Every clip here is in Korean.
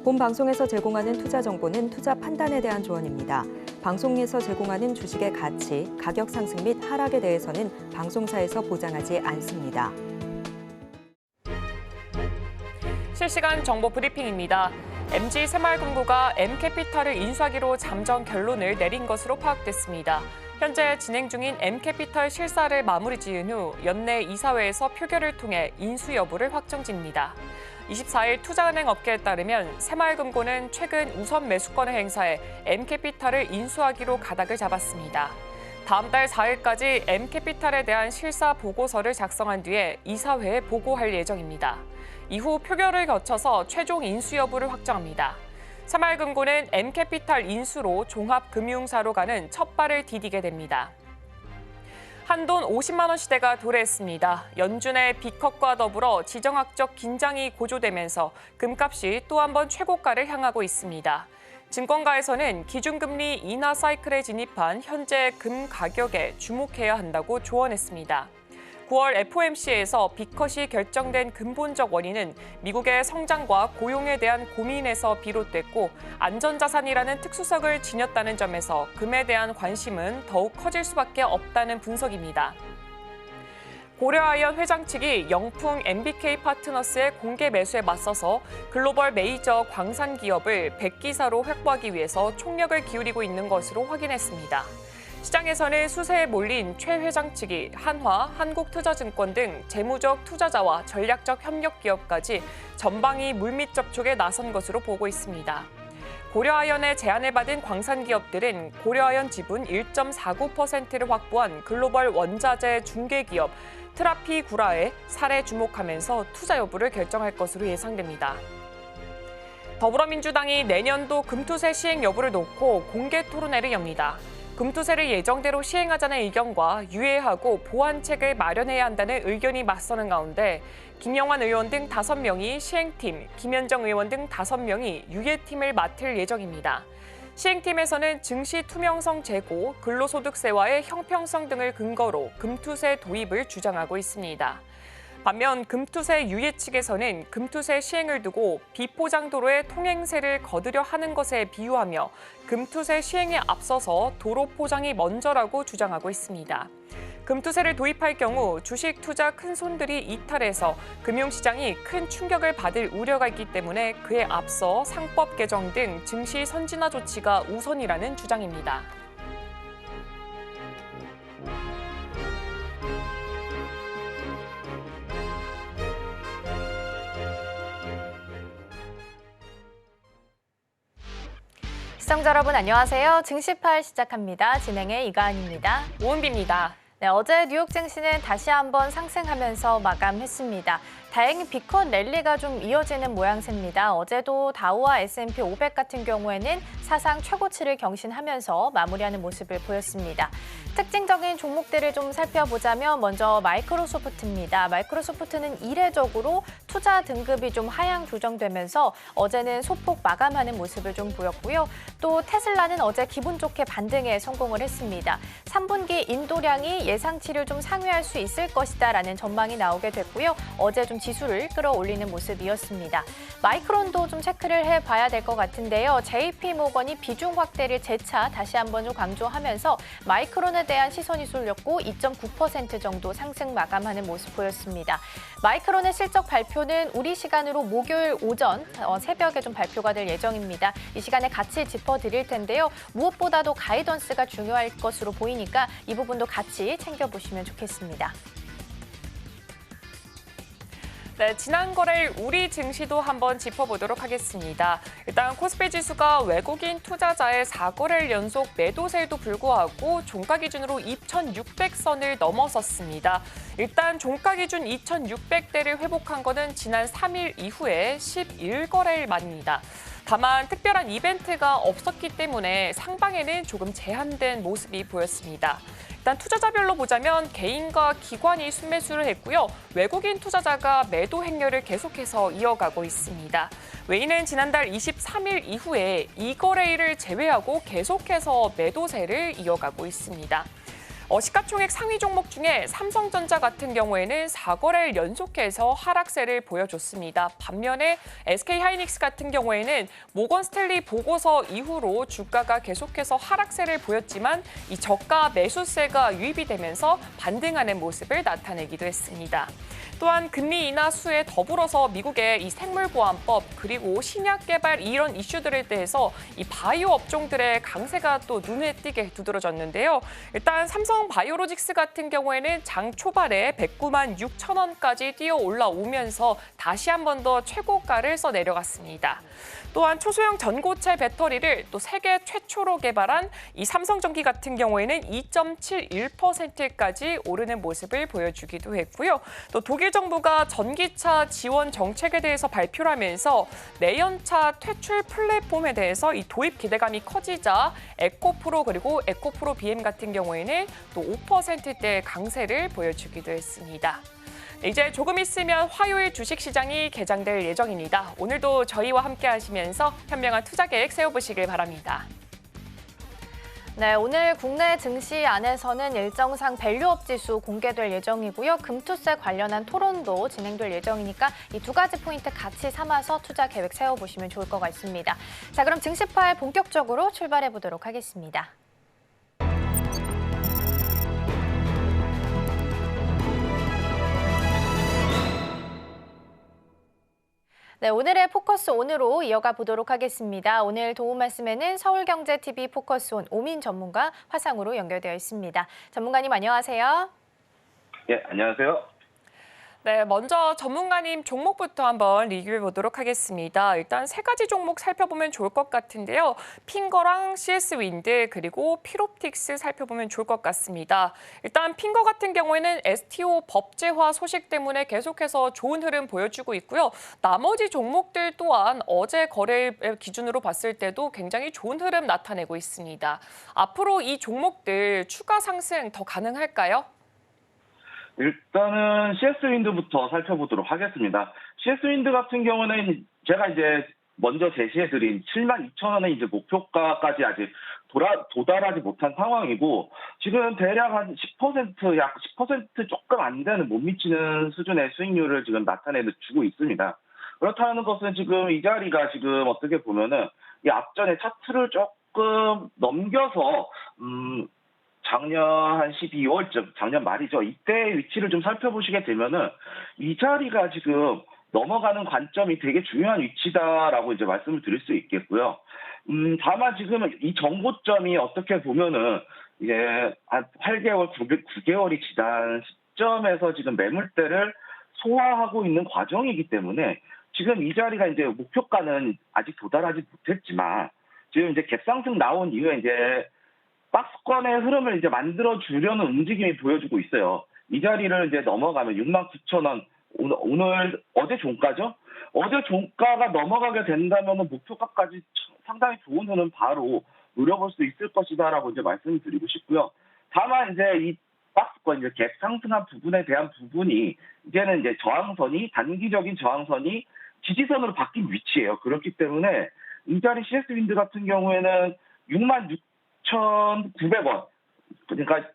본 방송에서 제공하는 투자 정보는 투자 판단에 대한 조언입니다. 방송에서 제공하는 주식의 가치, 가격 상승 및 하락에 대해서는 방송사에서 보장하지 않습니다. 실시간 정보 브리핑입니다. MG새마을금고가 M캐피탈을 인수하기로 잠정 결론을 내린 것으로 파악됐습니다. 현재 진행 중인 M캐피탈 실사를 마무리 지은 후 연내 이사회에서 표결을 통해 인수 여부를 확정짓니다. 24일 투자은행 업계에 따르면 새마을금고는 최근 우선 매수권을 행사해 M캐피탈을 인수하기로 가닥을 잡았습니다. 다음 달 4일까지 M캐피탈에 대한 실사 보고서를 작성한 뒤에 이사회에 보고할 예정입니다. 이후 표결을 거쳐서 최종 인수 여부를 확정합니다. 새마을금고는 M캐피탈 인수로 종합금융사로 가는 첫 발을 디디게 됩니다. 한돈 50만 원 시대가 도래했습니다. 연준의 빅컷과 더불어 지정학적 긴장이 고조되면서 금값이 또 한 번 최고가를 향하고 있습니다. 증권가에서는 기준금리 인하 사이클에 진입한 현재 금 가격에 주목해야 한다고 조언했습니다. 9월 FOMC에서 빅컷이 결정된 근본적 원인은 미국의 성장과 고용에 대한 고민에서 비롯됐고 안전자산이라는 특수성을 지녔다는 점에서 금에 대한 관심은 더욱 커질 수밖에 없다는 분석입니다. 고려아이언 회장 측이 영풍 MBK 파트너스의 공개 매수에 맞서서 글로벌 메이저 광산 기업을 100기사로 확보하기 위해서 총력을 기울이고 있는 것으로 확인했습니다. 시장에서는 수세에 몰린 최 회장 측이 한화, 한국투자증권 등 재무적 투자자와 전략적 협력 기업까지 전방위 물밑 접촉에 나선 것으로 보고 있습니다. 고려아이언의 제안을 받은 광산 기업들은 고려아이언 지분 1.49%를 확보한 글로벌 원자재 중개기업 트라피구라에 사례 주목하면서 투자 여부를 결정할 것으로 예상됩니다. 더불어민주당이 내년도 금투세 시행 여부를 놓고 공개 토론회를 엽니다. 금투세를 예정대로 시행하자는 의견과 유예하고 보완책을 마련해야 한다는 의견이 맞서는 가운데 김영환 의원 등 5명이 시행팀, 김현정 의원 등 5명이 유예팀을 맡을 예정입니다. 시행팀에서는 증시 투명성 제고, 근로소득세와의 형평성 등을 근거로 금투세 도입을 주장하고 있습니다. 반면 금투세 유예 측에서는 금투세 시행을 두고 비포장도로의 통행세를 거두려 하는 것에 비유하며 금투세 시행에 앞서서 도로 포장이 먼저라고 주장하고 있습니다. 금투세를 도입할 경우 주식 투자 큰손들이 이탈해서 금융시장이 큰 충격을 받을 우려가 있기 때문에 그에 앞서 상법 개정 등 증시 선진화 조치가 우선이라는 주장입니다. 시청자 여러분 안녕하세요. 증시팔 시작합니다. 진행의 이가은입니다. 오은비입니다. 네, 어제 뉴욕 증시는 다시 한번 상승하면서 마감했습니다. 다행히 빅컷 랠리가 좀 이어지는 모양새입니다. 어제도 다우와 S&P 500 같은 경우에는 사상 최고치를 경신하면서 마무리하는 모습을 보였습니다. 특징적인 종목들을 좀 살펴보자면 먼저 마이크로소프트입니다. 마이크로소프트는 이례적으로 투자 등급이 좀 하향 조정되면서 어제는 소폭 마감하는 모습을 좀 보였고요. 또 테슬라는 어제 기분 좋게 반등에 성공을 했습니다. 3분기 인도량이 예상치를 좀 상회할 수 있을 것이다라는 전망이 나오게 됐고요. 어제 좀 지수를 끌어올리는 모습이었습니다. 마이크론도 좀 체크를 해봐야 될 것 같은데요. JP모건이 비중 확대를 재차 다시 한번 좀 강조하면서 마이크론에 대한 시선이 쏠렸고 2.9% 정도 상승 마감하는 모습 보였습니다. 마이크론의 실적 발표는 우리 시간으로 목요일 오전 새벽에 좀 발표가 될 예정입니다. 이 시간에 같이 짚어드릴 텐데요. 무엇보다도 가이던스가 중요할 것으로 보이니까 이 부분도 같이 챙겨보시면 좋겠습니다. 네, 지난 거래일 우리 증시도 한번 짚어보도록 하겠습니다. 일단 코스피 지수가 외국인 투자자의 4거래일 연속 매도세에도 불구하고 종가 기준으로 2,600선을 넘어섰습니다. 일단 종가 기준 2,600대를 회복한 거는 지난 3일 이후에 11거래일 만입니다. 다만 특별한 이벤트가 없었기 때문에 상방에는 조금 제한된 모습이 보였습니다. 일단 투자자별로 보자면 개인과 기관이 순매수를 했고요. 외국인 투자자가 매도 행렬을 계속해서 이어가고 있습니다. 외인은 지난달 23일 이후에 2거래일을 제외하고 계속해서 매도세를 이어가고 있습니다. 시가총액 상위 종목 중에 삼성전자 같은 경우에는 4거래일 연속해서 하락세를 보여줬습니다. 반면에 SK하이닉스 같은 경우에는 모건 스탠리 보고서 이후로 주가가 계속해서 하락세를 보였지만 이 저가 매수세가 유입이 되면서 반등하는 모습을 나타내기도 했습니다. 또한 금리 인하 수에 더불어서 미국의 이 생물보안법 그리고 신약 개발 이런 이슈들에 대해서 이 바이오 업종들의 강세가 또 눈에 띄게 두드러졌는데요. 일단 삼성 바이오로직스 같은 경우에는 장 초반에 109만 6천 원까지 뛰어 올라오면서 다시 한 번 더 최고가를 써 내려갔습니다. 또한 초소형 전고체 배터리를 또 세계 최초로 개발한 이 삼성전기 같은 경우에는 2.71%까지 오르는 모습을 보여주기도 했고요. 또 독일 정부가 전기차 지원 정책에 대해서 발표를 하면서 내연차 퇴출 플랫폼에 대해서 이 도입 기대감이 커지자 에코프로 그리고 에코프로 BM 같은 경우에는 또 5%대 강세를 보여주기도 했습니다. 이제 조금 있으면 화요일 주식시장이 개장될 예정입니다. 오늘도 저희와 함께 하시면서 현명한 투자 계획 세워보시길 바랍니다. 네, 오늘 국내 증시 안에서는 일정상 밸류업 지수 공개될 예정이고요. 금투세 관련한 토론도 진행될 예정이니까 이 두 가지 포인트 같이 삼아서 투자 계획 세워보시면 좋을 것 같습니다. 자, 그럼 증시팔 본격적으로 출발해 보도록 하겠습니다. 네, 오늘의 포커스 온으로 이어가 보도록 하겠습니다. 오늘 도움 말씀에는 서울경제TV 포커스 온 오민 전문가 화상으로 연결되어 있습니다. 전문가님 안녕하세요. 예, 안녕하세요. 네, 먼저 전문가님 종목부터 한번 리뷰해 보도록 하겠습니다. 일단 세 가지 종목 살펴보면 좋을 것 같은데요. 핑거랑 CS윈드 그리고 필옵틱스 살펴보면 좋을 것 같습니다. 일단 핑거 같은 경우에는 STO 법제화 소식 때문에 계속해서 좋은 흐름 보여주고 있고요. 나머지 종목들 또한 어제 거래 기준으로 봤을 때도 굉장히 좋은 흐름 나타내고 있습니다. 앞으로 이 종목들 추가 상승 더 가능할까요? 일단은 CS윈드부터 살펴보도록 하겠습니다. CS윈드 같은 경우는 제가 이제 먼저 제시해드린 72,000원의 이제 목표가까지 아직 도달하지 못한 상황이고, 지금 대략 한 10%, 약 10% 조금 안 되는 못 미치는 수준의 수익률을 지금 나타내주고 있습니다. 그렇다는 것은 지금 이 자리가 지금 어떻게 보면은 이 앞전에 차트를 조금 넘겨서, 작년 한 12월쯤, 작년 말이죠. 이때 위치를 좀 살펴보시게 되면은 이 자리가 지금 넘어가는 관점이 되게 중요한 위치다라고 이제 말씀을 드릴 수 있겠고요. 다만 지금 이 정고점이 어떻게 보면은 이제 한 8개월, 9개월이 지난 시점에서 지금 매물대를 소화하고 있는 과정이기 때문에 지금 이 자리가 이제 목표가는 아직 도달하지 못했지만 지금 이제 갭상승 나온 이후에 이제 박스권의 흐름을 이제 만들어 주려는 움직임이 보여주고 있어요. 이 자리를 이제 넘어가면 69,000원, 어제 종가죠? 어제 종가가 넘어가게 된다면 목표가까지 상당히 좋은 흐름 바로 노려볼 수 있을 것이다라고 이제 말씀을 드리고 싶고요. 다만 이제 이 박스권 이제 갭 상승한 부분에 대한 부분이 이제는 이제 저항선이 단기적인 저항선이 지지선으로 바뀐 위치예요. 그렇기 때문에 이 자리 CS윈드 같은 경우에는 66,900원, 그러니까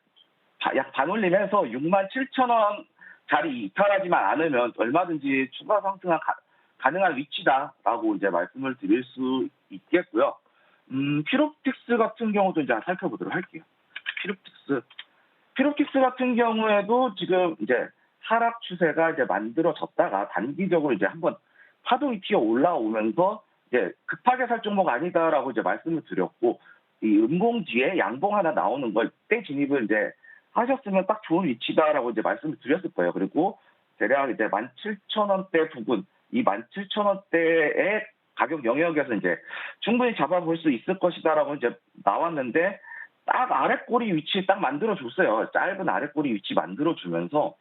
약 반올림해서 67,000원 자리 이탈하지만 않으면 얼마든지 추가 상승한 가능한 위치다라고 이제 말씀을 드릴 수 있겠고요. 필옵틱스 같은 경우도 이제 살펴보도록 할게요. 필옵틱스 같은 경우에도 지금 이제 하락 추세가 이제 만들어졌다가 단기적으로 이제 한번 파동이 튀어 올라오면서 이제 급하게 살 종목 아니다라고 이제 말씀을 드렸고, 이 음봉 뒤에 양봉 하나 나오는 걸 때 진입을 이제 하셨으면 딱 좋은 위치다라고 이제 말씀을 드렸을 거예요. 그리고 대략 이제 17,000원대 부근, 이 17,000원대의 가격 영역에서 이제 충분히 잡아볼 수 있을 것이다라고 이제 나왔는데, 딱 아랫꼬리 위치 딱 만들어줬어요. 짧은 아랫꼬리 위치 만들어주면서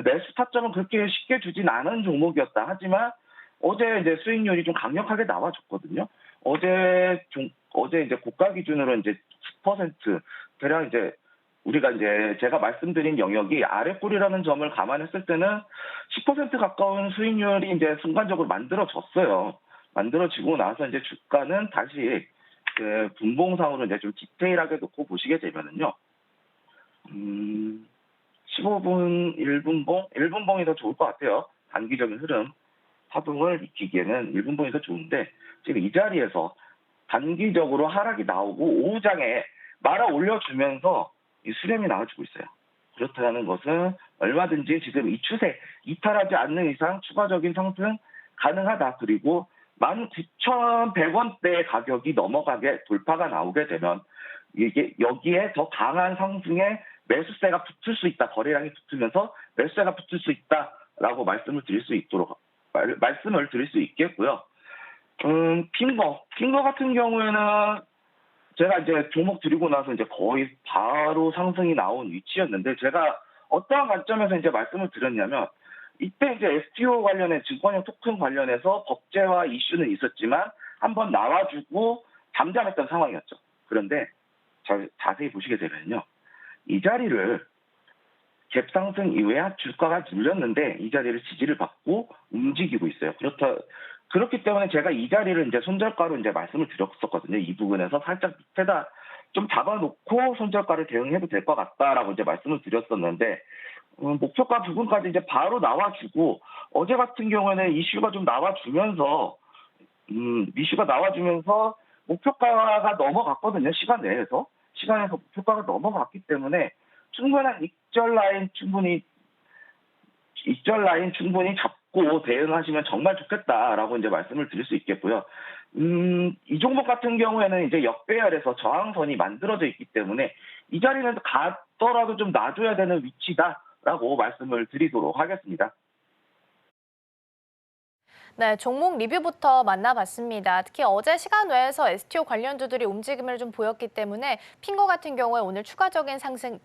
매수 타점은 그렇게 쉽게 주진 않은 종목이었다. 하지만 어제 이제 수익률이 좀 강력하게 나와줬거든요. 어제 이제 고가 기준으로 이제 10% 대략 이제 우리가 이제 제가 말씀드린 영역이 아랫골이라는 점을 감안했을 때는 10% 가까운 수익률이 이제 순간적으로 만들어졌어요. 만들어지고 나서 이제 주가는 다시 그 분봉상으로 이제 좀 디테일하게 놓고 보시게 되면은요. 음, 15분, 1분봉이 더 좋을 것 같아요. 단기적인 흐름, 파동을 익히기에는 1분봉이 더 좋은데, 지금 이 자리에서 단기적으로 하락이 나오고 오후장에 말아 올려주면서 이 수렴이 나와주고 있어요. 그렇다는 것은 얼마든지 지금 이 추세 이탈하지 않는 이상 추가적인 상승 가능하다. 그리고 19,100원대 가격이 넘어가게 돌파가 나오게 되면 이게 여기에 더 강한 상승에 매수세가 붙을 수 있다. 거래량이 붙으면서 매수세가 붙을 수 있다라고 말씀을 드릴 수 있겠고요. 핑거 같은 경우에는 제가 이제 종목 드리고 나서 이제 거의 바로 상승이 나온 위치였는데, 제가 어떠한 관점에서 이제 말씀을 드렸냐면, 이때 이제 STO 관련해 증권형 토큰 관련해서 법제화 이슈는 있었지만 한번 나와주고 잠잠했던 상황이었죠. 그런데 자세히 보시게 되면요, 이 자리를 갭상승 이후에 주가가 눌렸는데 이 자리를 지지를 받고 움직이고 있어요. 그렇기 때문에 제가 이 자리를 이제 손절가로 이제 말씀을 드렸었거든요. 이 부분에서 살짝 밑에다 좀 잡아놓고 손절가를 대응해도 될 것 같다라고 이제 말씀을 드렸었는데, 목표가 부분까지 이제 바로 나와주고, 어제 같은 경우에는 이슈가 좀 나와주면서 목표가가 넘어갔거든요. 시간에서 목표가가 넘어갔기 때문에 충분한 익절 라인 충분히 잡고 대응하시면 정말 좋겠다라고 이제 말씀을 드릴 수 있겠고요. 이 종목 같은 경우에는 이제 역배열에서 저항선이 만들어져 있기 때문에 이 자리는 갔더라도 좀 놔줘야 되는 위치다라고 말씀을 드리도록 하겠습니다. 네, 종목 리뷰부터 만나봤습니다. 특히 어제 시간 외에서 STO 관련주들이 움직임을 좀 보였기 때문에 핑거 같은 경우에 오늘 추가적인 상승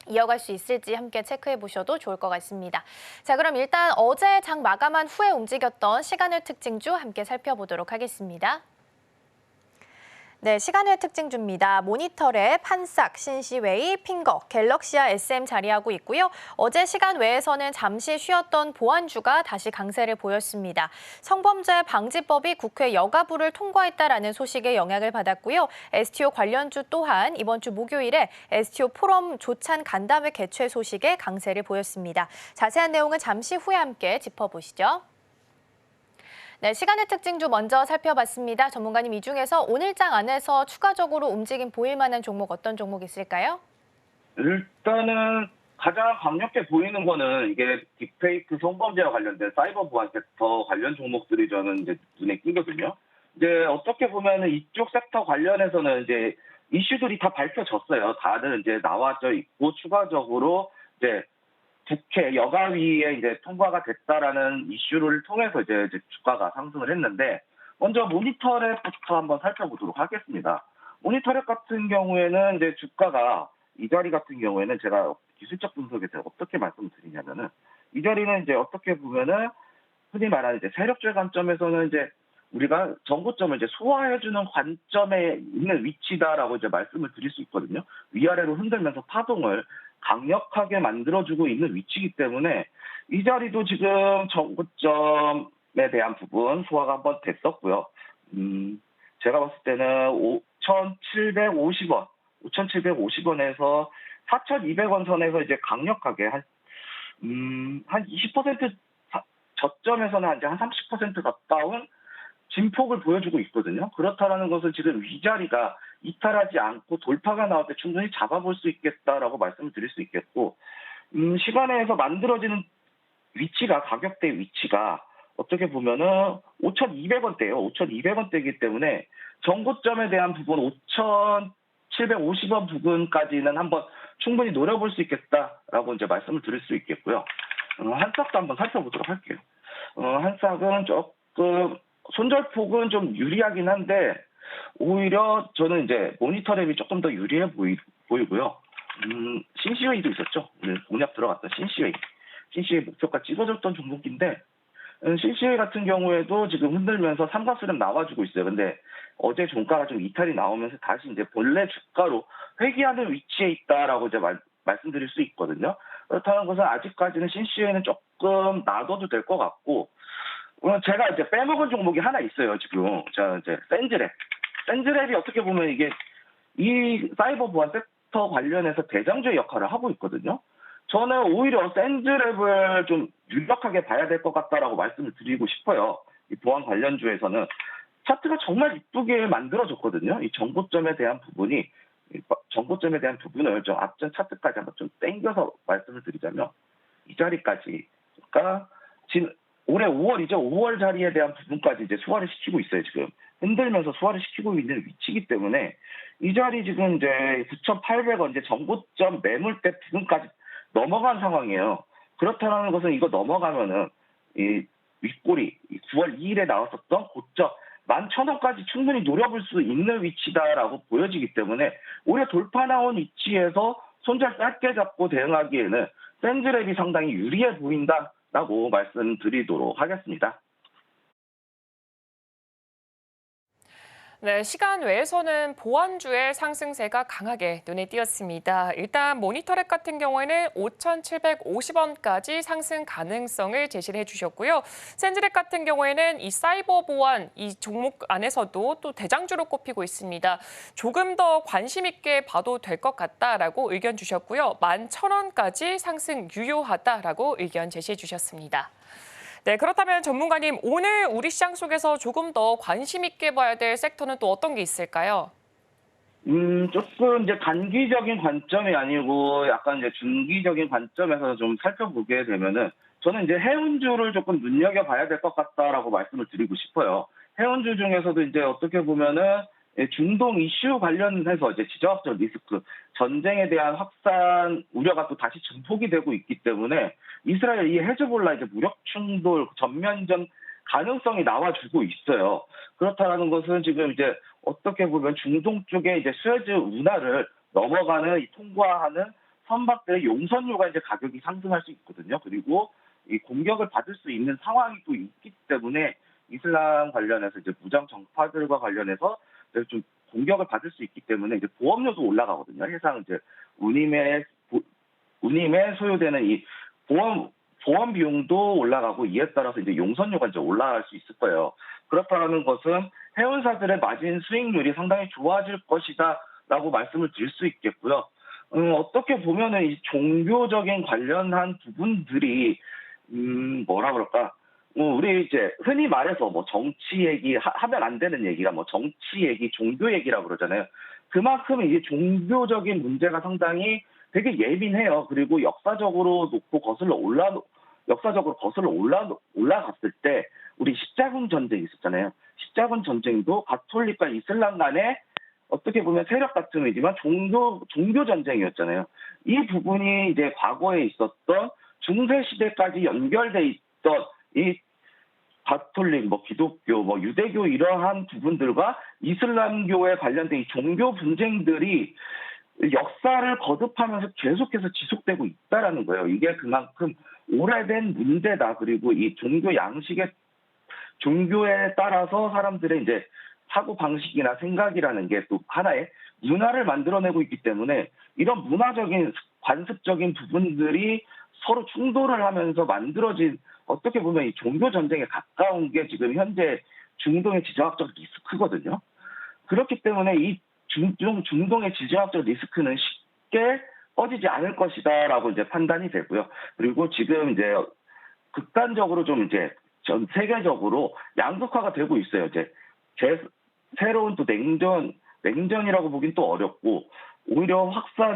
이어갈 수 있을지 함께 체크해 보셔도 좋을 것 같습니다. 자, 그럼 일단 어제 장 마감한 후에 움직였던 시간을 특징주 함께 살펴보도록 하겠습니다. 네, 시간의 특징주입니다. 모니터랩, 한싹, 신시웨이, 핑거, 갤럭시와 SM 자리하고 있고요. 어제 시간 외에서는 잠시 쉬었던 보안주가 다시 강세를 보였습니다. 성범죄 방지법이 국회 여가부를 통과했다라는 소식에 영향을 받았고요. STO 관련주 또한 이번 주 목요일에 STO 포럼 조찬 간담회 개최 소식에 강세를 보였습니다. 자세한 내용은 잠시 후에 함께 짚어보시죠. 네, 시간의 특징주 먼저 살펴봤습니다. 전문가님, 이 중에서 오늘장 안에서 추가적으로 움직임 보일 만한 종목 어떤 종목 있을까요? 일단은 가장 강력해 보이는 거는 이게 딥페이크 성범죄와 관련된 사이버 보안 섹터 관련 종목들이 저는 이제 눈에 띄거든요. 이제 어떻게 보면은 이쪽 섹터 관련해서는 이제 이슈들이 다 밝혀졌어요. 다들 이제 나와져 있고 추가적으로 이제 국회 여가위에 이제 통과가 됐다라는 이슈를 통해서 이제 주가가 상승을 했는데, 먼저 모니터랩부터 한번 살펴보도록 하겠습니다. 모니터랩 같은 경우에는 이제 주가가 이 자리 같은 경우에는 제가 기술적 분석에서 어떻게 말씀을 드리냐면은, 이 자리는 이제 어떻게 보면은 흔히 말하는 이제 세력주의 관점에서는 이제 우리가 정고점을 이제 소화해주는 관점에 있는 위치다라고 이제 말씀을 드릴 수 있거든요. 위아래로 흔들면서 파동을 강력하게 만들어주고 있는 위치이기 때문에 이 자리도 지금 정고점에 대한 부분 소화가 한번 됐었고요. 제가 봤을 때는 5,750원에서 4,200원 선에서 이제 강력하게 한 20% 저점에서는 이제 한 30% 가까운 진폭을 보여주고 있거든요. 그렇다라는 것은 지금 이 자리가 이탈하지 않고 돌파가 나올 때 충분히 잡아볼 수 있겠다라고 말씀을 드릴 수 있겠고, 시간에서 만들어지는 위치가, 가격대 위치가 어떻게 보면은 5,200원대예요. 5,200원대이기 때문에 정고점에 대한 부분 5,750원 부분까지는 한번 충분히 노려볼 수 있겠다라고 이제 말씀을 드릴 수 있겠고요. 한싹도 한번 살펴보도록 할게요. 한싹은 조금 손절폭은 좀 유리하긴 한데, 오히려 저는 이제 모니터랩이 조금 더 유리해 보이고요. 신시웨이도 있었죠. 오늘 공략 들어갔던 신시웨이 목표가 찍어줬던 종목인데, 신시웨이 같은 경우에도 지금 흔들면서 삼각수렴 나와주고 있어요. 근데 어제 종가가 좀 이탈이 나오면서 다시 이제 본래 주가로 회귀하는 위치에 있다라고 이제 말씀드릴 수 있거든요. 그렇다는 것은 아직까지는 신시웨이는 조금 놔둬도 될 것 같고, 제가 이제 빼먹은 종목이 하나 있어요, 지금. 자, 이제 센즈랩이 어떻게 보면 이게 이 사이버 보안 캐피터 관련해서 대장주의 역할을 하고 있거든요. 저는 오히려 샌즈랩을 좀 유력하게 봐야 될 것 같다라고 말씀을 드리고 싶어요. 이 보안 관련주에서는 차트가 정말 이쁘게 만들어졌거든요. 이 정고점에 대한 부분이 정고점에 대한 부분을 좀 앞전 차트까지 한번 좀 땡겨서 말씀을 드리자면 이 자리까지, 그러니까 지금 올해 5월이죠. 5월 자리에 대한 부분까지 이제 소화를 시키고 있어요. 지금 흔들면서 소화를 시키고 있는 위치이기 때문에 이 자리 지금 이제 9,800원 이제 정고점 매물대 부분까지 넘어간 상황이에요. 그렇다는 것은 이거 넘어가면은 이 윗골이 9월 2일에 나왔었던 고점 11,000원까지 충분히 노려볼 수 있는 위치다라고 보여지기 때문에 오히려 돌파 나온 위치에서 손절 짧게 잡고 대응하기에는 샌즈랩이 상당히 유리해 보인다라고 말씀드리도록 하겠습니다. 네, 시간 외에서는 보안주의 상승세가 강하게 눈에 띄었습니다. 일단 모니터랩 같은 경우에는 5,750원까지 상승 가능성을 제시를 해주셨고요. 샌즈랩 같은 경우에는 이 사이버 보안 이 종목 안에서도 또 대장주로 꼽히고 있습니다. 조금 더 관심 있게 봐도 될 것 같다라고 의견 주셨고요. 11,000원까지 상승 유효하다라고 의견 제시해 주셨습니다. 네, 그렇다면 전문가님, 오늘 우리 시장 속에서 조금 더 관심 있게 봐야 될 섹터는 또 어떤 게 있을까요? 조금 이제 단기적인 관점이 아니고 약간 이제 중기적인 관점에서 좀 살펴보게 되면은 저는 이제 해운주를 조금 눈여겨봐야 될 것 같다라고 말씀을 드리고 싶어요. 해운주 중에서도 이제 어떻게 보면은 중동 이슈 관련해서 이제 지정학적 리스크, 전쟁에 대한 확산 우려가 또 다시 증폭이 되고 있기 때문에 이스라엘 이 헤즈볼라 이제 무력 충돌 전면전 가능성이 나와주고 있어요. 그렇다라는 것은 지금 이제 어떻게 보면 중동 쪽에 이제 수에즈 운하를 넘어가는 통과하는 선박들의 용선료가 이제 가격이 상승할 수 있거든요. 그리고 이 공격을 받을 수 있는 상황이 또 있기 때문에 이슬람 관련해서 이제 무장 정파들과 관련해서 좀 공격을 받을 수 있기 때문에 이제 보험료도 올라가거든요. 해상 이제 운임에 소요되는 이 보험 비용도 올라가고 이에 따라서 이제 용선료가 이제 올라갈 수 있을 거예요. 그렇다는 것은 해운사들의 마진 수익률이 상당히 좋아질 것이다라고 말씀을 드릴 수 있겠고요. 어떻게 보면은 이 종교적인 관련한 부분들이 뭐라 그럴까? 우리 이제 흔히 말해서 뭐 정치 얘기 하면 안 되는 얘기가 뭐 정치 얘기, 종교 얘기라고 그러잖아요. 그만큼 이게 종교적인 문제가 상당히 되게 예민해요. 그리고 역사적으로 올라갔을 때 우리 십자군 전쟁이 있었잖아요. 십자군 전쟁도 가톨릭과 이슬람 간의 어떻게 보면 세력 다툼이지만 종교 전쟁이었잖아요. 이 부분이 이제 과거에 있었던 중세 시대까지 연결돼 있던 이 가톨릭, 기독교, 유대교 이러한 부분들과 이슬람교에 관련된 이 종교 분쟁들이 역사를 거듭하면서 계속해서 지속되고 있다라는 거예요. 이게 그만큼 오래된 문제다. 그리고 이 종교에 따라서 사람들의 이제 사고 방식이나 생각이라는 게 또 하나의 문화를 만들어내고 있기 때문에 이런 문화적인 관습적인 부분들이 서로 충돌을 하면서 만들어진 어떻게 보면 이 종교 전쟁에 가까운 게 지금 현재 중동의 지정학적 리스크거든요. 그렇기 때문에 이 중동의 지정학적 리스크는 쉽게 꺼지지 않을 것이다라고 이제 판단이 되고요. 그리고 지금 이제 극단적으로 좀 이제 전 세계적으로 양극화가 되고 있어요. 이제 새로운 또 냉전이라고 보긴 또 어렵고 오히려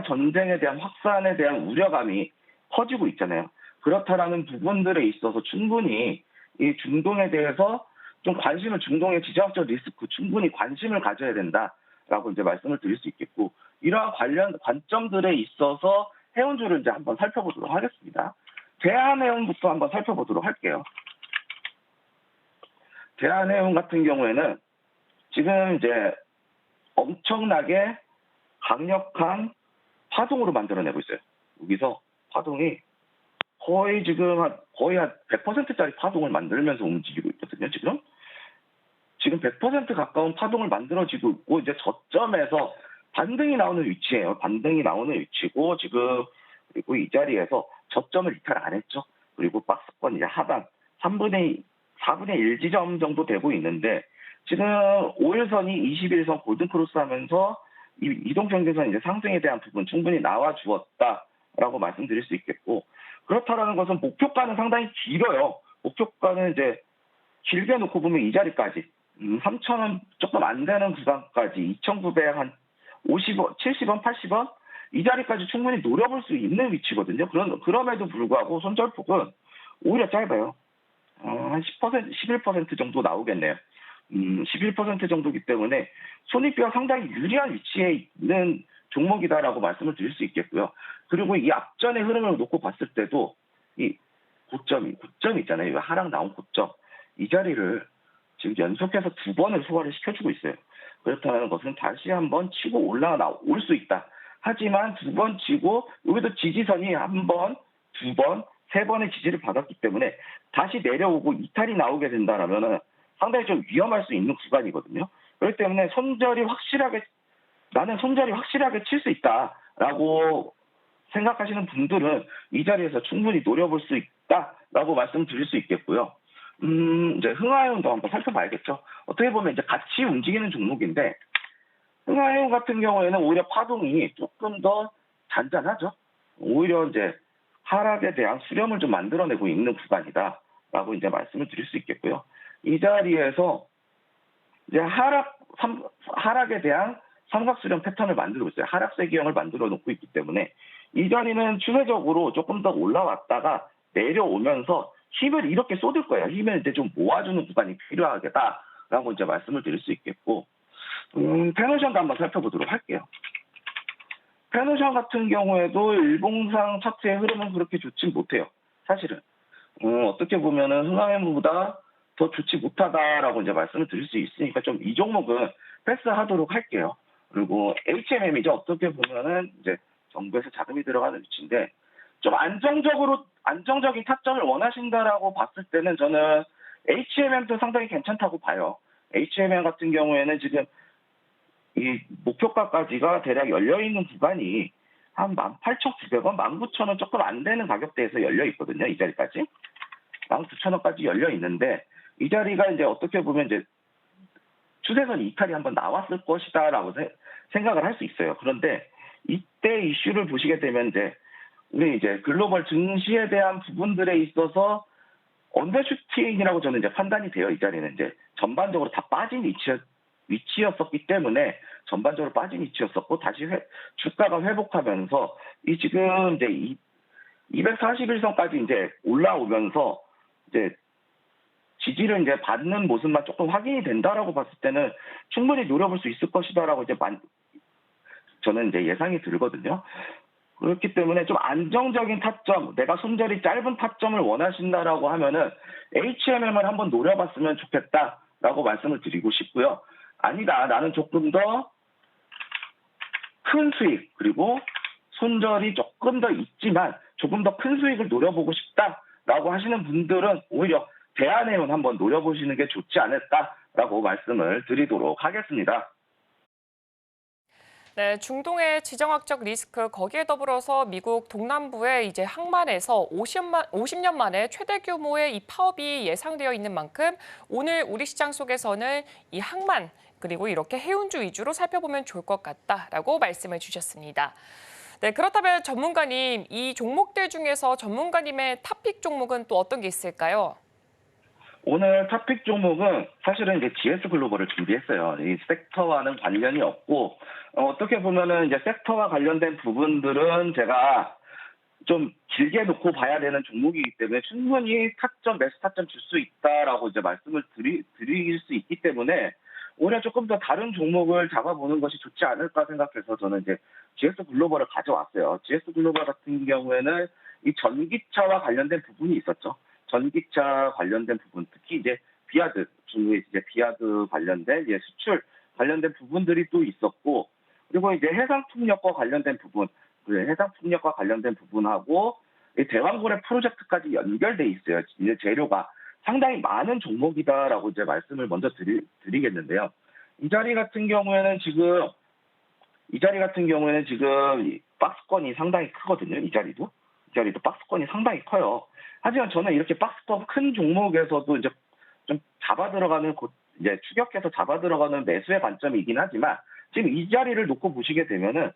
전쟁에 대한 확산에 대한 우려감이 커지고 있잖아요. 그렇다라는 부분들에 있어서 충분히 이 중동에 대해서 좀 중동의 지정학적 리스크 충분히 관심을 가져야 된다라고 이제 말씀을 드릴 수 있겠고 이러한 관련 관점들에 있어서 해운주를 이제 한번 살펴보도록 하겠습니다. 대한해운부터 한번 살펴보도록 할게요. 대한해운 같은 경우에는 지금 이제 엄청나게 강력한 파동으로 만들어내고 있어요. 여기서 파동이 거의 한 100%짜리 파동을 만들면서 움직이고 있거든요. 지금 100% 가까운 파동을 만들어지고 있고 이제 저점에서 반등이 나오는 위치예요. 반등이 나오는 위치고 지금 그리고 이 자리에서 저점을 이탈 안 했죠. 그리고 박스권 이제 하단 4분의 1 지점 정도 되고 있는데 지금 5일선이 21선 골든크로스 하면서 이동평균선 이제 상승에 대한 부분 충분히 나와 주었다라고 말씀드릴 수 있겠고, 그렇다라는 것은 목표가는 상당히 길어요. 목표가는 이제 길게 놓고 보면 이 자리까지 3,000원 조금 안 되는 구간까지 2,900 한 50원, 70원, 80원 이 자리까지 충분히 노려볼 수 있는 위치거든요. 그럼에도 불구하고 손절폭은 오히려 짧아요. 한 10%, 11% 정도 나오겠네요. 11% 정도이기 때문에 손익비가 상당히 유리한 위치에 있는 종목이다라고 말씀을 드릴 수 있겠고요. 그리고 이 앞전의 흐름을 놓고 봤을 때도 이 고점 있잖아요. 하락 나온 고점. 이 자리를 지금 연속해서 2번을 소화를 시켜주고 있어요. 그렇다는 것은 다시 한번 치고 올라올 수 있다. 하지만 2번 치고 여기도 지지선이 1번, 2번, 3번의 지지를 받았기 때문에 다시 내려오고 이탈이 나오게 된다라면 상당히 좀 위험할 수 있는 구간이거든요. 그렇기 때문에 나는 손절이 확실하게 칠 수 있다라고 생각하시는 분들은 이 자리에서 충분히 노려볼 수 있다라고 말씀드릴 수 있겠고요. 이제 흥하해운도 한번 살펴봐야겠죠. 어떻게 보면 이제 같이 움직이는 종목인데, 흥하해운 같은 경우에는 오히려 파동이 조금 더 잔잔하죠. 오히려 이제 하락에 대한 수렴을 좀 만들어내고 있는 구간이다라고 이제 말씀을 드릴 수 있겠고요. 이 자리에서 이제 하락에 대한 삼각 수렴 패턴을 만들고 있어요. 하락세 기형을 만들어 놓고 있기 때문에 이 자리는 추세적으로 조금 더 올라왔다가 내려오면서 힘을 이렇게 쏟을 거예요. 힘을 이제 좀 모아주는 구간이 필요하겠다라고 이제 말씀을 드릴 수 있겠고, 페노션도 한번 살펴보도록 할게요. 페노션 같은 경우에도 일봉상 차트의 흐름은 그렇게 좋지 못해요. 사실은 어떻게 보면은 흥하해운보다 더 좋지 못하다라고 이제 말씀을 드릴 수 있으니까 좀 이 종목은 패스하도록 할게요. 그리고 HMM이죠. 어떻게 보면은 이제 정부에서 자금이 들어가는 위치인데, 좀 안정적인 타점을 원하신다라고 봤을 때는 저는 HMM도 상당히 괜찮다고 봐요. HMM 같은 경우에는 지금 이 목표가까지가 대략 열려있는 구간이 한 18,900원, 19,000원 조금 안 되는 가격대에서 열려 있거든요. 이 자리까지. 19,000원까지 열려 있는데, 이 자리가 이제 어떻게 보면 이제 추세선 이탈이 한번 나왔을 것이다라고 생각을 할 수 있어요. 그런데 이때 이슈를 보시게 되면 우리 이제 글로벌 증시에 대한 부분들에 있어서 언더슈팅이라고 저는 이제 판단이 돼요. 이 자리는 이제 전반적으로 다 빠진 위치였었기 때문에 전반적으로 빠진 위치였었고, 다시 주가가 회복하면서 지금 이제 241선까지 이제 올라오면서 이제 지지를 이제 받는 모습만 조금 확인이 된다라고 봤을 때는 충분히 노려볼 수 있을 것이다라고 이제 저는 이제 예상이 들거든요. 그렇기 때문에 좀 안정적인 타점, 내가 손절이 짧은 타점을 원하신다라고 하면은 HMM을 한번 노려봤으면 좋겠다라고 말씀을 드리고 싶고요. 아니다, 나는 조금 더 큰 수익, 그리고 손절이 조금 더 있지만 조금 더 큰 수익을 노려보고 싶다라고 하시는 분들은 오히려 대한해운 한번 노려보시는 게 좋지 않을까라고 말씀을 드리도록 하겠습니다. 네, 중동의 지정학적 리스크, 거기에 더불어서 미국 동남부의 이제 항만에서 50년 만에 최대 규모의 이 파업이 예상되어 있는 만큼 오늘 우리 시장 속에서는 이 항만 그리고 이렇게 해운주 위주로 살펴보면 좋을 것 같다라고 말씀을 주셨습니다. 네, 그렇다면 전문가님, 이 종목들 중에서 전문가님의 탑픽 종목은 또 어떤 게 있을까요? 오늘 탑픽 종목은 사실은 이제 GS 글로벌을 준비했어요. 이 섹터와는 관련이 없고, 어떻게 보면은 이제 섹터와 관련된 부분들은 제가 좀 길게 놓고 봐야 되는 종목이기 때문에 충분히 매수 타점 줄 수 있다라고 이제 말씀을 드릴 수 있기 때문에 오히려 조금 더 다른 종목을 잡아보는 것이 좋지 않을까 생각해서 저는 이제 GS 글로벌을 가져왔어요. GS 글로벌 같은 경우에는 이 전기차와 관련된 부분이 있었죠. 전기차 관련된 부분, 특히 이제 중국의 이제 비아드 관련된 이제 수출 관련된 부분들이 또 있었고, 그리고 이제 해상풍력과 관련된 부분하고 대왕고래 프로젝트까지 연결돼 있어요. 이제 재료가 상당히 많은 종목이다라고 이제 말씀을 먼저 드리겠는데요. 이 자리 같은 경우에는 지금 박스권이 상당히 크거든요. 이 자리도 박스권이 상당히 커요. 하지만 저는 이렇게 박스권 큰 종목에서도 이제 좀 이제 추격해서 잡아 들어가는 매수의 관점이긴 하지만 지금 이 자리를 놓고 보시게 되면은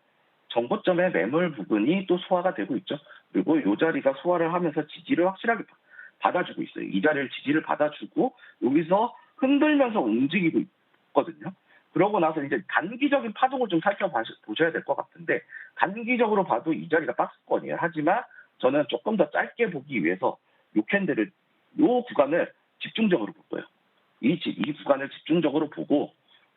정고점의 매물 부분이 또 소화가 되고 있죠. 그리고 이 자리가 소화를 하면서 지지를 확실하게 받아주고 있어요. 이 자리를 지지를 받아주고 여기서 흔들면서 움직이고 있거든요. 그러고 나서 이제 단기적인 파동을 좀 살펴보셔야 될 것 같은데 단기적으로 봐도 이 자리가 박스권이에요. 하지만 저는 조금 더 짧게 보기 위해서 요 구간을 집중적으로 볼 거예요. 이 구간을 집중적으로 보고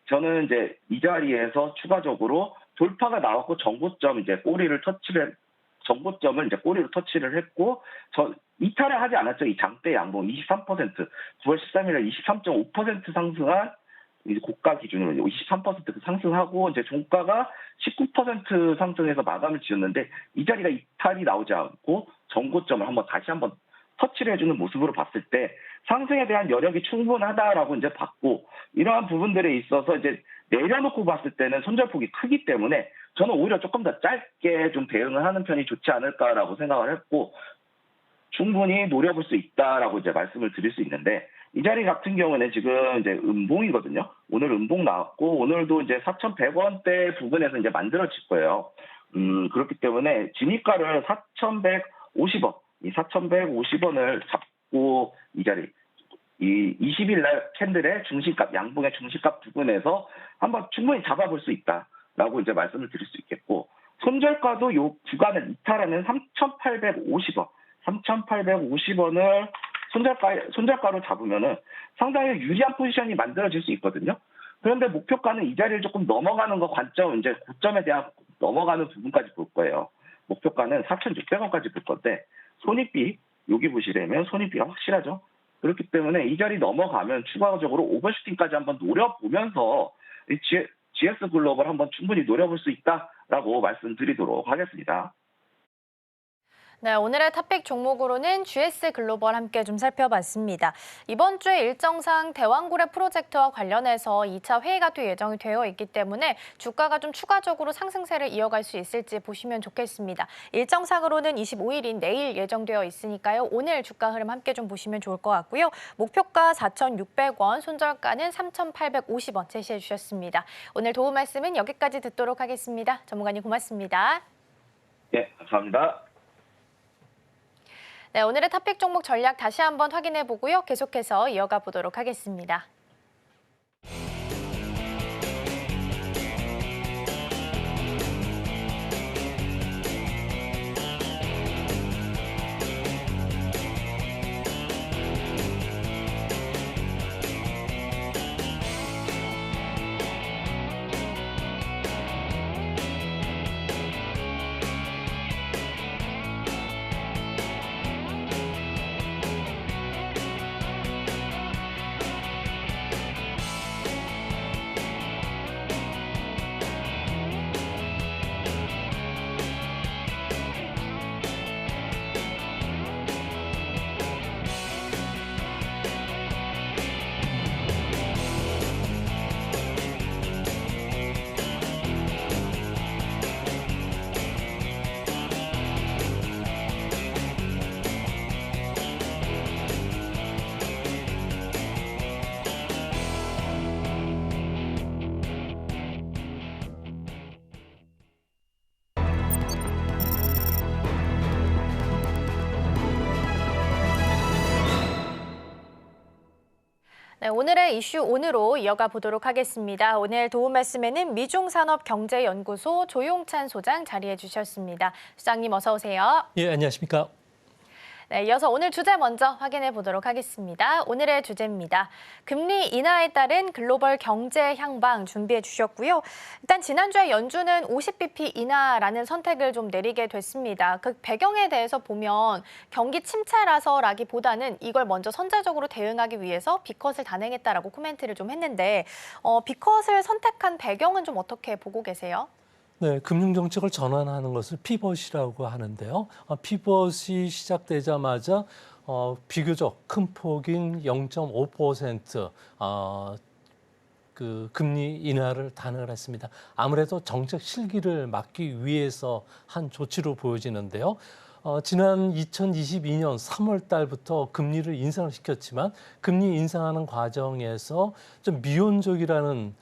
저는 이제 이 자리에서 추가적으로 돌파가 나왔고 정고점을 이제 꼬리로 터치를 했고 이탈을 하지 않았죠. 이 장대 양봉 23% 9월 13일에 23.5% 상승한 이제 고가 기준으로 23% 상승하고 이제 종가가 19% 상승해서 마감을 지었는데 이 자리가 이탈이 나오지 않고 정고점을 다시 한번 터치를 해주는 모습으로 봤을 때 상승에 대한 여력이 충분하다라고 이제 봤고 이러한 부분들에 있어서 이제 내려놓고 봤을 때는 손절폭이 크기 때문에 저는 오히려 조금 더 짧게 좀 대응을 하는 편이 좋지 않을까라고 생각을 했고 충분히 노려볼 수 있다라고 이제 말씀을 드릴 수 있는데 이 자리 같은 경우는 지금 이제 음봉이거든요. 오늘 음봉 나왔고 오늘도 이제 4,100원대 부근에서 이제 만들어질 거예요. 그렇기 때문에 진입가를 4,150원, 이 4,150원을 잡고 이 자리 이 20일 날 캔들의 중심값, 양봉의 중심값 부분에서 한번 충분히 잡아볼 수 있다라고 이제 말씀을 드릴 수 있겠고 손절가도 요 구간을 이탈하는 3,850원, 3,850원을 손절가로 잡으면은 상당히 유리한 포지션이 만들어질 수 있거든요. 그런데 목표가는 이 자리를 조금 넘어가는 거 관점, 이제 고점에 대한 넘어가는 부분까지 볼 거예요. 목표가는 4,600원까지 볼 건데 손익비 여기 보시려면 손익비가 확실하죠. 그렇기 때문에 이 자리 넘어가면 추가적으로 오버슈팅까지 한번 노려보면서 GS 글로벌 한번 충분히 노려볼 수 있다라고 말씀드리도록 하겠습니다. 네, 오늘의 탑픽 종목으로는 GS 글로벌 함께 좀 살펴봤습니다. 이번 주에 일정상 대왕고래 프로젝트와 관련해서 2차 회의가 또 예정이 되어 있기 때문에 주가가 좀 추가적으로 상승세를 이어갈 수 있을지 보시면 좋겠습니다. 일정상으로는 25일인 내일 예정되어 있으니까요. 오늘 주가 흐름 함께 좀 보시면 좋을 것 같고요. 목표가 4,600원, 손절가는 3,850원 제시해 주셨습니다. 오늘 도움 말씀은 여기까지 듣도록 하겠습니다. 전문가님 고맙습니다. 네, 감사합니다. 네, 오늘의 탑픽 종목 전략 다시 한번 확인해 보고요. 계속해서 이어가 보도록 하겠습니다. 네, 오늘의 이슈 오늘로 이어가 보도록 하겠습니다. 오늘 도움 말씀에는 미중산업경제연구소 조용찬 소장 자리해 주셨습니다. 소장님 어서 오세요. 예, 안녕하십니까. 네, 이어서 오늘 주제 먼저 확인해 보도록 하겠습니다. 오늘의 주제입니다. 금리 인하에 따른 글로벌 경제 향방 준비해 주셨고요. 일단 지난주에 연준은 50bp 인하라는 선택을 좀 내리게 됐습니다. 그 배경에 대해서 보면 경기 침체라서라기보다는 이걸 먼저 선제적으로 대응하기 위해서 B컷을 단행했다라고 코멘트를 좀 했는데 B컷을 선택한 배경은 좀 어떻게 보고 계세요? 네, 금융정책을 전환하는 것을 피벗이라고 하는데요. 피벗이 시작되자마자 비교적 큰 폭인 0.5% 그 금리 인하를 단행을 했습니다. 아무래도 정책 실기를 막기 위해서 한 조치로 보여지는데요. 지난 2022년 3월 달부터 금리를 인상을 시켰지만 금리 인상하는 과정에서 좀 미온적이라는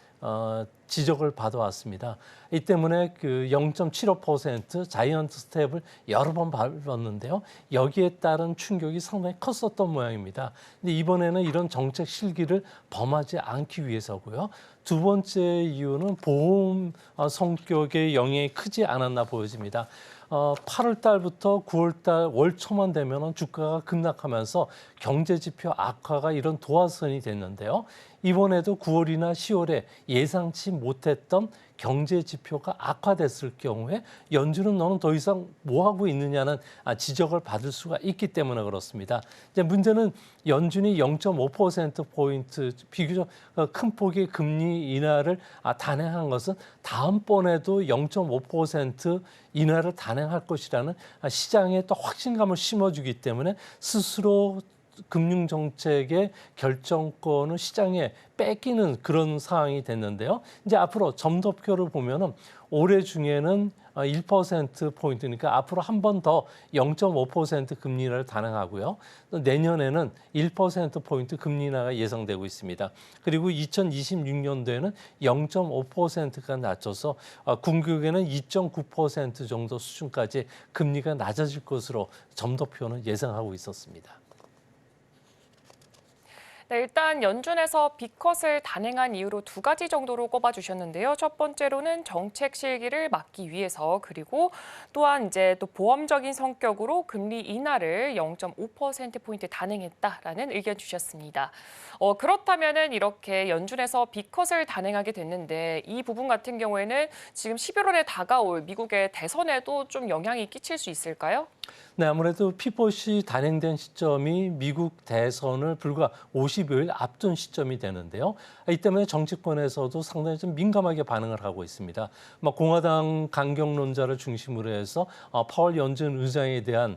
지적을 받아왔습니다. 이 때문에 그 0.75% 자이언트 스텝을 여러 번 밟았는데요. 여기에 따른 충격이 상당히 컸었던 모양입니다. 근데 이번에는 이런 정책 실기를 범하지 않기 위해서고요. 두 번째 이유는 보험 성격의 영향이 크지 않았나 보여집니다. 8월 달부터 9월 달 월 초만 되면 주가가 급락하면서 경제 지표 악화가 이런 도화선이 됐는데요. 이번에도 9월이나 10월에 예상치 못했던 경제 지표가 악화됐을 경우에 연준은 너는 더 이상 뭐 하고 있느냐는 지적을 받을 수가 있기 때문에 그렇습니다. 이제 문제는 연준이 0.5%포인트 비교적 큰 폭의 금리 인하를 단행한 것은 다음번에도 0.5% 인하를 단행할 것이라는 시장에 또 확신감을 심어주기 때문에 스스로 금융정책의 결정권을 시장에 뺏기는 그런 상황이 됐는데요. 이제 앞으로 점도표를 보면은 올해 중에는 1%포인트니까 앞으로 한 번 더 0.5% 금리 인하를 단행하고요. 또 내년에는 1%포인트 금리 인하가 예상되고 있습니다. 그리고 2026년도에는 0.5%가 낮춰서 궁극에는 2.9% 정도 수준까지 금리가 낮아질 것으로 점도표는 예상하고 있었습니다. 네, 일단 연준에서 빅컷을 단행한 이유로 두 가지 정도로 꼽아주셨는데요. 첫 번째로는 정책 실기를 막기 위해서, 그리고 또한 이제 또 보험적인 성격으로 금리 인하를 0.5%포인트 단행했다라는 의견 주셨습니다. 그렇다면은 이렇게 연준에서 빅컷을 단행하게 됐는데 이 부분 같은 경우에는 지금 11월에 다가올 미국의 대선에도 좀 영향이 끼칠 수 있을까요? 네, 아무래도 피봇이 단행된 시점이 미국 대선을 불과 50여일 앞둔 시점이 되는데요. 이 때문에 정치권에서도 상당히 좀 민감하게 반응을 하고 있습니다. 공화당 강경론자를 중심으로 해서 파월 연준 의장에 대한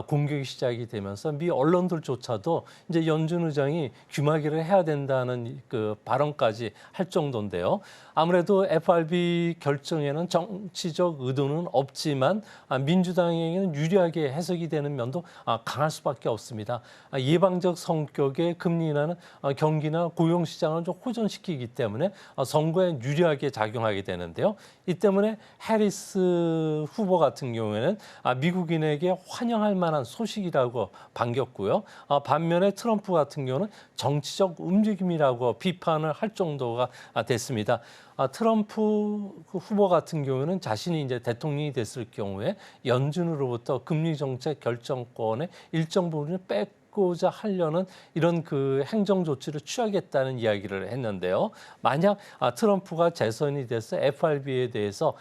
공격이 시작이 되면서 미 언론들조차도 이제 연준 의장이 귀마개를 해야 된다는 그 발언까지 할 정도인데요. 아무래도 FRB 결정에는 정치적 의도는 없지만 민주당에게는 유리하게 해석이 되는 면도 강할 수밖에 없습니다. 예방적 성격의 금리 인하는 경기나 고용 시장을 좀 호전시키기 때문에 선거에 유리하게 작용하게 되는데요. 이 때문에 해리스 후보 같은 경우에는 미국인에게 환영할 만한 소식이라고 반겼고요. 반면에 트럼프 같은 경우는 정치적 움직임이라고 비판을 할 정도가 됐습니다. 트럼프 후보 같은 경우는 자신이 이제 대통령이 됐을 경우에 연준으로부터 금리 정책 결정권의 일정 부분을 뺏고자 하려는 이런 그 행정 조치를 취하겠다는 이야기를 했는데요. 만약 트럼프가 재선이 돼서 FRB에 대해서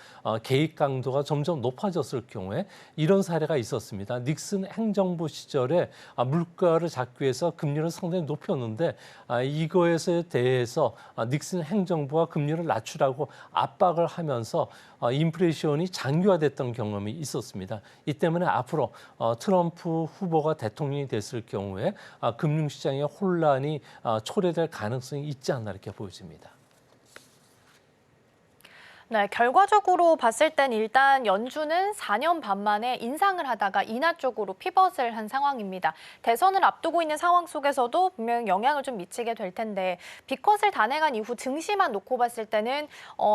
개입 강도가 점점 높아졌을 경우에 이런 사례가 있었습니다. 닉슨 행정부 시절에 물가를 잡기 위해서 금리를 상당히 높였는데 이거에 대해서 닉슨 행정부가 금리를 낮추라고 압박을 하면서 인플레이션이 장기화됐던 경험이 있었습니다. 이 때문에 앞으로 트럼프 후보가 대통령이 됐을 경우에 금융시장의 혼란이 초래될 가능성이 있지 않나 이렇게 보여집니다. 네, 결과적으로 봤을 땐 일단 연준은 4년 반 만에 인상을 하다가 인하 쪽으로 피벗을 한 상황입니다. 대선을 앞두고 있는 상황 속에서도 분명 영향을 좀 미치게 될 텐데 빅컷을 단행한 이후 증시만 놓고 봤을 때는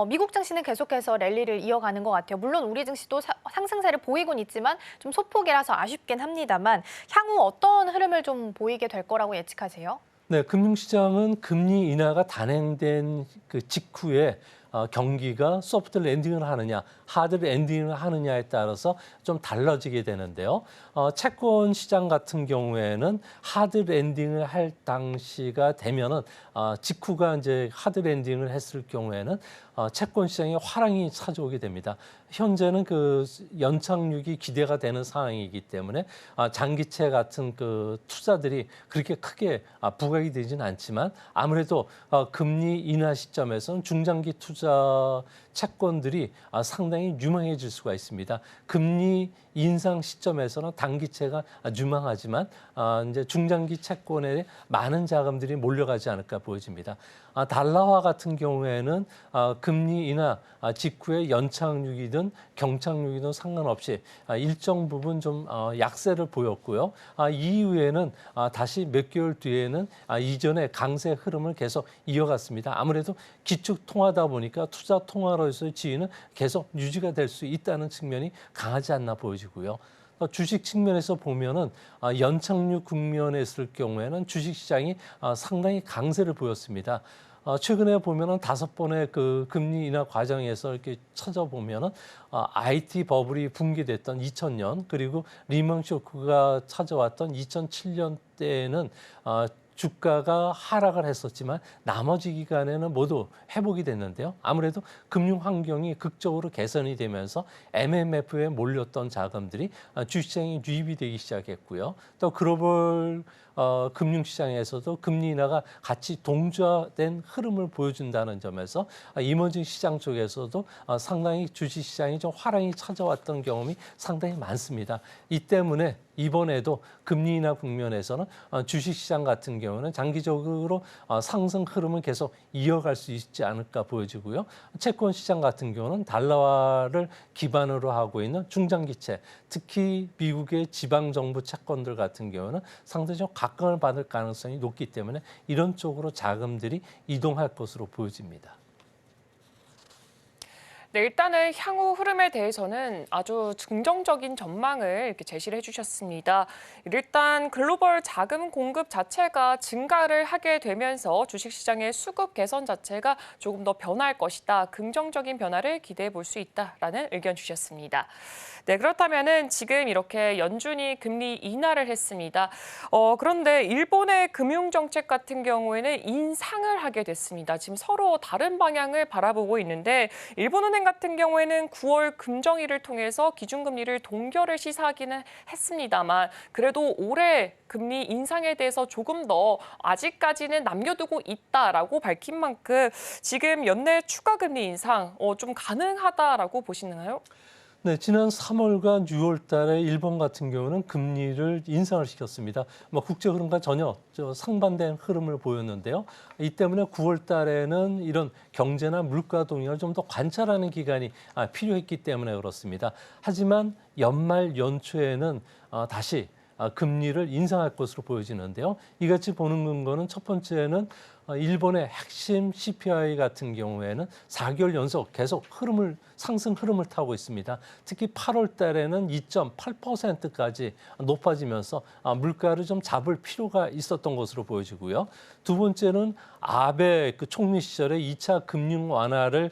미국 증시는 계속해서 랠리를 이어가는 것 같아요. 물론 우리 증시도 상승세를 보이곤 있지만 좀 소폭이라서 아쉽긴 합니다만 향후 어떤 흐름을 좀 보이게 될 거라고 예측하세요? 네, 금융시장은 금리 인하가 단행된 그 직후에 경기가 소프트 랜딩을 하느냐, 하드 랜딩을 하느냐에 따라서 좀 달라지게 되는데요. 채권 시장 같은 경우에는 하드 랜딩을 할 당시가 되면은 직후가 이제 하드 랜딩을 했을 경우에는 채권 시장에 화랑이 찾아오게 됩니다. 현재는 그 연착륙이 기대가 되는 상황이기 때문에 장기채 같은 그 투자들이 그렇게 크게 부각이 되지는 않지만 아무래도 금리 인하 시점에서는 중장기 투자 투자 채권들이 상당히 유망해질 수가 있습니다. 금리 인상 시점에서는 단기채가 유망하지만 이제 중장기 채권에 많은 자금들이 몰려가지 않을까 보여집니다. 달러화 같은 경우에는 금리 인하 직후에 연착륙이든 경착륙이든 상관없이 일정 부분 좀 약세를 보였고요. 이후에는 다시 몇 개월 뒤에는 이전의 강세 흐름을 계속 이어갔습니다. 아무래도 기축 통화다 보니까 투자 통화로서의 지위는 계속 유지가 될 수 있다는 측면이 강하지 않나 보여지고요. 주식 측면에서 보면은 연착륙 국면에 있을 경우에는 주식 시장이 상당히 강세를 보였습니다. 최근에 보면은 5번의 그 금리 인하 과정에서 이렇게 찾아보면은 IT 버블이 붕괴됐던 2000년 그리고 리먼 쇼크가 찾아왔던 2007년 때에는 주가가 하락을 했었지만 나머지 기간에는 모두 회복이 됐는데요. 아무래도 금융 환경이 극적으로 개선이 되면서 MMF에 몰렸던 자금들이 주시장에 유입이 되기 시작했고요. 또 글로벌 금융시장에서도 금리 인하가 같이 동조된 흐름을 보여준다는 점에서 이머징 시장 쪽에서도 상당히 주식시장이 좀 화랑이 찾아왔던 경험이 상당히 많습니다. 이 때문에 이번에도 금리 인하 국면에서는 주식시장 같은 경우는 장기적으로 상승 흐름을 계속 이어갈 수 있지 않을까 보여지고요. 채권 시장 같은 경우는 달러화를 기반으로 하고 있는 중장기채, 특히 미국의 지방정부 채권들 같은 경우는 상당히 좀 각광을 받을 가능성이 높기 때문에 이런 쪽으로 자금들이 이동할 것으로 보여집니다. 네, 일단은 향후 흐름에 대해서는 아주 긍정적인 전망을 이렇게 제시를 해주셨습니다. 일단 글로벌 자금 공급 자체가 증가를 하게 되면서 주식시장의 수급 개선 자체가 조금 더 변할 것이다. 긍정적인 변화를 기대해 볼 수 있다라는 의견 주셨습니다. 네, 그렇다면은 지금 이렇게 연준이 금리 인하를 했습니다. 그런데 일본의 금융정책 같은 경우에는 인상을 하게 됐습니다. 지금 서로 다른 방향을 바라보고 있는데 일본은행 같은 경우에는 9월 금정일을 통해서 기준금리를 동결을 시사하기는 했습니다만 그래도 올해 금리 인상에 대해서 조금 더 아직까지는 남겨두고 있다라고 밝힌 만큼 지금 연내 추가 금리 인상 좀 가능하다라고 보시나요? 네, 지난 3월과 6월 달에 일본 같은 경우는 금리를 인상을 시켰습니다. 국제 흐름과 전혀 상반된 흐름을 보였는데요. 이 때문에 9월 달에는 이런 경제나 물가 동향을 좀 더 관찰하는 기간이 필요했기 때문에 그렇습니다. 하지만 연말 연초에는 다시 금리를 인상할 것으로 보여지는데요. 이같이 보는 근거는 첫 번째는 일본의 핵심 CPI 같은 경우에는 4개월 연속 계속 상승 흐름을 타고 있습니다. 특히 8월 달에는 2.8%까지 높아지면서 물가를 좀 잡을 필요가 있었던 것으로 보여지고요. 두 번째는 아베 총리 시절에 2차 금융 완화를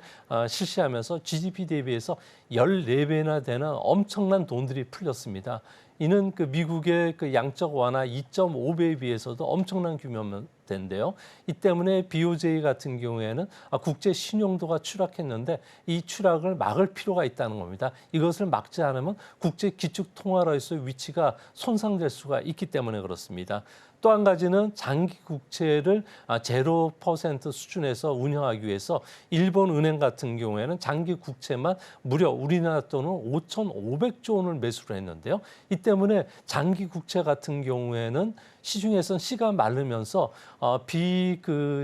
실시하면서 GDP 대비해서 14배나 되는 엄청난 돈들이 풀렸습니다. 이는 미국의 양적 완화 2.5배에 비해서도 엄청난 규모인데요. 이 때문에 BOJ 같은 경우에는 국제 신용도가 추락했는데 이 추락을 막을 필요가 있다는 겁니다. 이것을 막지 않으면 국제 기축 통화로서의 위치가 손상될 수가 있기 때문에 그렇습니다. 또 한 가지는 장기 국채를 0% 수준에서 운영하기 위해서 일본 은행 같은 경우에는 장기 국채만 무려 우리나라 돈은 5,500조 원을 매수를 했는데요. 이 때문에 장기 국채 같은 경우에는 시중에서는 씨가 마르면서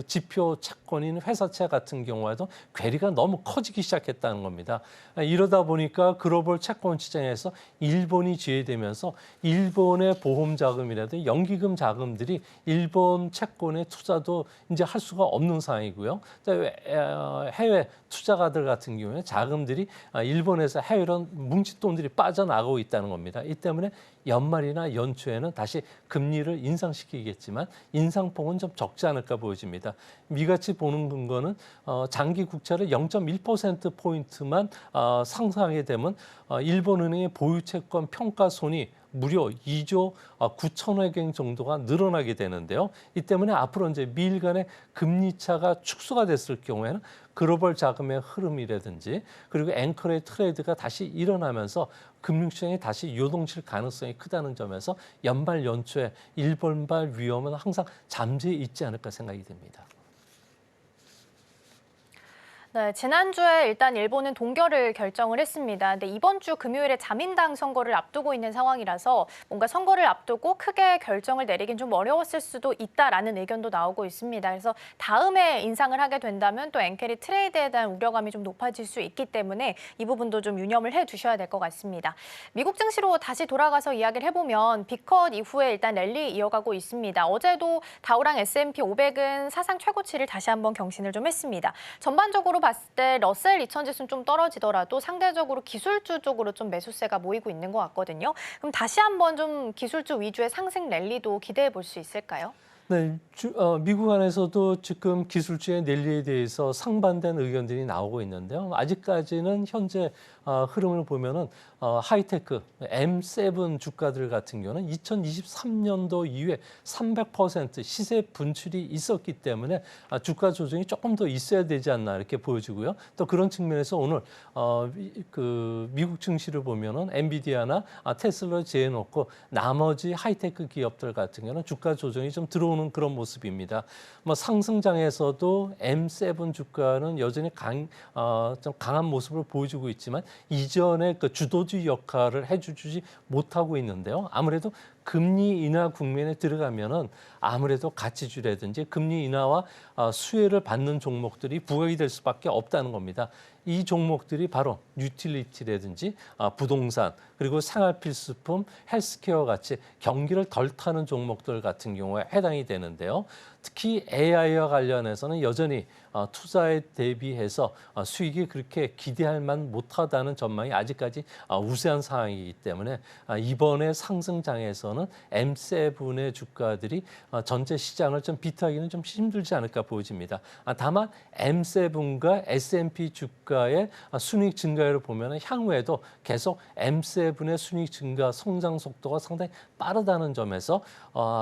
지표 채권인 회사채 같은 경우에도 괴리가 너무 커지기 시작했다는 겁니다. 이러다 보니까 글로벌 채권 시장에서 일본이 지배되면서 일본의 보험 자금이라든지 연기금 자금들이 일본 채권에 투자도 이제 할 수가 없는 상황이고요. 해외 투자가들 같은 경우에 자금들이 일본에서 해외로 뭉칫돈들이 빠져나가고 있다는 겁니다. 이 때문에 연말이나 연초에는 다시 금리를 인상시키겠지만 인상폭은 좀 적지 않을까 보여집니다. 이같이 보는 근거는 장기 국채를 0.1%포인트만 상승하게 되면 일본은행의 보유채권 평가손이 무려 2조 9천억 원 정도가 늘어나게 되는데요. 이 때문에 앞으로 이제 미일 간의 금리 차가 축소가 됐을 경우에는 글로벌 자금의 흐름이라든지 그리고 앵커의 트레이드가 다시 일어나면서 금융시장이 다시 요동칠 가능성이 크다는 점에서 연말 연초에 일본발 위험은 항상 잠재해 있지 않을까 생각이 됩니다. 네, 지난주에 일단 일본은 동결을 결정을 했습니다. 근데 이번 주 금요일에 자민당 선거를 앞두고 있는 상황이라서 뭔가 선거를 앞두고 크게 결정을 내리긴 좀 어려웠을 수도 있다라는 의견도 나오고 있습니다. 그래서 다음에 인상을 하게 된다면 또 엔캐리 트레이드에 대한 우려감이 좀 높아질 수 있기 때문에 이 부분도 좀 유념을 해두셔야 될 것 같습니다. 미국 증시로 다시 돌아가서 이야기를 해보면 비컷 이후에 일단 랠리 이어가고 있습니다. 어제도 다우랑 S&P 500은 사상 최고치를 다시 한번 경신을 좀 했습니다. 전반적으로 봤을 때 러셀 2000 지수는 좀 떨어지더라도 상대적으로 기술주 쪽으로 좀 매수세가 모이고 있는 것 같거든요. 그럼 다시 한번 좀 기술주 위주의 상승 랠리도 기대해 볼 수 있을까요? 네, 미국 안에서도 지금 기술주의 랠리에 대해서 상반된 의견들이 나오고 있는데요. 아직까지는 현재 흐름을 보면은 하이테크 M7 주가들 같은 경우는 2023년도 이후에 300% 시세 분출이 있었기 때문에 주가 조정이 조금 더 있어야 되지 않나 이렇게 보여지고요. 또 그런 측면에서 오늘 그 미국 증시를 보면은 엔비디아나 테슬라 제해놓고 나머지 하이테크 기업들 같은 경우는 주가 조정이 좀 들어오는 그런 모습입니다. 뭐 상승장에서도 M7 주가는 여전히 좀 강한 모습을 보여주고 있지만 이전에 그 주도주 역할을 해주지 못하고 있는데요. 아무래도 금리 인하 국면에 들어가면은 아무래도 가치주라든지 금리 인하와 수혜를 받는 종목들이 부각이 될 수밖에 없다는 겁니다. 이 종목들이 바로 유틸리티라든지 부동산 그리고 생활필수품, 헬스케어 같이 경기를 덜 타는 종목들 같은 경우에 해당이 되는데요. 특히 AI와 관련해서는 여전히 투자에 대비해서 수익이 그렇게 기대할 만 못하다는 전망이 아직까지 우세한 상황이기 때문에 이번에 상승장에서는 M7의 주가들이 전체 시장을 좀 비트하기는 좀 힘들지 않을까 보여집니다. 다만 M7과 S&P 주가의 순이익 증가율을 보면 향후에도 계속 M7의 순이익 증가 성장 속도가 상당히 빠르다는 점에서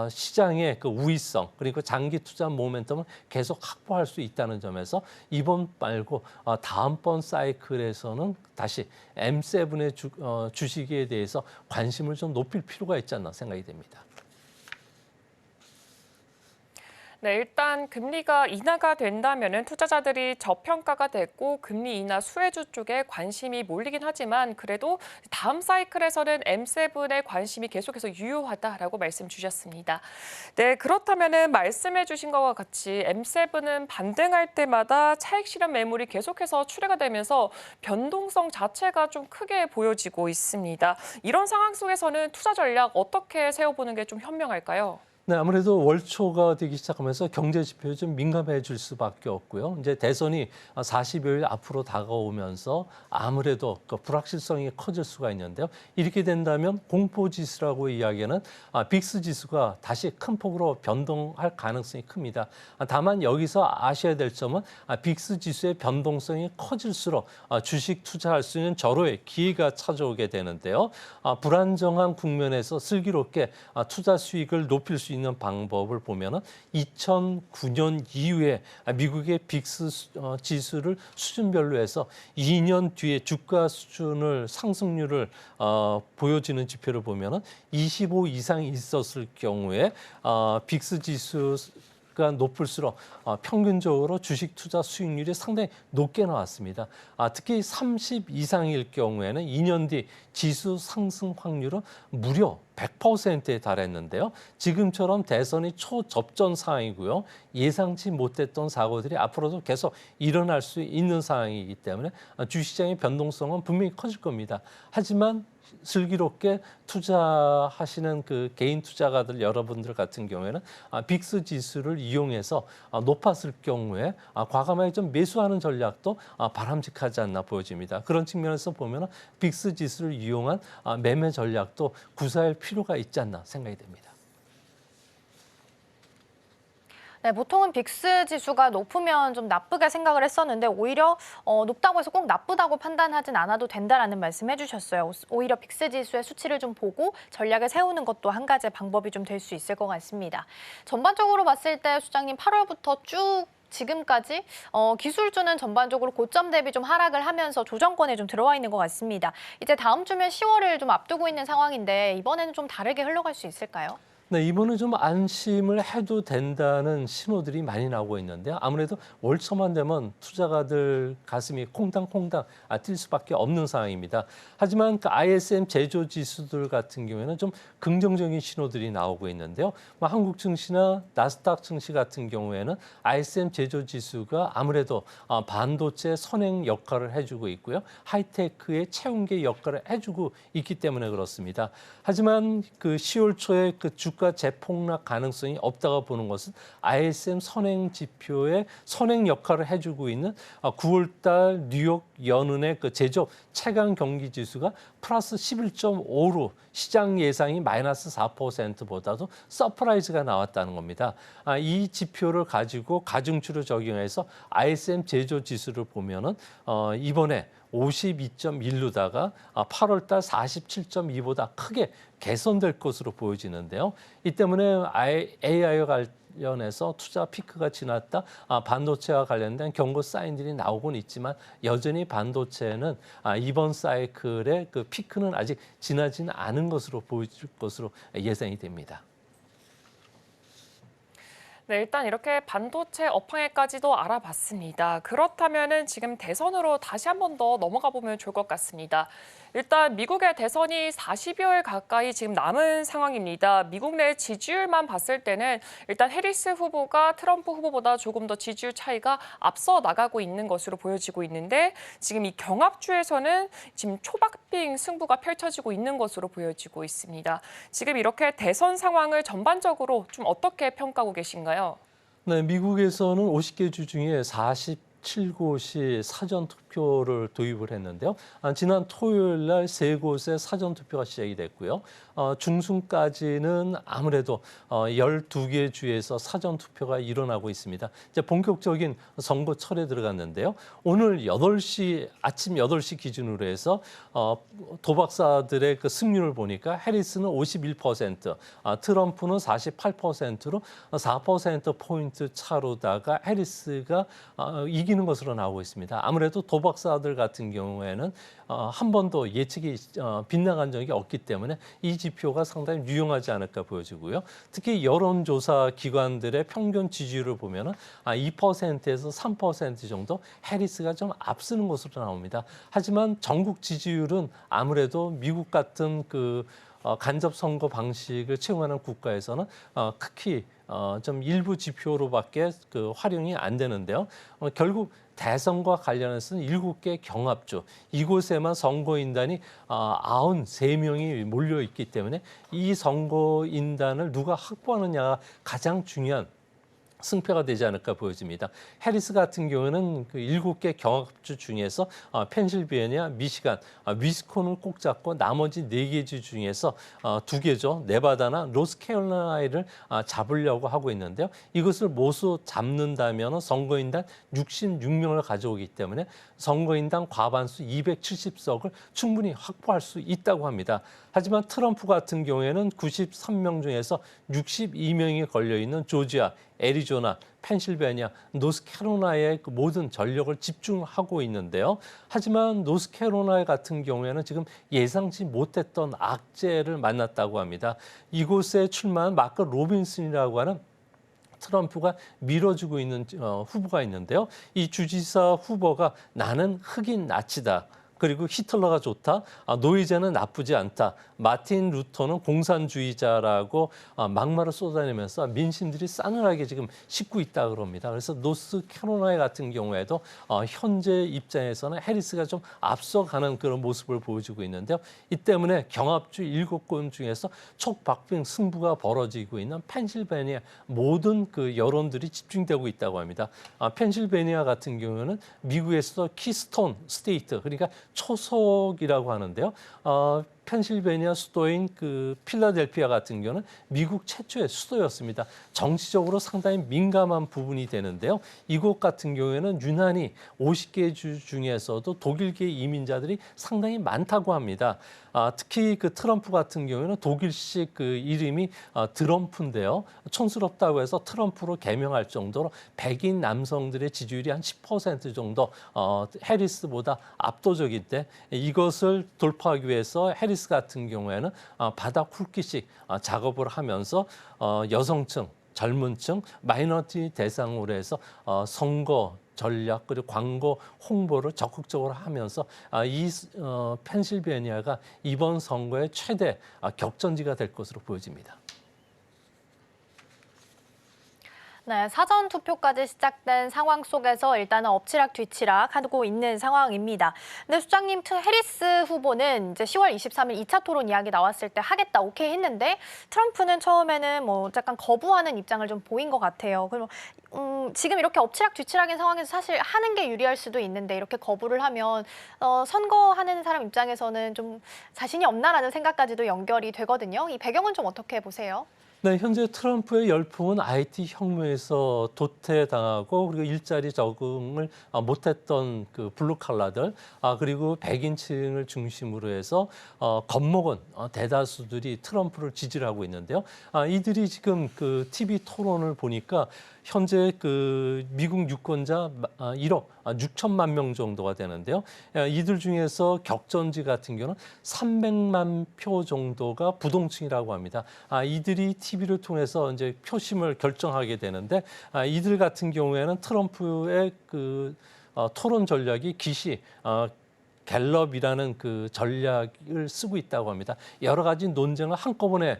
시장의 그 우위성 그리고 장기 투자 모멘텀을 계속 확보할 수 있다는 점에서 이번 말고 다음번 사이클에서는 다시 M7의 주식에 대해서 관심을 좀 높일 필요가 있지 않나 생각이 됩니다. 네, 일단 금리가 인하가 된다면은 투자자들이 저평가가 됐고 금리 인하 수혜주 쪽에 관심이 몰리긴 하지만 그래도 다음 사이클에서는 M7에 관심이 계속해서 유효하다라고 말씀 주셨습니다. 네, 그렇다면은 말씀해 주신 것과 같이 M7은 반등할 때마다 차익 실현 매물이 계속해서 출회가 되면서 변동성 자체가 좀 크게 보여지고 있습니다. 이런 상황 속에서는 투자 전략 어떻게 세워보는 게 좀 현명할까요? 네, 아무래도 월초가 되기 시작하면서 경제 지표에 좀 민감해질 수밖에 없고요. 이제 대선이 40여일 앞으로 다가오면서 아무래도 그 불확실성이 커질 수가 있는데요. 이렇게 된다면 공포 지수라고 이야기하는 빅스 지수가 다시 큰 폭으로 변동할 가능성이 큽니다. 다만 여기서 아셔야 될 점은 빅스 지수의 변동성이 커질수록 주식 투자할 수 있는 절호의 기회가 찾아오게 되는데요. 불안정한 국면에서 슬기롭게 투자 수익을 높일 수 있는 방법을 보면은 2009년 이후에 미국의 빅스 지수를 수준별로 해서 2년 뒤에 주가 수준을 상승률을 보여지는 지표를 보면은 25 이상 있었을 경우에 빅스 지수가 높을수록 평균적으로 주식 투자 수익률이 상당히 높게 나왔습니다. 특히 30 이상일 경우에는 2년 뒤 지수 상승 확률은 무려 100%에 달했는데요. 지금처럼 대선이 초접전 상황이고요. 예상치 못했던 사고들이 앞으로도 계속 일어날 수 있는 상황이기 때문에 주시장의 변동성은 분명히 커질 겁니다. 하지만 슬기롭게 투자하시는 그 개인 투자가들 여러분들 같은 경우에는 빅스 지수를 이용해서 높았을 경우에 과감하게 좀 매수하는 전략도 바람직하지 않나 보여집니다. 그런 측면에서 보면 빅스 지수를 이용한 매매 전략도 구사할 필요가 있지 않나 생각이 됩니다. 네, 보통은 빅스 지수가 높으면 좀 나쁘게 생각을 했었는데 오히려 높다고 해서 꼭 나쁘다고 판단하진 않아도 된다라는 말씀 해주셨어요. 오히려 빅스 지수의 수치를 좀 보고 전략을 세우는 것도 한 가지 방법이 좀 될 수 있을 것 같습니다. 전반적으로 봤을 때 수장님 8월부터 쭉 지금까지 기술주는 전반적으로 고점 대비 좀 하락을 하면서 조정권에 좀 들어와 있는 것 같습니다. 이제 다음 주면 10월을 좀 앞두고 있는 상황인데 이번에는 좀 다르게 흘러갈 수 있을까요? 네, 이번에 좀 안심을 해도 된다는 신호들이 많이 나오고 있는데요. 아무래도 월초만 되면 투자가들 가슴이 콩당콩당 뛸 수밖에 없는 상황입니다. 하지만 그 ISM 제조 지수들 같은 경우에는 좀 긍정적인 신호들이 나오고 있는데요. 한국 증시나 나스닥 증시 같은 경우에는 ISM 제조 지수가 아무래도 반도체 선행 역할을 해주고 있고요. 하이테크의 채운계 역할을 해주고 있기 때문에 그렇습니다. 하지만 그 10월 초에 그 주가 재폭락 가능성이 없다고 보는 것은 ISM 선행 지표의 선행 역할을 해주고 있는 9월달 뉴욕 연은의 그 제조업 체감 경기 지수가 플러스 11.5로 시장 예상이 마이너스 4%보다도 서프라이즈가 나왔다는 겁니다. 이 지표를 가지고 가중치로 적용해서 ISM 제조 지수를 보면은 이번에 52.1로다가 8월 달 47.2보다 크게 개선될 것으로 보여지는데요. 이 때문에 AI와 관련해서 투자 피크가 지났다. 반도체와 관련된 경고 사인들이 나오곤 있지만 여전히 반도체는 이번 사이클의 그 피크는 아직 지나지는 않은 것으로 보여질 것으로 예상이 됩니다. 네, 일단 이렇게 반도체 업황에까지도 알아봤습니다. 그렇다면은 지금 대선으로 다시 한 번 더 넘어가 보면 좋을 것 같습니다. 일단 미국의 대선이 40여일 가까이 지금 남은 상황입니다. 미국 내 지지율만 봤을 때는 일단 해리스 후보가 트럼프 후보보다 조금 더 지지율 차이가 앞서 나가고 있는 것으로 보여지고 있는데 지금 이 경합주에서는 지금 초박빙 승부가 펼쳐지고 있는 것으로 보여지고 있습니다. 지금 이렇게 대선 상황을 전반적으로 좀 어떻게 평가하고 계신가요? 네, 미국에서는 50개 주 중에 47곳이 사전 투표를 도입을 했는데요. 지난 토요일 날 3곳의 사전 투표가 시작이 됐고요. 중순까지는 아무래도 12개 주에서 사전 투표가 일어나고 있습니다. 이제 본격적인 선거철에 들어갔는데요. 오늘 아침 8시 기준으로 해서 도박사들의 그 승률을 보니까 해리스는 51%, 트럼프는 48%로 4%포인트 차로다가 해리스가 이기는 것으로 나오고 있습니다. 아무래도 도박사들 같은 경우에는 한 번도 예측이 빗나간 적이 없기 때문에 이 지표가 상당히 유용하지 않을까 보여지고요. 특히 여론조사 기관들의 평균 지지율을 보면은 2%에서 3% 정도 해리스가 좀 앞서는 것으로 나옵니다. 하지만 전국 지지율은 아무래도 미국 같은 그 간접 선거 방식을 채용하는 국가에서는 특히 좀 일부 지표로밖에 그 활용이 안 되는데요. 결국 대선과 관련해서는 7개 경합주, 이곳에만 선거인단이 93명이 몰려 있기 때문에 이 선거인단을 누가 확보하느냐가 가장 중요한 승패가 되지 않을까 보여집니다. 해리스 같은 경우는 그 7개 경합주 중에서 펜실베니아, 미시간, 위스콘을 꼭 잡고 나머지 4개 주 중에서 2개죠. 네바다나 노스캐롤라이나를 잡으려고 하고 있는데요. 이것을 모두 잡는다면 선거인단 66명을 가져오기 때문에 선거인단 과반수 270석을 충분히 확보할 수 있다고 합니다. 하지만 트럼프 같은 경우에는 93명 중에서 62명이 걸려있는 조지아, 애리조나, 펜실베니아, 노스캐롤라이나의 그 모든 전력을 집중하고 있는데요. 하지만 노스캐롤라이나 같은 경우에는 지금 예상치 못했던 악재를 만났다고 합니다. 이곳에 출마한 마크 로빈슨이라고 하는 트럼프가 밀어주고 있는 후보가 있는데요. 이 주지사 후보가 나는 흑인 나치다. 그리고 히틀러가 좋다. 노이제는 나쁘지 않다. 마틴 루터는 공산주의자라고 막말을 쏟아내면서 민심들이 싸늘하게 지금 싣고 있다 그럽니다. 그래서 노스캐롤라이나 같은 경우에도 현재 입장에서는 해리스가 좀 앞서가는 그런 모습을 보여주고 있는데요. 이 때문에 경합주 7곳 중에서 촉박빙 승부가 벌어지고 있는 펜실베니아 모든 그 여론들이 집중되고 있다고 합니다. 펜실베니아 같은 경우는 미국에서도 키스톤 스테이트, 그러니까 초석이라고 하는데요. 펜실베니아 수도인 그 필라델피아 같은 경우는 미국 최초의 수도였습니다. 정치적으로 상당히 민감한 부분이 되는데요. 이곳 같은 경우에는 유난히 50개 주 중에서도 독일계 이민자들이 상당히 많다고 합니다. 특히 그 트럼프 같은 경우에는 독일식 그 이름이 드럼프인데요. 촌스럽다고 해서 트럼프로 개명할 정도로 백인 남성들의 지지율이 한 10% 정도 해리스보다 압도적인데 이것을 돌파하기 위해서 해리스 해리스 같은 경우에는 바닥 훑기식 작업을 하면서 여성층, 젊은층, 마이너리티 대상으로 해서 선거 전략 그리고 광고 홍보를 적극적으로 하면서 이 펜실베니아가 이번 선거의 최대 격전지가 될 것으로 보여집니다. 네, 사전 투표까지 시작된 상황 속에서 일단은 엎치락 뒤치락 하고 있는 상황입니다. 근데 수장님, 해리스 후보는 이제 10월 23일 2차 토론 이야기 나왔을 때 하겠다 오케이 했는데 트럼프는 처음에는 뭐 약간 거부하는 입장을 좀 보인 것 같아요. 그럼 지금 이렇게 엎치락 뒤치락인 상황에서 사실 하는 게 유리할 수도 있는데 이렇게 거부를 하면 선거하는 사람 입장에서는 좀 자신이 없나라는 생각까지도 연결이 되거든요. 이 배경은 좀 어떻게 보세요? 네, 현재 트럼프의 열풍은 IT 혁명에서 도태당하고 그리고 일자리 적응을 못했던 그 블루칼라들 그리고 백인층을 중심으로 해서 겁먹은 대다수들이 트럼프를 지지를 하고 있는데요. 이들이 지금 그 TV 토론을 보니까 현재 그 미국 유권자 1억 6천만 명 정도가 되는데요. 이들 중에서 격전지 같은 경우는 300만 표 정도가 부동층이라고 합니다. 이들이 TV를 통해서 이제 표심을 결정하게 되는데 이들 같은 경우에는 트럼프의 그 토론 전략이 기시 갤럽이라는 그 전략을 쓰고 있다고 합니다. 여러 가지 논쟁을 한꺼번에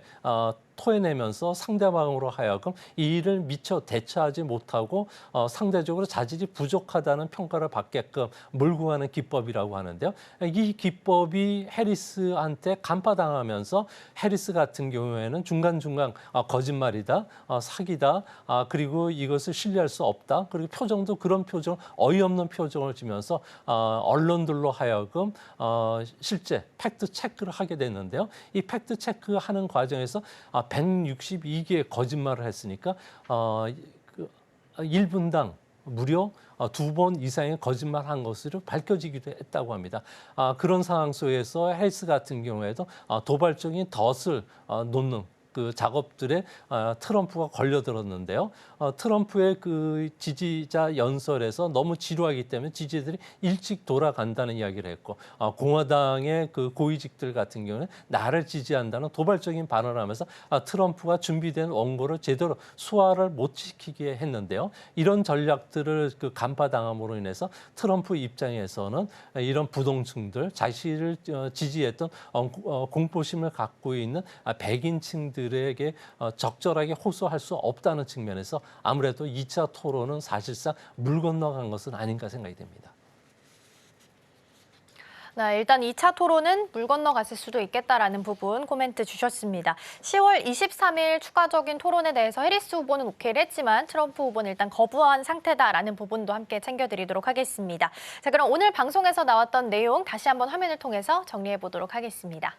토해내면서 상대방으로 하여금 이 일을 미처 대처하지 못하고 상대적으로 자질이 부족하다는 평가를 받게끔 몰고 가는 기법이라고 하는데요. 이 기법이 해리스한테 간파당하면서 해리스 같은 경우에는 중간중간 거짓말이다, 사기다, 그리고 이것을 신뢰할 수 없다. 그리고 표정도 그런 표정, 어이없는 표정을 지면서 언론들로 하여금 실제 팩트 체크를 하게 됐는데요. 이 팩트 체크하는 과정에서 162개의 거짓말을 했으니까 1분당 무려 2번 이상의 거짓말한 것으로 밝혀지기도 했다고 합니다. 그런 상황 속에서 해리스 같은 경우에도 도발적인 덫을 놓는 그 작업들에 트럼프가 걸려들었는데요. 트럼프의 그 지지자 연설에서 너무 지루하기 때문에 지지자들이 일찍 돌아간다는 이야기를 했고 공화당의 그 고위직들 같은 경우는 나를 지지한다는 도발적인 발언을 하면서 트럼프가 준비된 원고를 제대로 소화를 못 시키게 했는데요. 이런 전략들을 그 간파당함으로 인해서 트럼프 입장에서는 이런 부동층들, 자신을 지지했던 공포심을 갖고 있는 백인층들에게 적절하게 호소할 수 없다는 측면에서 아무래도 2차 토론은 사실상 물 건너간 것은 아닌가 생각이 됩니다. 네, 일단 2차 토론은 물 건너갔을 수도 있겠다라는 부분 코멘트 주셨습니다. 10월 23일 추가적인 토론에 대해서 해리스 후보는 오케이를 했지만 트럼프 후보는 일단 거부한 상태다라는 부분도 함께 챙겨드리도록 하겠습니다. 자, 그럼 오늘 방송에서 나왔던 내용 다시 한번 화면을 통해서 정리해 보도록 하겠습니다.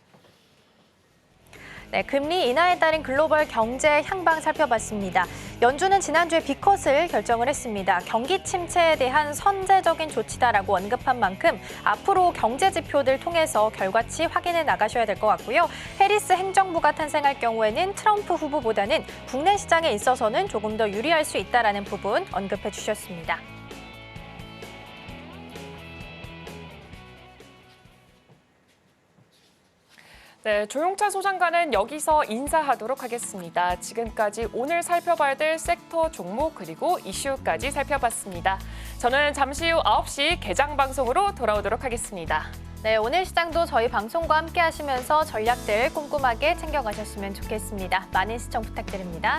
네, 금리 인하에 따른 글로벌 경제 향방 살펴봤습니다. 연준은 지난주에 B컷을 결정을 했습니다. 경기 침체에 대한 선제적인 조치다라고 언급한 만큼 앞으로 경제 지표들 통해서 결과치 확인해 나가셔야 될 것 같고요. 해리스 행정부가 탄생할 경우에는 트럼프 후보보다는 국내 시장에 있어서는 조금 더 유리할 수 있다라는 부분 언급해 주셨습니다. 네, 조용찬 소장과는 여기서 인사하도록 하겠습니다. 지금까지 오늘 살펴봐야 될 섹터 종목 그리고 이슈까지 살펴봤습니다. 저는 잠시 후 9시 개장 방송으로 돌아오도록 하겠습니다. 네, 오늘 시장도 저희 방송과 함께 하시면서 전략들 꼼꼼하게 챙겨가셨으면 좋겠습니다. 많은 시청 부탁드립니다.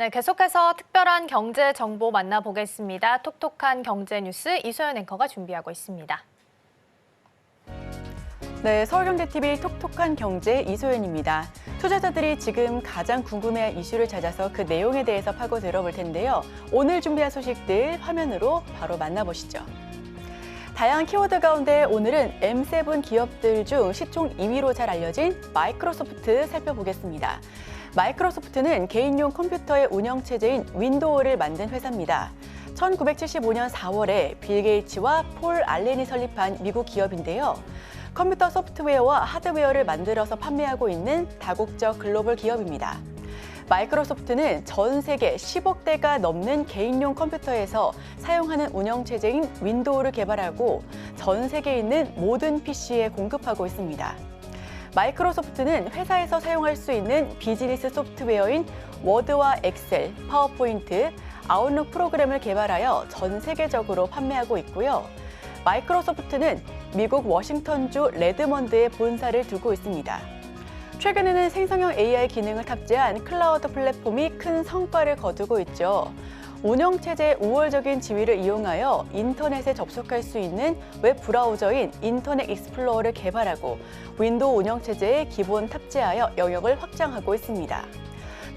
네, 계속해서 특별한 경제 정보 만나보겠습니다. 톡톡한 경제 뉴스 이소연 앵커가 준비하고 있습니다. 네, 서울경제TV 톡톡한 경제 이소연입니다. 투자자들이 지금 가장 궁금해할 이슈를 찾아서 그 내용에 대해서 파고 들어볼 텐데요. 오늘 준비한 소식들 화면으로 바로 만나보시죠. 다양한 키워드 가운데 오늘은 M7 기업들 중 시총 2위로 잘 알려진 마이크로소프트 살펴보겠습니다. 마이크로소프트는 개인용 컴퓨터의 운영체제인 윈도우를 만든 회사입니다. 1975년 4월에 빌 게이츠와 폴 알렌이 설립한 미국 기업인데요. 컴퓨터 소프트웨어와 하드웨어를 만들어서 판매하고 있는 다국적 글로벌 기업입니다. 마이크로소프트는 전 세계 10억 대가 넘는 개인용 컴퓨터에서 사용하는 운영체제인 윈도우를 개발하고 전 세계에 있는 모든 PC에 공급하고 있습니다. 마이크로소프트는 회사에서 사용할 수 있는 비즈니스 소프트웨어인 워드와 엑셀, 파워포인트, 아웃룩 프로그램을 개발하여 전 세계적으로 판매하고 있고요. 마이크로소프트는 미국 워싱턴주 레드먼드에 본사를 두고 있습니다. 최근에는 생성형 AI 기능을 탑재한 클라우드 플랫폼이 큰 성과를 거두고 있죠. 운영체제의 우월적인 지위를 이용하여 인터넷에 접속할 수 있는 웹 브라우저인 인터넷 익스플로어를 개발하고 윈도우 운영체제에 기본 탑재하여 영역을 확장하고 있습니다.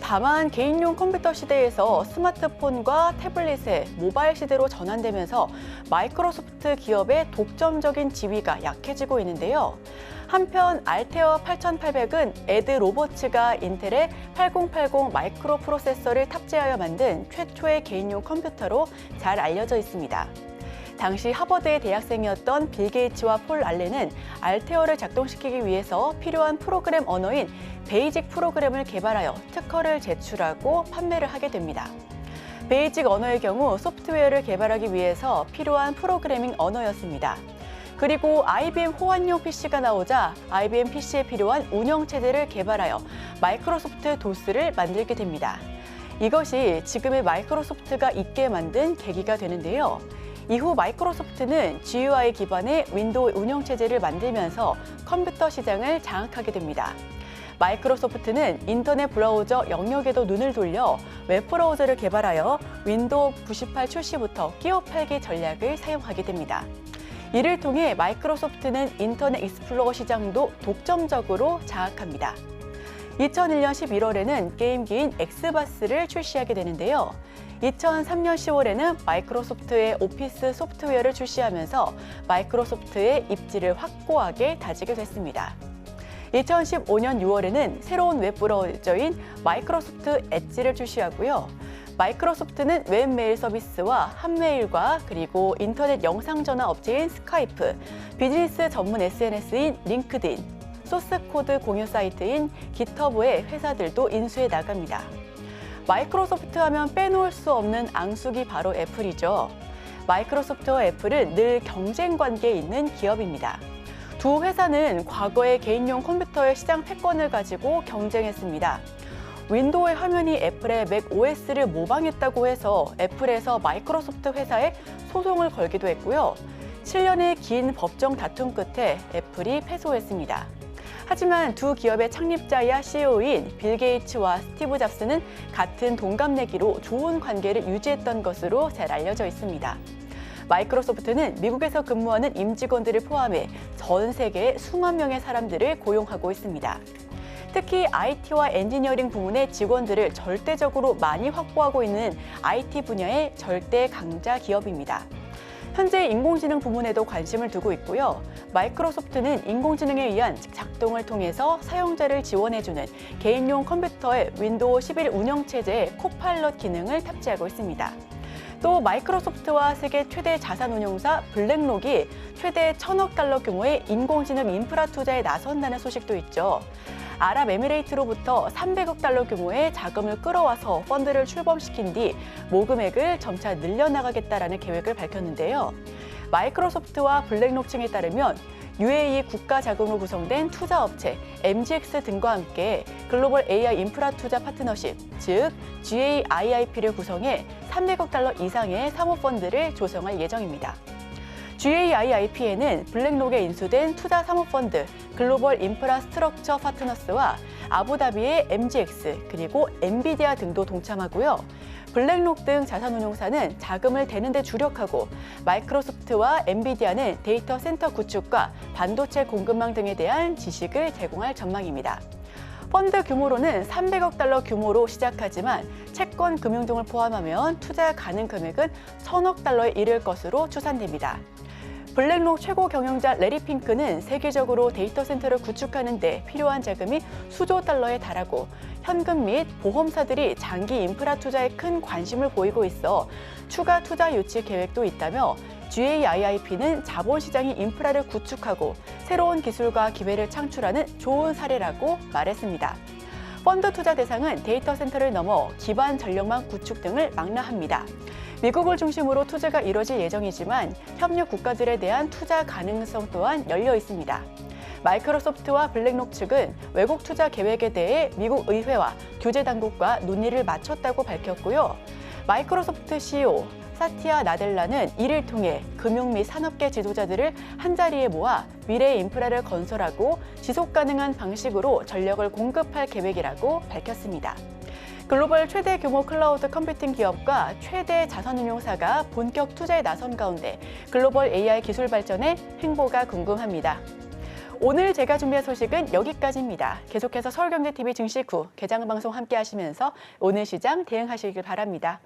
다만 개인용 컴퓨터 시대에서 스마트폰과 태블릿의 모바일 시대로 전환되면서 마이크로소프트 기업의 독점적인 지위가 약해지고 있는데요. 한편 알테어 8800은 에드 로버츠가 인텔의 8080 마이크로 프로세서를 탑재하여 만든 최초의 개인용 컴퓨터로 잘 알려져 있습니다. 당시 하버드의 대학생이었던 빌 게이츠와 폴 알렌은 알테어를 작동시키기 위해서 필요한 프로그램 언어인 베이직 프로그램을 개발하여 특허를 제출하고 판매를 하게 됩니다. 베이직 언어의 경우 소프트웨어를 개발하기 위해서 필요한 프로그래밍 언어였습니다. 그리고 IBM 호환용 PC가 나오자 IBM PC에 필요한 운영체제를 개발하여 마이크로소프트 도스를 만들게 됩니다. 이것이 지금의 마이크로소프트가 있게 만든 계기가 되는데요. 이후 마이크로소프트는 GUI 기반의 윈도우 운영체제를 만들면서 컴퓨터 시장을 장악하게 됩니다. 마이크로소프트는 인터넷 브라우저 영역에도 눈을 돌려 웹브라우저를 개발하여 윈도우 98 출시부터 끼워 팔기 전략을 사용하게 됩니다. 이를 통해 마이크로소프트는 인터넷 익스플로러 시장도 독점적으로 장악합니다. 2001년 11월에는 게임기인 엑스박스를 출시하게 되는데요. 2003년 10월에는 마이크로소프트의 오피스 소프트웨어를 출시하면서 마이크로소프트의 입지를 확고하게 다지게 됐습니다. 2015년 6월에는 새로운 웹브라우저인 마이크로소프트 엣지를 출시하고요. 마이크로소프트는 웹메일 서비스와 한메일과 그리고 인터넷 영상전화 업체인 스카이프, 비즈니스 전문 SNS인 링크드인, 소스코드 공유 사이트인 깃허브의 회사들도 인수해 나갑니다. 마이크로소프트 하면 빼놓을 수 없는 앙숙이 바로 애플이죠. 마이크로소프트와 애플은 늘 경쟁 관계에 있는 기업입니다. 두 회사는 과거에 개인용 컴퓨터의 시장 패권을 가지고 경쟁했습니다. 윈도우의 화면이 애플의 맥 OS를 모방했다고 해서 애플에서 마이크로소프트 회사에 소송을 걸기도 했고요. 7년의 긴 법정 다툼 끝에 애플이 패소했습니다. 하지만 두 기업의 창립자이자 CEO인 빌 게이츠와 스티브 잡스는 같은 동갑내기로 좋은 관계를 유지했던 것으로 잘 알려져 있습니다. 마이크로소프트는 미국에서 근무하는 임직원들을 포함해 전 세계에 수만 명의 사람들을 고용하고 있습니다. 특히 IT와 엔지니어링 부문의 직원들을 절대적으로 많이 확보하고 있는 IT 분야의 절대 강자 기업입니다. 현재 인공지능 부문에도 관심을 두고 있고요. 마이크로소프트는 인공지능에 의한 작동을 통해서 사용자를 지원해주는 개인용 컴퓨터의 윈도우 11 운영체제에 코파일럿 기능을 탑재하고 있습니다. 또 마이크로소프트와 세계 최대 자산 운용사 블랙록이 최대 1,000억 달러 규모의 인공지능 인프라 투자에 나선다는 소식도 있죠. 아랍에미레이트로부터 300억 달러 규모의 자금을 끌어와서 펀드를 출범시킨 뒤 모금액을 점차 늘려나가겠다라는 계획을 밝혔는데요. 마이크로소프트와 블랙록 측에 따르면 UAE 국가 자금으로 구성된 투자업체 MGX 등과 함께 글로벌 AI 인프라 투자 파트너십, 즉 GAIIP를 구성해 300억 달러 이상의 사모펀드를 조성할 예정입니다. GAIIP에는 블랙록에 인수된 투자 사모펀드 글로벌 인프라스트럭처 파트너스와 아부다비의 MGX 그리고 엔비디아 등도 동참하고요. 블랙록 등 자산운용사는 자금을 대는 데 주력하고 마이크로소프트와 엔비디아는 데이터 센터 구축과 반도체 공급망 등에 대한 지식을 제공할 전망입니다. 펀드 규모로는 300억 달러 규모로 시작하지만 채권 금융 등을 포함하면 투자 가능 금액은 1,000억 달러에 이를 것으로 추산됩니다. 블랙록 최고 경영자 레리 핑크는 세계적으로 데이터 센터를 구축하는 데 필요한 자금이 수조 달러에 달하고 현금 및 보험사들이 장기 인프라 투자에 큰 관심을 보이고 있어 추가 투자 유치 계획도 있다며 GAIIP는 자본시장이 인프라를 구축하고 새로운 기술과 기회를 창출하는 좋은 사례라고 말했습니다. 펀드 투자 대상은 데이터 센터를 넘어 기반 전력망 구축 등을 망라합니다. 미국을 중심으로 투자가 이뤄질 예정이지만 협력 국가들에 대한 투자 가능성 또한 열려 있습니다. 마이크로소프트와 블랙록 측은 외국 투자 계획에 대해 미국 의회와 규제 당국과 논의를 마쳤다고 밝혔고요. 마이크로소프트 CEO 사티아 나델라는 이를 통해 금융 및 산업계 지도자들을 한자리에 모아 미래 인프라를 건설하고 지속 가능한 방식으로 전력을 공급할 계획이라고 밝혔습니다. 글로벌 최대 규모 클라우드 컴퓨팅 기업과 최대 자산운용사가 본격 투자에 나선 가운데 글로벌 AI 기술 발전의 행보가 궁금합니다. 오늘 제가 준비한 소식은 여기까지입니다. 계속해서 서울경제TV 증식 후 개장 방송 함께 하시면서 오늘 시장 대응하시길 바랍니다.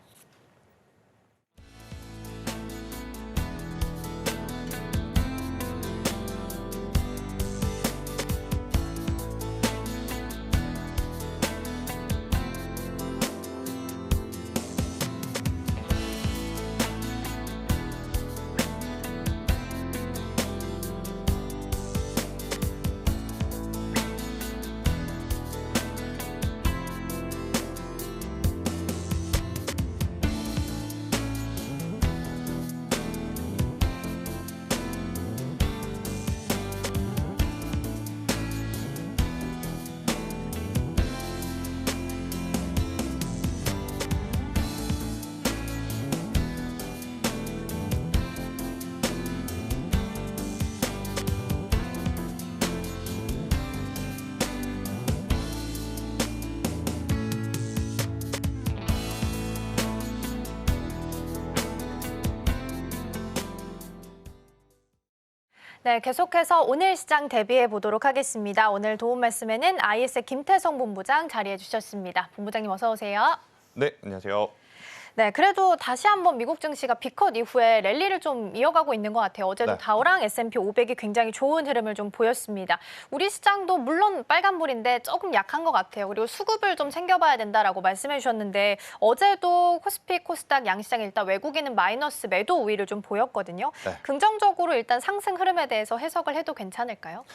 네, 계속해서 오늘 시장 대비해 보도록 하겠습니다. 오늘 도움 말씀에는 IS의 김태성 본부장 자리해 주셨습니다. 본부장님 어서 오세요. 네, 안녕하세요. 네, 그래도 다시 한번 미국 증시가 비컷 이후에 랠리를 좀 이어가고 있는 것 같아요. 어제도 네. 다우랑 S&P 500이 굉장히 좋은 흐름을 좀 보였습니다. 우리 시장도 물론 빨간불인데 조금 약한 것 같아요. 그리고 수급을 좀 챙겨봐야 된다라고 말씀해 주셨는데 어제도 코스피, 코스닥 양시장 일단 외국인은 마이너스 매도 우위를 좀 보였거든요. 네. 긍정적으로 일단 상승 흐름에 대해서 해석을 해도 괜찮을까요?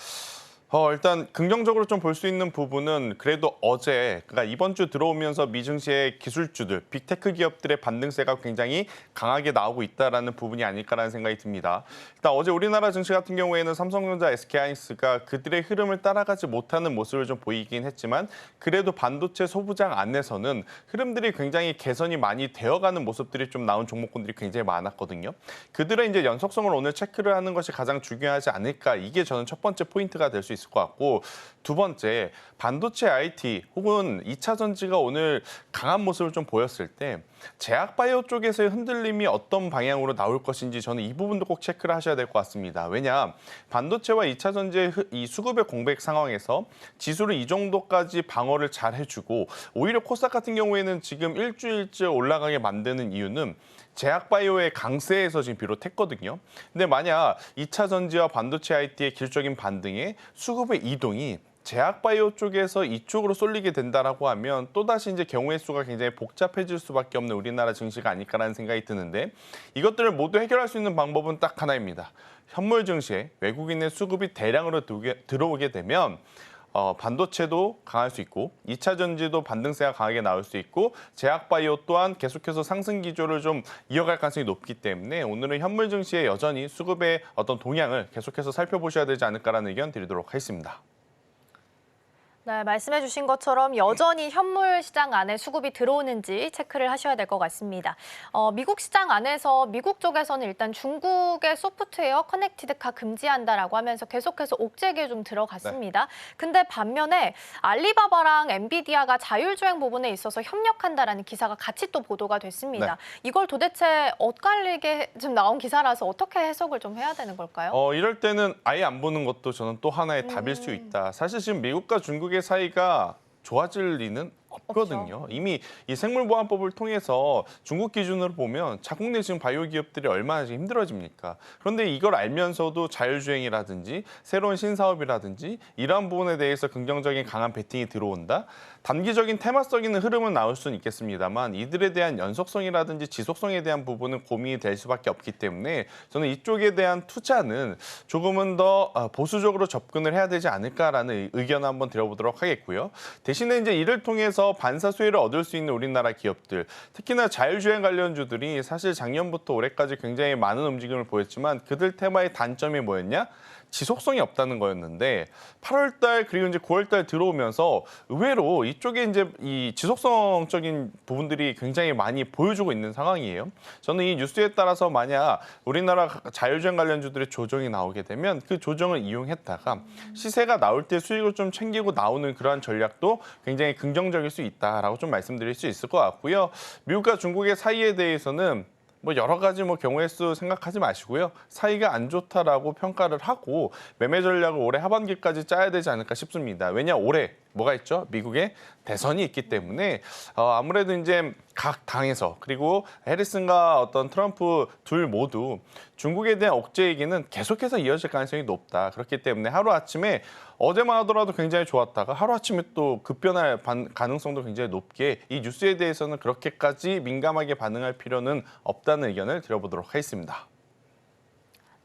일단 긍정적으로 좀 볼 수 있는 부분은 그래도 어제, 그러니까 이번 주 들어오면서 미증시의 기술주들, 빅테크 기업들의 반등세가 굉장히 강하게 나오고 있다라는 부분이 아닐까라는 생각이 듭니다. 일단 어제 우리나라 증시 같은 경우에는 삼성전자, SK하이닉스가 그들의 흐름을 따라가지 못하는 모습을 좀 보이긴 했지만 그래도 반도체 소부장 안에서는 흐름들이 굉장히 개선이 많이 되어가는 모습들이 좀 나온 종목군들이 굉장히 많았거든요. 그들의 이제 연속성을 오늘 체크를 하는 것이 가장 중요하지 않을까. 이게 저는 첫 번째 포인트가 될 수 있을 것 같고, 두 번째 반도체 IT 혹은 2차 전지가 오늘 강한 모습을 좀 보였을 때 제약바이오 쪽에서의 흔들림이 어떤 방향으로 나올 것인지 저는 이 부분도 꼭 체크를 하셔야 될 것 같습니다. 왜냐, 반도체와 2차 전지의 이 수급의 공백 상황에서 지수를 이 정도까지 방어를 잘 해주고 오히려 코스닥 같은 경우에는 지금 일주일째 올라가게 만드는 이유는 제약바이오의 강세에서 지금 비롯했거든요. 근데 만약 2차 전지와 반도체 IT의 길적인 반등에 수급의 이동이 제약바이오 쪽에서 이쪽으로 쏠리게 된다라고 하면 또다시 이제 경우의 수가 굉장히 복잡해질 수밖에 없는 우리나라 증시가 아닐까라는 생각이 드는데, 이것들을 모두 해결할 수 있는 방법은 딱 하나입니다. 현물 증시에 외국인의 수급이 대량으로 들어오게 되면 반도체도 강할 수 있고 2차 전지도 반등세가 강하게 나올 수 있고 제약바이오 또한 계속해서 상승 기조를 좀 이어갈 가능성이 높기 때문에 오늘은 현물 증시에 여전히 수급의 어떤 동향을 계속해서 살펴보셔야 되지 않을까라는 의견 드리도록 하겠습니다. 네, 말씀해 주신 것처럼 여전히 현물 시장 안에 수급이 들어오는지 체크를 하셔야 될 것 같습니다. 미국 시장 안에서 미국 쪽에서는 일단 중국의 소프트웨어 커넥티드카 금지한다라고 하면서 계속해서 옥죄기에 좀 들어갔습니다. 근데 반면에 알리바바랑 엔비디아가 자율주행 부분에 있어서 협력한다라는 기사가 같이 또 보도가 됐습니다. 이걸 도대체 엇갈리게 좀 나온 기사라서 어떻게 해석을 좀 해야 되는 걸까요? 이럴 때는 아예 안 보는 것도 저는 또 하나의 답일 수 있다. 사실 지금 미국과 중국의 사이가 좋아질 리는 없거든요. 없죠. 이미 이 생물보안법을 통해서 중국 기준으로 보면 자국 내 지금 바이오 기업들이 얼마나 지금 힘들어집니까? 그런데 이걸 알면서도 자율주행이라든지 새로운 신사업이라든지 이러한 부분에 대해서 긍정적인 강한 베팅이 들어온다. 단기적인 테마성있는 흐름은 나올 수는 있겠습니다만 이들에 대한 연속성이라든지 지속성에 대한 부분은 고민이 될 수밖에 없기 때문에 저는 이쪽에 대한 투자는 조금은 더 보수적으로 접근을 해야 되지 않을까라는 의견을 한번 드려보도록 하겠고요. 대신에 이제 이를 통해서 반사 수혜를 얻을 수 있는 우리나라 기업들, 특히나 자율주행 관련주들이 사실 작년부터 올해까지 굉장히 많은 움직임을 보였지만 그들 테마의 단점이 뭐였냐? 지속성이 없다는 거였는데 8월 달 그리고 이제 9월 달 들어오면서 의외로 이쪽에 이제 이 지속성적인 부분들이 굉장히 많이 보여주고 있는 상황이에요. 저는 이 뉴스에 따라서 만약 우리나라 자율주행 관련주들의 조정이 나오게 되면 그 조정을 이용했다가 시세가 나올 때 수익을 좀 챙기고 나오는 그러한 전략도 굉장히 긍정적일 수 있다라고 좀 말씀드릴 수 있을 것 같고요. 미국과 중국의 사이에 대해서는 뭐 여러 가지 경우의 수 생각하지 마시고요. 사이가 안 좋다라고 평가를 하고 매매 전략을 올해 하반기까지 짜야 되지 않을까 싶습니다. 왜냐 올해 뭐가 있죠? 미국에 대선이 있기 때문에 아무래도 이제 각 당에서 그리고 해리슨과 어떤 트럼프 둘 모두 중국에 대한 억제 얘기는 계속해서 이어질 가능성이 높다. 그렇기 때문에 하루아침에 어제만 하더라도 굉장히 좋았다가 하루아침에 또 급변할 가능성도 굉장히 높게 이 뉴스에 대해서는 그렇게까지 민감하게 반응할 필요는 없다는 의견을 드려보도록 하겠습니다.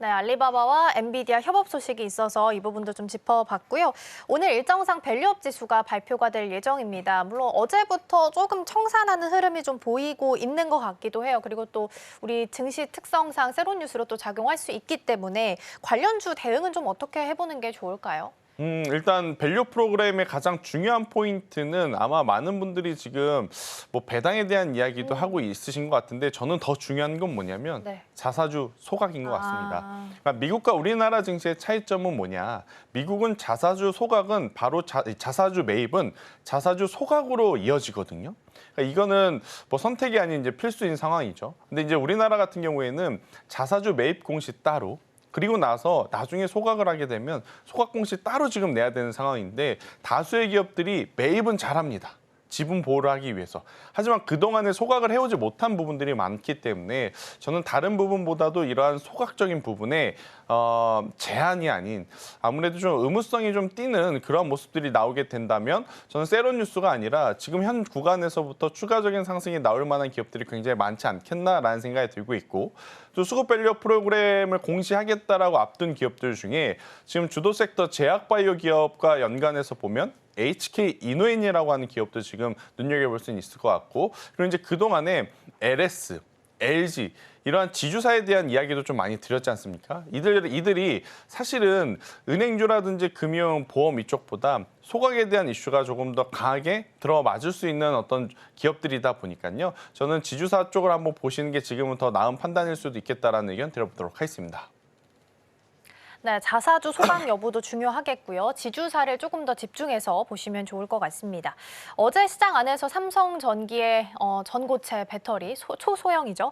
네, 알리바바와 엔비디아 협업 소식이 있어서 이 부분도 좀 짚어봤고요. 오늘 일정상 밸류업 지수가 발표가 될 예정입니다. 물론 어제부터 조금 청산하는 흐름이 좀 보이고 있는 것 같기도 해요. 그리고 또 우리 증시 특성상 새로운 뉴스로 또 작용할 수 있기 때문에 관련주 대응은 좀 어떻게 해보는 게 좋을까요? 일단 밸류 프로그램의 가장 중요한 포인트는 아마 많은 분들이 지금 뭐 배당에 대한 이야기도 하고 있으신 것 같은데 저는 더 중요한 건 뭐냐면 자사주 소각인 것 같습니다. 그러니까 미국과 우리나라 증시의 차이점은 뭐냐? 미국은 자사주 소각은 바로 자사주 매입은 자사주 소각으로 이어지거든요. 그러니까 이거는 뭐 선택이 아닌 이제 필수인 상황이죠. 근데 이제 우리나라 같은 경우에는 자사주 매입 공시 따로 그리고 나서 나중에 소각을 하게 되면 소각 공시 따로 지금 내야 되는 상황인데 다수의 기업들이 매입은 잘합니다. 지분 보호를 하기 위해서. 하지만 그동안에 소각을 해오지 못한 부분들이 많기 때문에 저는 다른 부분보다도 이러한 소각적인 부분에 제한이 아닌 아무래도 좀 의무성이 좀 띄는 그런 모습들이 나오게 된다면 저는 세론 뉴스가 아니라 지금 현 구간에서부터 추가적인 상승이 나올 만한 기업들이 굉장히 많지 않겠나라는 생각이 들고 있고 또 수급 밸류업 프로그램을 공시하겠다라고 앞둔 기업들 중에 지금 주도 섹터 제약바이오 기업과 연관해서 보면 HK 이노엔이라고 하는 기업도 지금 눈여겨볼 수는 있을 것 같고 그리고 이제 그동안에 LS, LG 이러한 지주사에 대한 이야기도 좀 많이 드렸지 않습니까? 이들이 사실은 은행주라든지 금융, 보험 이쪽보다 소각에 대한 이슈가 조금 더 강하게 들어맞을 수 있는 어떤 기업들이다 보니까요. 저는 지주사 쪽을 한번 보시는 게 지금은 더 나은 판단일 수도 있겠다라는 의견 드려보도록 하겠습니다. 네, 자사주 소각 여부도 중요하겠고요. 지주사를 조금 더 집중해서 보시면 좋을 것 같습니다. 어제 시장 안에서 삼성전기의 전고체 배터리, 초소형이죠.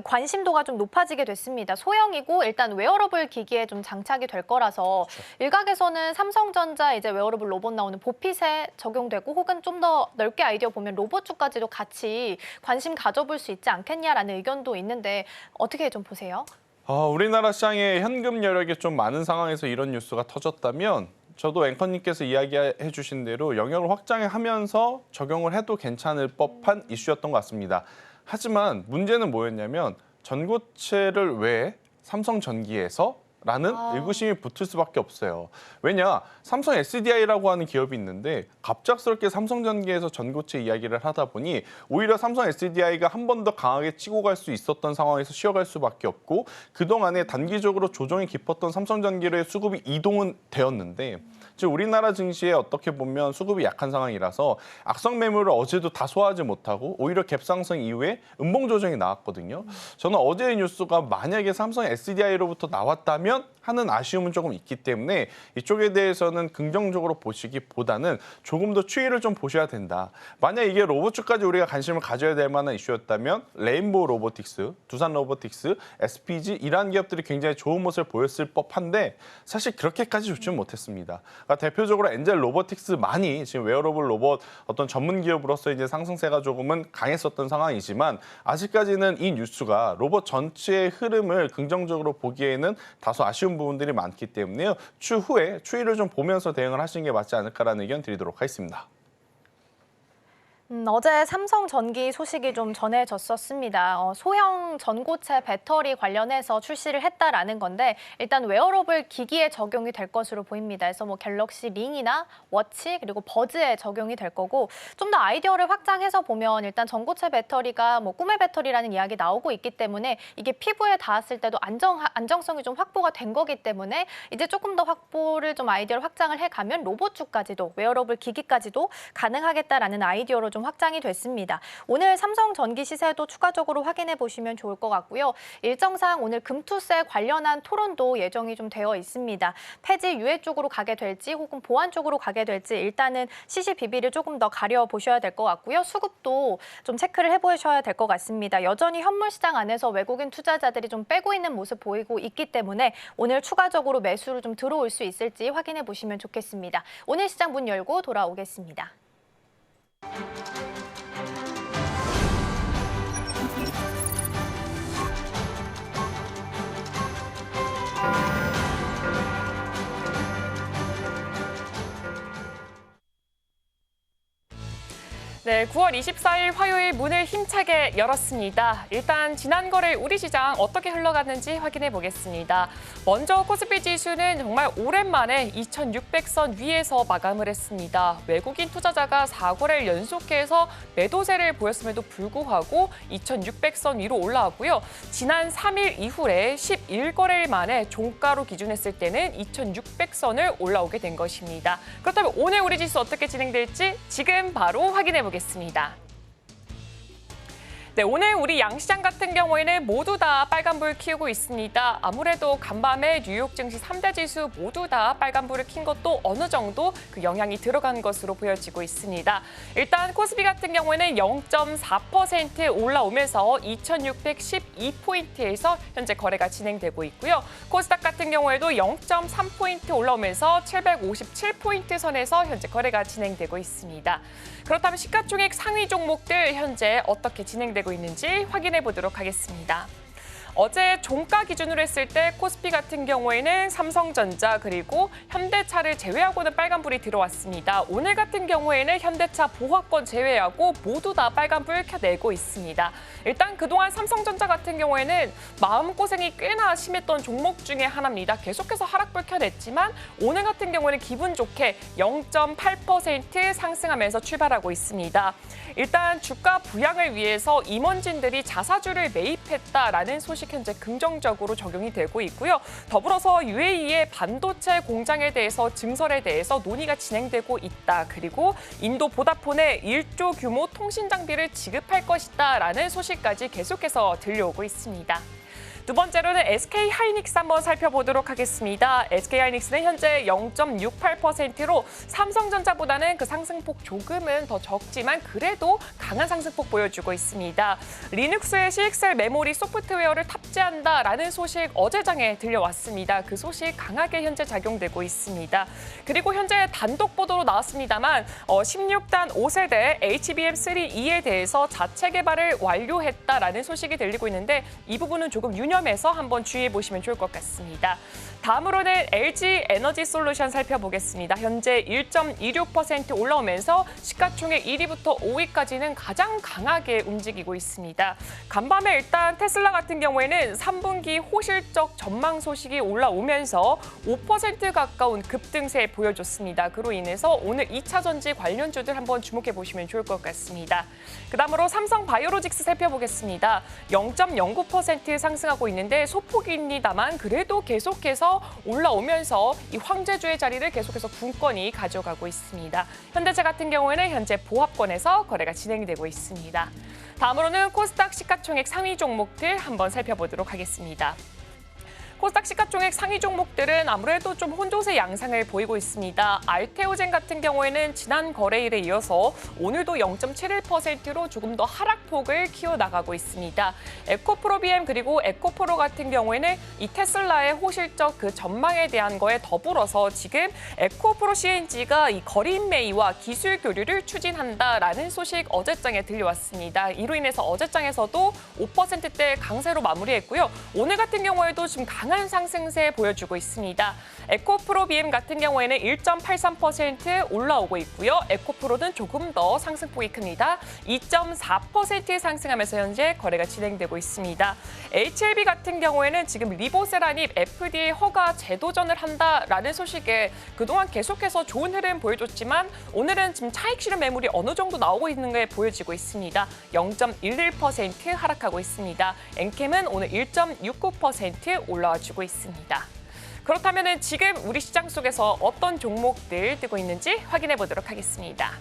관심도가 좀 높아지게 됐습니다. 소형이고 일단 웨어러블 기기에 좀 장착이 될 거라서 일각에서는 삼성전자 이제 웨어러블 로봇 나오는 보핏에 적용되고 혹은 좀 더 넓게 아이디어 보면 로봇주까지도 같이 관심 가져볼 수 있지 않겠냐라는 의견도 있는데 어떻게 좀 보세요? 우리나라 시장에 현금 여력이 좀 많은 상황에서 이런 뉴스가 터졌다면 저도 앵커님께서 이야기해 주신 대로 영역을 확장하면서 적용을 해도 괜찮을 법한 이슈였던 것 같습니다. 하지만 문제는 뭐였냐면 전고체를 왜 삼성전기에서? 라는 의구심이 붙을 수밖에 없어요. 왜냐? 삼성 SDI라고 하는 기업이 있는데 갑작스럽게 삼성전기에서 전고체 이야기를 하다 보니 오히려 삼성 SDI가 한 번 더 강하게 치고 갈 수 있었던 상황에서 쉬어갈 수밖에 없고 그동안에 단기적으로 조정이 깊었던 삼성전기의 수급이 이동은 되었는데 즉 우리나라 증시에 어떻게 보면 수급이 약한 상황이라서 악성 매물을 어제도 다 소화하지 못하고 오히려 갭상승 이후에 음봉 조정이 나왔거든요. 저는 어제의 뉴스가 만약에 삼성 SDI로부터 나왔다면 하는 아쉬움은 조금 있기 때문에 이쪽에 대해서는 긍정적으로 보시기보다는 조금 더 추이를 좀 보셔야 된다. 만약 이게 로봇주까지 우리가 관심을 가져야 될 만한 이슈였다면 레인보우 로보틱스, 두산 로보틱스, SPG 이러한 기업들이 굉장히 좋은 모습을 보였을 법한데 사실 그렇게까지 좋지는 못했습니다. 그러니까 대표적으로 엔젤 로보틱스만이 지금 웨어러블 로봇 어떤 전문 기업으로서 이제 상승세가 조금은 강했었던 상황이지만 아직까지는 이 뉴스가 로봇 전체의 흐름을 긍정적으로 보기에는 다소 아쉬운 부분들이 많기 때문에요. 추후에 추이를 좀 보면서 대응을 하시는 게 맞지 않을까라는 의견 드리도록 하겠습니다. 어제 삼성전기 소식이 좀 전해졌었습니다. 소형 전고체 배터리 관련해서 출시를 했다라는 건데 일단 웨어러블 기기에 적용이 될 것으로 보입니다. 그래서 뭐 갤럭시 링이나 워치 그리고 버즈에 적용이 될 거고 좀 더 아이디어를 확장해서 보면 일단 전고체 배터리가 뭐 꿈의 배터리라는 이야기 나오고 있기 때문에 이게 피부에 닿았을 때도 안정성이 좀 확보가 된 거기 때문에 이제 조금 더 확보를 좀 아이디어를 확장을 해가면 로봇주까지도 웨어러블 기기까지도 가능하겠다라는 아이디어로 좀 확장이 됐습니다. 오늘 삼성전기 시세도 추가적으로 확인해 보시면 좋을 것 같고요. 일정상 오늘 금투세 관련한 토론도 예정이 좀 되어 있습니다. 폐지 유예 쪽으로 가게 될지 혹은 보완 쪽으로 가게 될지 일단은 시시비비를 조금 더 가려보셔야 될 것 같고요. 수급도 좀 체크를 해보셔야 될 것 같습니다. 여전히 현물 시장 안에서 외국인 투자자들이 좀 빼고 있는 모습 보이고 있기 때문에 오늘 추가적으로 매수로 좀 들어올 수 있을지 확인해 보시면 좋겠습니다. 오늘 시장 문 열고 돌아오겠습니다. 네, 9월 24일 화요일 문을 힘차게 열었습니다. 일단 지난 거래 우리 시장 어떻게 흘러갔는지 확인해 보겠습니다. 먼저 코스피 지수는 정말 오랜만에 2,600선 위에서 마감을 했습니다. 외국인 투자자가 4거래를 연속해서 매도세를 보였음에도 불구하고 2,600선 위로 올라왔고요. 지난 3일 이후에 11거래일 만에 종가로 기준했을 때는 2,600선을 올라오게 된 것입니다. 그렇다면 오늘 우리 지수 어떻게 진행될지 지금 바로 확인해 보겠습니다. 네, 오늘 우리 양시장 같은 경우에는 모두 다 빨간불 키우고 있습니다. 아무래도 간밤에 뉴욕 증시 3대 지수 모두 다 빨간불을 킨 것도 어느 정도 그 영향이 들어간 것으로 보여지고 있습니다. 일단 코스피 같은 경우에는 0.4% 올라오면서 2,612포인트에서 현재 거래가 진행되고 있고요. 코스닥 같은 경우에도 0.3포인트 올라오면서 757포인트 선에서 현재 거래가 진행되고 있습니다. 그렇다면 시가총액 상위 종목들 현재 어떻게 진행되고 있는지 확인해 보도록 하겠습니다. 어제 종가 기준으로 했을 때 코스피 같은 경우에는 삼성전자 그리고 현대차를 제외하고는 빨간불이 들어왔습니다. 오늘 같은 경우에는 현대차 보합권 제외하고 모두 다 빨간불 켜내고 있습니다. 일단 그동안 삼성전자 같은 경우에는 마음고생이 꽤나 심했던 종목 중에 하나입니다. 계속해서 하락불 켜냈지만 오늘 같은 경우에는 기분 좋게 0.8% 상승하면서 출발하고 있습니다. 일단 주가 부양을 위해서 임원진들이 자사주를 매입했다라는 소식 현재 긍정적으로 적용이 되고 있고요. 더불어서 UAE의 반도체 공장에 대해서 증설에 대해서 논의가 진행되고 있다. 그리고 인도 보다폰에 1조 규모 통신 장비를 지급할 것이다라는 소식까지 계속해서 들려오고 있습니다. 두 번째로는 SK하이닉스 한번 살펴보도록 하겠습니다. SK하이닉스는 현재 0.68%로 삼성전자보다는 그 상승폭 조금은 더 적지만 그래도 강한 상승폭 보여주고 있습니다. 리눅스의 CXL 메모리 소프트웨어를 탑재한다라는 소식 어제장에 들려왔습니다. 그 소식 강하게 현재 작용되고 있습니다. 그리고 현재 단독 보도로 나왔습니다만 16단 5세대 HBM3E에 대해서 자체 개발을 완료했다라는 소식이 들리고 있는데 이 부분은 조금 유념해서 한번 주의해 보시면 좋을 것 같습니다. 다음으로는 LG 에너지 솔루션 살펴보겠습니다. 현재 1.26% 올라오면서 시가총액 1위부터 5위까지는 가장 강하게 움직이고 있습니다. 간밤에 일단 테슬라 같은 경우에는 3분기 호실적 전망 소식이 올라오면서 5% 가까운 급등세 보여줬습니다. 그로 인해서 오늘 2차 전지 관련주들 한번 주목해 보시면 좋을 것 같습니다. 그다음으로 삼성 바이오로직스 살펴보겠습니다. 0.09% 상승하고 있는데 소폭입니다만 그래도 계속해서 계속해서 올라오면서 이 황제주의 자리를 계속해서 군권이 가져가고 있습니다. 현대차 같은 경우에는 현재 보합권에서 거래가 진행되고 있습니다. 다음으로는 코스닥 시가총액 상위 종목들 한번 살펴보도록 하겠습니다. 코스닥 시가총액 상위 종목들은 아무래도 좀 혼조세 양상을 보이고 있습니다. 알테오젠 같은 경우에는 지난 거래일에 이어서 오늘도 0.71%로 조금 더 하락폭을 키워나가고 있습니다. 에코프로비엠 그리고 에코프로 같은 경우에는 이 테슬라의 호실적 그 전망에 대한 거에 더불어서 지금 에코프로 CNG가 이 거래인 매입과 기술 교류를 추진한다라는 소식 어제장에 들려왔습니다. 이로 인해서 어제장에서도 5%대 강세로 마무리했고요. 오늘 같은 경우에도 지금 강한 상승세 보여주고 있습니다. 에코프로비엠 같은 경우에는 1.83% 올라오고 있고요. 에코프로는 조금 더 상승폭이 큽니다. 2.4% 상승하면서 현재 거래가 진행되고 있습니다. HLB 같은 경우에는 지금 리보세라닙 FDA 허가 재도전을 한다라는 소식에 그동안 계속해서 좋은 흐름 보여줬지만 오늘은 지금 차익 실현 매물이 어느 정도 나오고 있는 게 보여지고 있습니다. 0.11% 하락하고 있습니다. 엔캠은 오늘 1.69% 올라와주고 있습니다. 그렇다면 지금 우리 시장 속에서 어떤 종목들 뜨고 있는지 확인해 보도록 하겠습니다.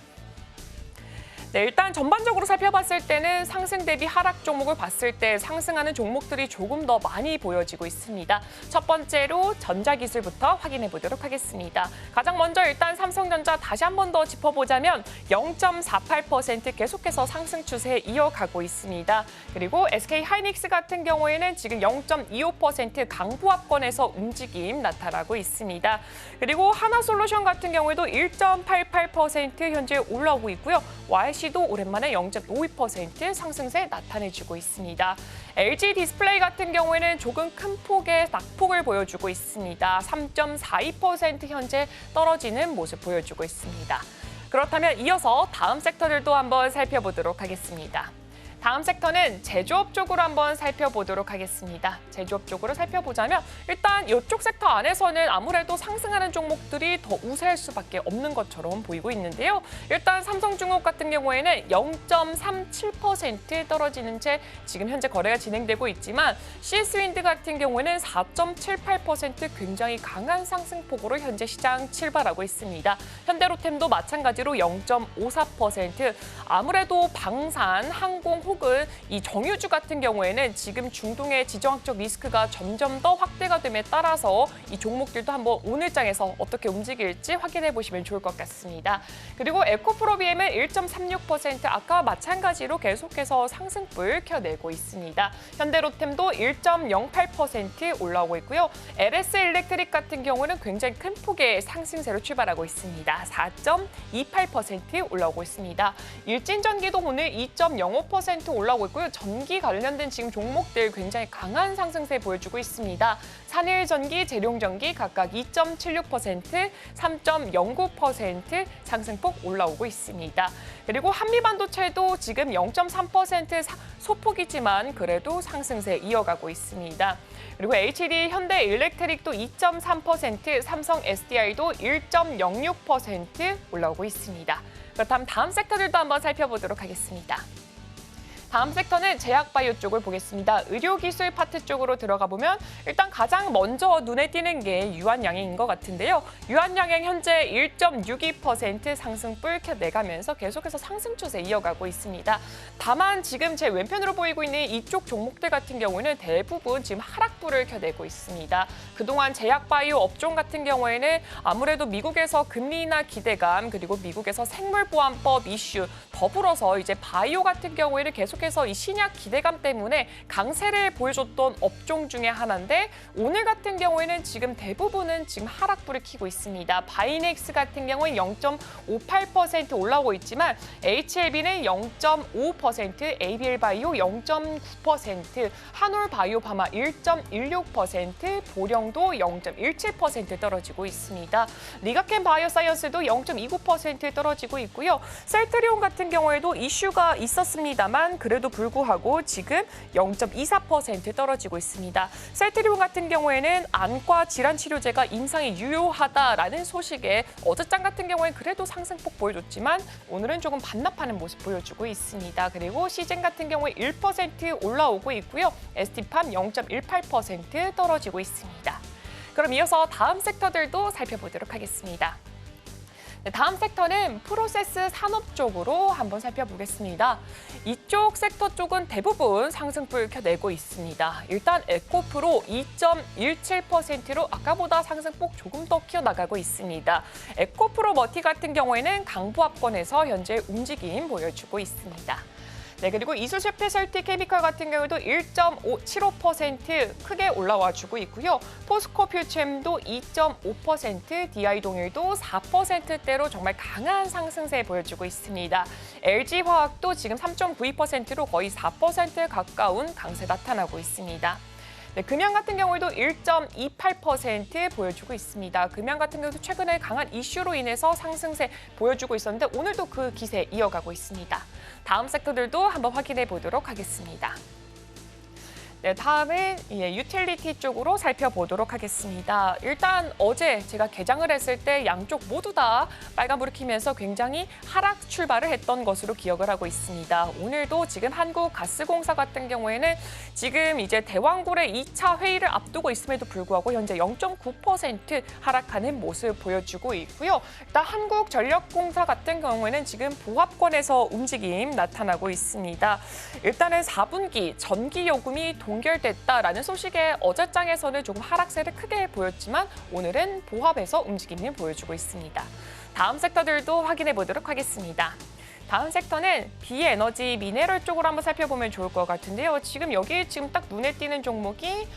네, 일단 전반적으로 살펴봤을 때는 상승 대비 하락 종목을 봤을 때 상승하는 종목들이 조금 더 많이 보여지고 있습니다. 첫 번째로 전자기술부터 확인해 보도록 하겠습니다. 가장 먼저 일단 삼성전자 다시 한 번 더 짚어보자면 0.48% 계속해서 상승 추세 이어가고 있습니다. 그리고 SK하이닉스 같은 경우에는 지금 0.25% 강보합권에서 움직임 나타나고 있습니다. 그리고 하나솔루션 같은 경우에도 1.88% 현재 올라오고 있고요. YC도 오랜만에 0.52% 상승세 나타내주고 있습니다. LG 디스플레이 같은 경우에는 조금 큰 폭의 낙폭을 보여주고 있습니다. 3.42% 현재 떨어지는 모습 보여주고 있습니다. 그렇다면 이어서 다음 섹터들도 한번 살펴보도록 하겠습니다. 다음 섹터는 제조업 쪽으로 한번 살펴보도록 하겠습니다. 제조업 쪽으로 살펴보자면 일단 이쪽 섹터 안에서는 아무래도 상승하는 종목들이 더 우세할 수밖에 없는 것처럼 보이고 있는데요. 일단 삼성중업 같은 경우에는 0.37% 떨어지는 채 지금 현재 거래가 진행되고 있지만 CS윈드 같은 경우에는 4.78% 굉장히 강한 상승폭으로 현재 시장 출발하고 있습니다. 현대로템도 마찬가지로 0.54%. 아무래도 방산, 항공 혹은 이 정유주 같은 경우에는 지금 중동의 지정학적 리스크가 점점 더 확대가 됨에 따라서 이 종목들도 한번 오늘장에서 어떻게 움직일지 확인해 보시면 좋을 것 같습니다. 그리고 에코프로비엠은 1.36% 아까 마찬가지로 계속해서 상승불 켜내고 있습니다. 현대로템도 1.08% 올라오고 있고요. LS일렉트릭 같은 경우는 굉장히 큰 폭의 상승세로 출발하고 있습니다. 4.28% 올라오고 있습니다. 일진전기도 오늘 2.05% 올라오고 있고요. 전기 관련된 지금 종목들 굉장히 강한 상승세 보여주고 있습니다. 산일전기, 재룡전기 각각 2.76%, 3.09% 상승폭 올라오고 있습니다. 그리고 한미반도체도 지금 0.3% 소폭이지만 그래도 상승세 이어가고 있습니다. 그리고 HD 현대일렉트릭도 2.3%, 삼성 SDI도 1.06% 올라오고 있습니다. 그렇다면 다음 섹터들도 한번 살펴보도록 하겠습니다. 다음 섹터는 제약바이오 쪽을 보겠습니다. 의료기술 파트 쪽으로 들어가 보면 일단 가장 먼저 눈에 띄는 게 유한양행인 것 같은데요. 유한양행 현재 1.62% 상승불 켜내가면서 계속해서 상승 추세 이어가고 있습니다. 다만 지금 제 왼편으로 보이고 있는 이쪽 종목들 같은 경우에는 대부분 지금 하락불을 켜내고 있습니다. 그동안 제약바이오 업종 같은 경우에는 아무래도 미국에서 금리 인하 기대감 그리고 미국에서 생물보안법 이슈 더불어서 이제 바이오 같은 경우에는 계속해서 이 신약 기대감 때문에 강세를 보여줬던 업종 중에 하나인데 오늘 같은 경우에는 지금 대부분은 지금 하락불을 켜고 있습니다. 바이넥스 같은 경우는 0.58% 올라오고 있지만 HLB는 0.5%, ABL바이오 0.9%, 한올바이오파마 1.16%, 보령도 0.17% 떨어지고 있습니다. 리가켄 바이오사이언스도 0.29% 떨어지고 있고요. 셀트리온 같은 경우에도 이슈가 있었습니다만 그래도 불구하고 지금 0.24% 떨어지고 있습니다. 셀트리온 같은 경우에는 안과 질환 치료제가 임상이 유효하다라는 소식에 어제장 같은 경우에는 그래도 상승폭 보여줬지만 오늘은 조금 반납하는 모습 보여주고 있습니다. 그리고 시젠 같은 경우에 1% 올라오고 있고요. ST팜 0.18% 떨어지고 있습니다. 그럼 이어서 다음 섹터들도 살펴보도록 하겠습니다. 네, 다음 섹터는 프로세스 산업 쪽으로 한번 살펴보겠습니다. 이쪽 섹터 쪽은 대부분 상승폭을 켜내고 있습니다. 일단 에코프로 2.17%로 아까보다 상승폭 조금 더 키워나가고 있습니다. 에코프로 머티 같은 경우에는 강부합권에서 현재 움직임 보여주고 있습니다. 네, 그리고 이수 스페셜티 케미컬 같은 경우도 1.75% 크게 올라와 주고 있고요. 포스코 퓨처엠도 2.5%, DI 동일도 4%대로 정말 강한 상승세 보여주고 있습니다. LG 화학도 지금 3.92%로 거의 4% 가까운 강세 나타나고 있습니다. 네, 금양 같은 경우에도 1.28% 보여주고 있습니다. 금양 같은 경우도 최근에 강한 이슈로 인해서 상승세 보여주고 있었는데 오늘도 그 기세 이어가고 있습니다. 다음 섹터들도 한번 확인해 보도록 하겠습니다. 네, 다음은 유틸리티 쪽으로 살펴보도록 하겠습니다. 일단 어제 제가 개장을 했을 때 양쪽 모두 다 빨간불을 켜면서 굉장히 하락 출발을 했던 것으로 기억을 하고 있습니다. 오늘도 지금 한국가스공사 같은 경우에는 지금 이제 대왕굴의 2차 회의를 앞두고 있음에도 불구하고 현재 0.9% 하락하는 모습 보여주고 있고요. 일단 한국전력공사 같은 경우에는 지금 보합권에서 움직임 나타나고 있습니다. 일단은 4분기 전기요금이 동결됐다라는 소식에 어제장에서는 조금 하락세를 크게 보였지만 오늘은 보합에서 움직임을 보여주고 있습니다. 다음 섹터들도 확인해 보도록 하겠습니다. 다음 섹터는 비에너지 미네랄 쪽으로 한번 살펴보면 좋을 것 같은데요. 지금 여기 딱 눈에 띄는 종목이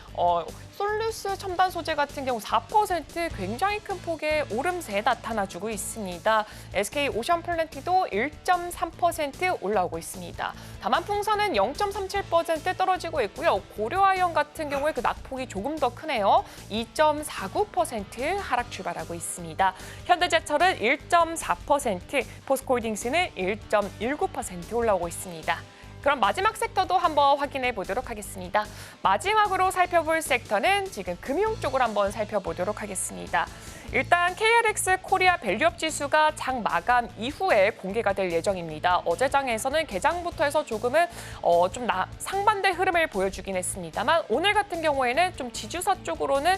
솔루스 첨단 소재 같은 경우 4% 굉장히 큰 폭의 오름세 나타나주고 있습니다. SK 오션플랜티도 1.3% 올라오고 있습니다. 다만 풍선은 0.37% 떨어지고 있고요. 고려아연 같은 경우에 그 낙폭이 조금 더 크네요. 2.49% 하락 출발하고 있습니다. 현대제철은 1.4%, 포스코홀딩스는 1.19% 올라오고 있습니다. 그럼 마지막 섹터도 한번 확인해 보도록 하겠습니다. 마지막으로 살펴볼 섹터는 지금 금융 쪽으로 한번 살펴보도록 하겠습니다. 일단 KRX 코리아 밸류업 지수가 장 마감 이후에 공개가 될 예정입니다. 어제 장에서는 개장부터 해서 조금은 상반된 흐름을 보여주긴 했습니다만 오늘 같은 경우에는 좀 지주사 쪽으로는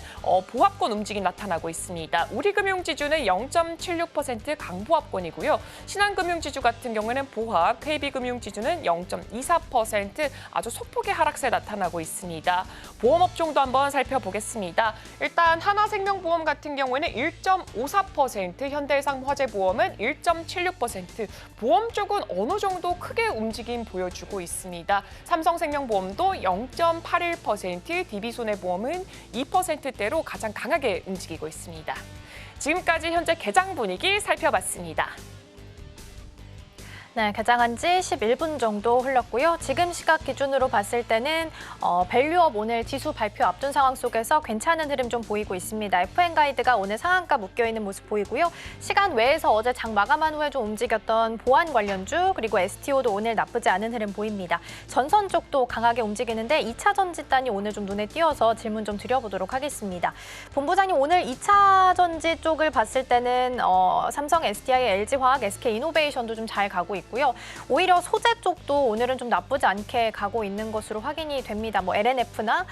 보합권 움직임이 나타나고 있습니다. 우리금융지주는 0.76% 강보합권이고요. 신한금융지주 같은 경우에는 보합, KB금융지주는 0.24% 아주 소폭의 하락세 나타나고 있습니다. 보험업종도 한번 살펴보겠습니다. 일단 하나생명보험 같은 경우에는 1.54%, 현대해상화재보험은 1.76%, 보험 쪽은 어느 정도 크게 움직임 보여주고 있습니다. 삼성생명보험도 0.81%, DB손해보험은 2%대로 가장 강하게 움직이고 있습니다. 지금까지 현재 개장 분위기 살펴봤습니다. 네, 개장한 지 11분 정도 흘렀고요. 지금 시각 기준으로 봤을 때는 밸류업 오늘 지수 발표 앞둔 상황 속에서 괜찮은 흐름 좀 보이고 있습니다. FN가이드가 오늘 상한가 묶여있는 모습 보이고요. 시간 외에서 어제 장 마감한 후에 좀 움직였던 보안 관련주 그리고 STO도 오늘 나쁘지 않은 흐름 보입니다. 전선 쪽도 강하게 움직이는데 2차 전지단이 오늘 좀 눈에 띄어서 질문 좀 드려보도록 하겠습니다. 본부장님 오늘 2차 전지 쪽을 봤을 때는 삼성, SDI, LG화학, SK이노베이션도 좀 잘 가고 있고요. 오히려 소재 쪽도 오늘은 좀 나쁘지 않게 가고 있는 것으로 확인이 됩니다. 뭐 LNF나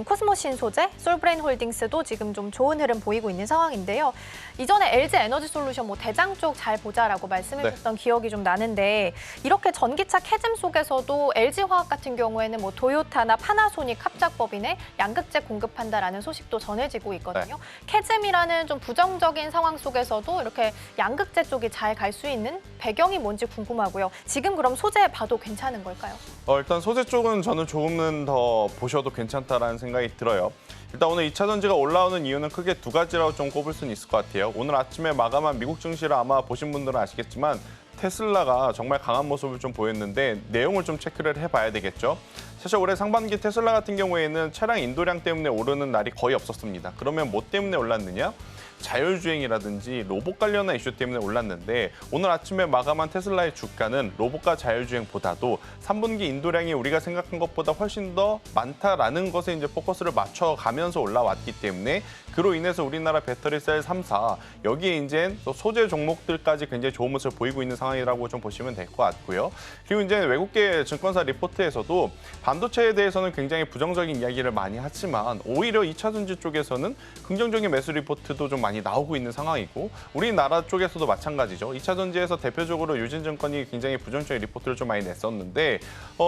코스모신 소재, 솔브레인홀딩스도 지금 좀 좋은 흐름 보이고 있는 상황인데요. 이전에 LG 에너지솔루션 뭐 대장 쪽 잘 보자라고 말씀해주셨던 기억이 좀 나는데 이렇게 전기차 캐즘 속에서도 LG화학 같은 경우에는 뭐 도요타나 파나소닉 합작법인에 양극재 공급한다라는 소식도 전해지고 있거든요. 캐즘이라는 좀 부정적인 상황 속에서도 이렇게 양극재 쪽이 잘 갈 수 있는 배경이 뭔지 궁금하고요. 지금 그럼 소재 봐도 괜찮은 걸까요? 일단 소재 쪽은 저는 조금은 더 보셔도 괜찮다라는 생각이 들어요. 일단 오늘 2차 전지가 올라오는 이유는 크게 두 가지라고 좀 꼽을 수는 있을 것 같아요. 오늘 아침에 마감한 미국 증시를 아마 보신 분들은 아시겠지만 테슬라가 정말 강한 모습을 좀 보였는데 내용을 좀 체크를 해봐야 되겠죠. 사실 올해 상반기 테슬라 같은 경우에는 차량 인도량 때문에 오르는 날이 거의 없었습니다. 그러면 뭐 때문에 올랐느냐? 자율주행이라든지 로봇 관련한 이슈 때문에 올랐는데 오늘 아침에 마감한 테슬라의 주가는 로봇과 자율주행보다도 3분기 인도량이 우리가 생각한 것보다 훨씬 더 많다라는 것에 이제 포커스를 맞춰가면서 올라왔기 때문에 그로 인해서 우리나라 배터리셀 3사 여기에 이제 또 소재 종목들까지 굉장히 좋은 모습을 보이고 있는 상황이라고 좀 보시면 될 것 같고요. 그리고 이제 외국계 증권사 리포트에서도 반도체에 대해서는 굉장히 부정적인 이야기를 많이 하지만 오히려 2차전지 쪽에서는 긍정적인 매수 리포트도 좀 많이 나오고 있는 상황이고 우리나라 쪽에서도 마찬가지죠. 2차전지에서 대표적으로 유진증권이 굉장히 부정적인 리포트를 좀 많이 냈었는데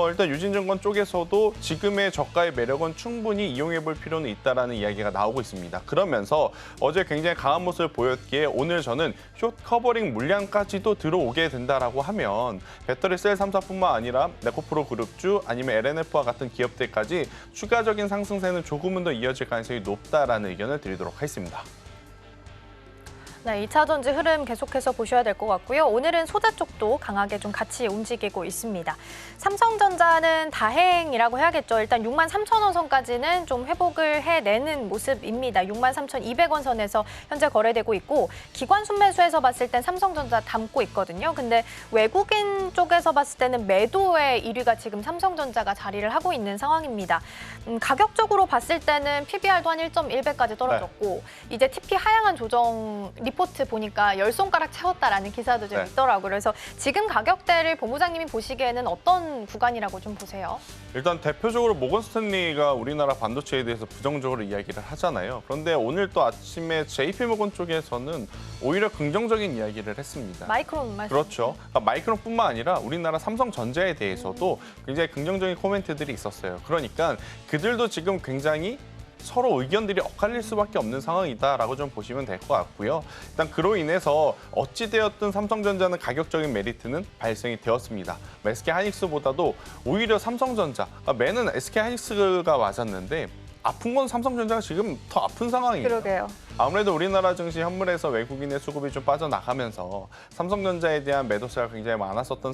일단 유진증권 쪽에서도 지금의 저가의 매력은 충분히 이용해 볼 필요는 있다라는 이야기가 나오고 있습니다. 그러면서 어제 굉장히 강한 모습을 보였기에 오늘 저는 숏 커버링 물량까지도 들어오게 된다라고 하면 배터리 셀 3사뿐만 아니라 네코프로 그룹주 아니면 LNF와 같은 기업들까지 추가적인 상승세는 조금은 더 이어질 가능성이 높다라는 의견을 드리도록 하겠습니다. 네, 2차전지 흐름 계속해서 보셔야 될 것 같고요. 오늘은 소재 쪽도 강하게 좀 같이 움직이고 있습니다. 삼성전자는 다행이라고 해야겠죠. 일단 63,000원 선까지는 좀 회복을 해내는 모습입니다. 63,200원 선에서 현재 거래되고 있고 기관 순매수에서 봤을 땐 삼성전자 담고 있거든요. 근데 외국인 쪽에서 봤을 때는 매도의 1위가 지금 삼성전자가 자리를 하고 있는 상황입니다. 가격적으로 봤을 때는 PBR도 한 1.1배까지 떨어졌고 이제 TP 하향한 조정 리포트 보니까 10손가락 채웠다라는 기사도 좀 있더라고요. 그래서 지금 가격대를 본부장님이 보시기에는 어떤 구간이라고 좀 보세요? 일단 대표적으로 모건 스탠리가 우리나라 반도체에 대해서 부정적으로 이야기를 하잖아요. 그런데 오늘 또 아침에 JP 모건 쪽에서는 오히려 긍정적인 이야기를 했습니다. 마이크론 말씀. 그렇죠. 그러니까 마이크론뿐만 아니라 우리나라 삼성전자에 대해서도 굉장히 긍정적인 코멘트들이 있었어요. 그러니까 그들도 지금 굉장히 서로 의견들이 엇갈릴 수밖에 없는 상황이다라고 좀 보시면 될 것 같고요. 일단 그로 인해서 어찌되었든 삼성전자는 가격적인 메리트는 발생이 되었습니다. SK 하이닉스보다도 오히려 삼성전자, 매는 SK 하이닉스가 맞았는데 아픈 건 삼성전자가 지금 더 아픈 상황이에요. 그러게요. 아무래도 우리나라 증시 현물에서 외국인의 수급이 좀 빠져나가면서 삼성전자에 대한 매도세가 굉장히 많았었던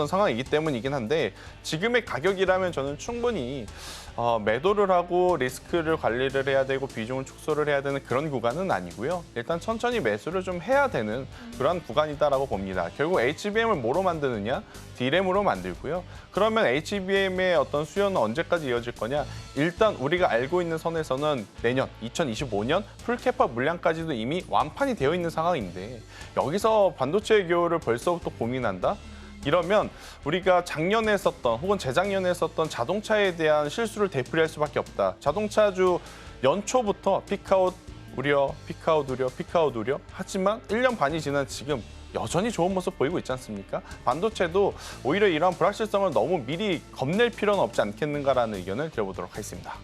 상황이기 때문이긴 한데 지금의 가격이라면 저는 충분히 매도를 하고 리스크를 관리를 해야 되고 비중을 축소를 해야 되는 그런 구간은 아니고요. 일단 천천히 매수를 좀 해야 되는 그런 구간이다라고 봅니다. 결국 HBM을 뭐로 만드느냐? D램으로 만들고요. 그러면 HBM의 어떤 수요는 언제까지 이어질 거냐? 일단 우리가 알고 있는 선에서는 내년 2025년 풀캐파 물량까지도 이미 완판이 되어 있는 상황인데 여기서 반도체 기호를 벌써부터 고민한다? 이러면 우리가 작년에 했었던 혹은 재작년에 했었던 자동차에 대한 실수를 되풀이할 수밖에 없다. 자동차주 연초부터 피크아웃 우려, 피크아웃 우려, 피크아웃 우려. 하지만 1년 반이 지난 지금 여전히 좋은 모습 보이고 있지 않습니까? 반도체도 오히려 이러한 불확실성을 너무 미리 겁낼 필요는 없지 않겠는가라는 의견을 드려보도록 하겠습니다.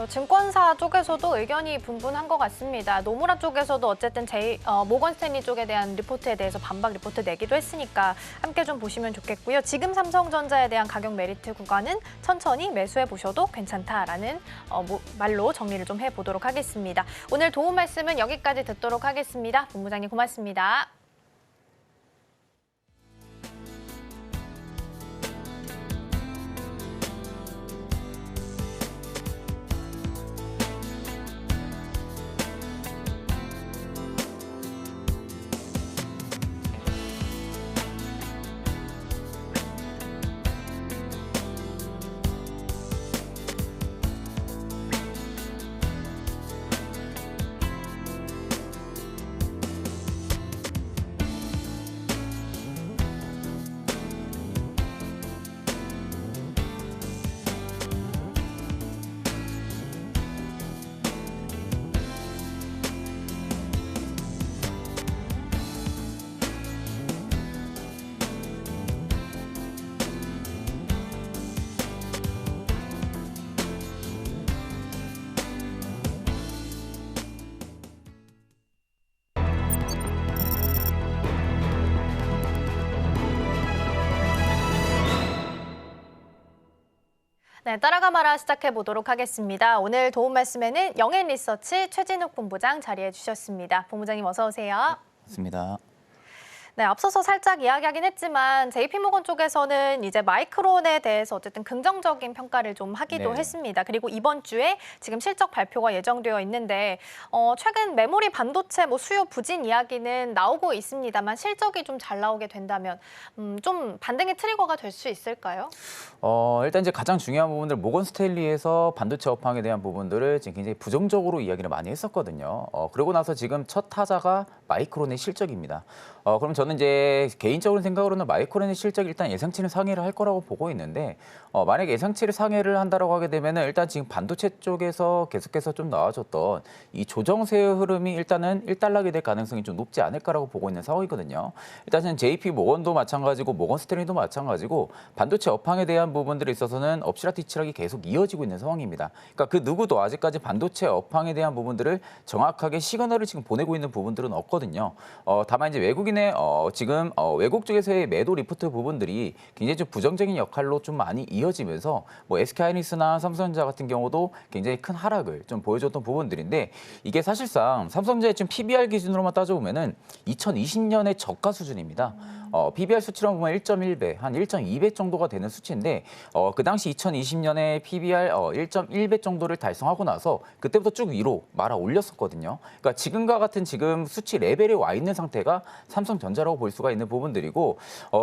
증권사 쪽에서도 의견이 분분한 것 같습니다. 노무라 쪽에서도 어쨌든 모건 스탠리 쪽에 대한 리포트에 대해서 반박 리포트 내기도 했으니까 함께 좀 보시면 좋겠고요. 지금 삼성전자에 대한 가격 메리트 구간은 천천히 매수해 보셔도 괜찮다라는 말로 정리를 좀 해보도록 하겠습니다. 오늘 도움 말씀은 여기까지 듣도록 하겠습니다. 본부장님 고맙습니다. 네, 따라가 말아 시작해 보도록 하겠습니다. 오늘 도움 말씀에는 영앤리서치 최진욱 본부장 자리해 주셨습니다. 본부장님 어서 오세요. 맞습니다. 네, 앞서서 살짝 이야기하긴 했지만 JP모건 쪽에서는 이제 마이크론에 대해서 어쨌든 긍정적인 평가를 좀 하기도 했습니다. 그리고 이번 주에 지금 실적 발표가 예정되어 있는데 최근 메모리 반도체 수요 부진 이야기는 나오고 있습니다만 실적이 좀 잘 나오게 된다면 좀 반등의 트리거가 될 수 있을까요? 일단 이제 가장 중요한 부분들 모건 스테인리에서 반도체 업황에 대한 부분들을 지금 굉장히 부정적으로 이야기를 많이 했었거든요. 그러고 나서 지금 첫 타자가 마이크론의 실적입니다. 그럼 저는 이제 개인적으로 생각으로는 마이크론의 실적이 일단 예상치는 상회를 할 거라고 보고 있는데 만약 예상치를 상회를 한다라고 하게 되면은 일단 지금 반도체 쪽에서 계속해서 좀 나와줬던 이 조정세의 흐름이 일단은 일단락이 될 가능성이 좀 높지 않을까라고 보고 있는 상황이거든요. 일단은 JP 모건도 마찬가지고 모건 스탠리도 마찬가지고 반도체 업황에 대한 부분들에 있어서는 엎치락뒤치락이 계속 이어지고 있는 상황입니다. 그러니까 그 누구도 아직까지 반도체 업황에 대한 부분들을 정확하게 시그널을 지금 보내고 있는 부분들은 없거든요. 다만 이제 외국인의 지금 외국 쪽에서의 매도 리포트 부분들이 굉장히 좀 부정적인 역할로 좀 많이 이어지면서 뭐 SK하이닉스나 삼성전자 같은 경우도 굉장히 큰 하락을 좀 보여줬던 부분들인데 이게 사실상 삼성전자의 지금 PBR 기준으로만 따져보면은 2020년의 저가 수준입니다. PBR 수치로 보면 1.1배, 한 1.2배 정도가 되는 수치인데 그 당시 2020년에 PBR 1.1배 정도를 달성하고 나서 그때부터 쭉 위로 말아 올렸었거든요. 그러니까 지금과 같은 지금 수치 레벨에 와 있는 상태가 삼성전자라고 볼 수가 있는 부분들이고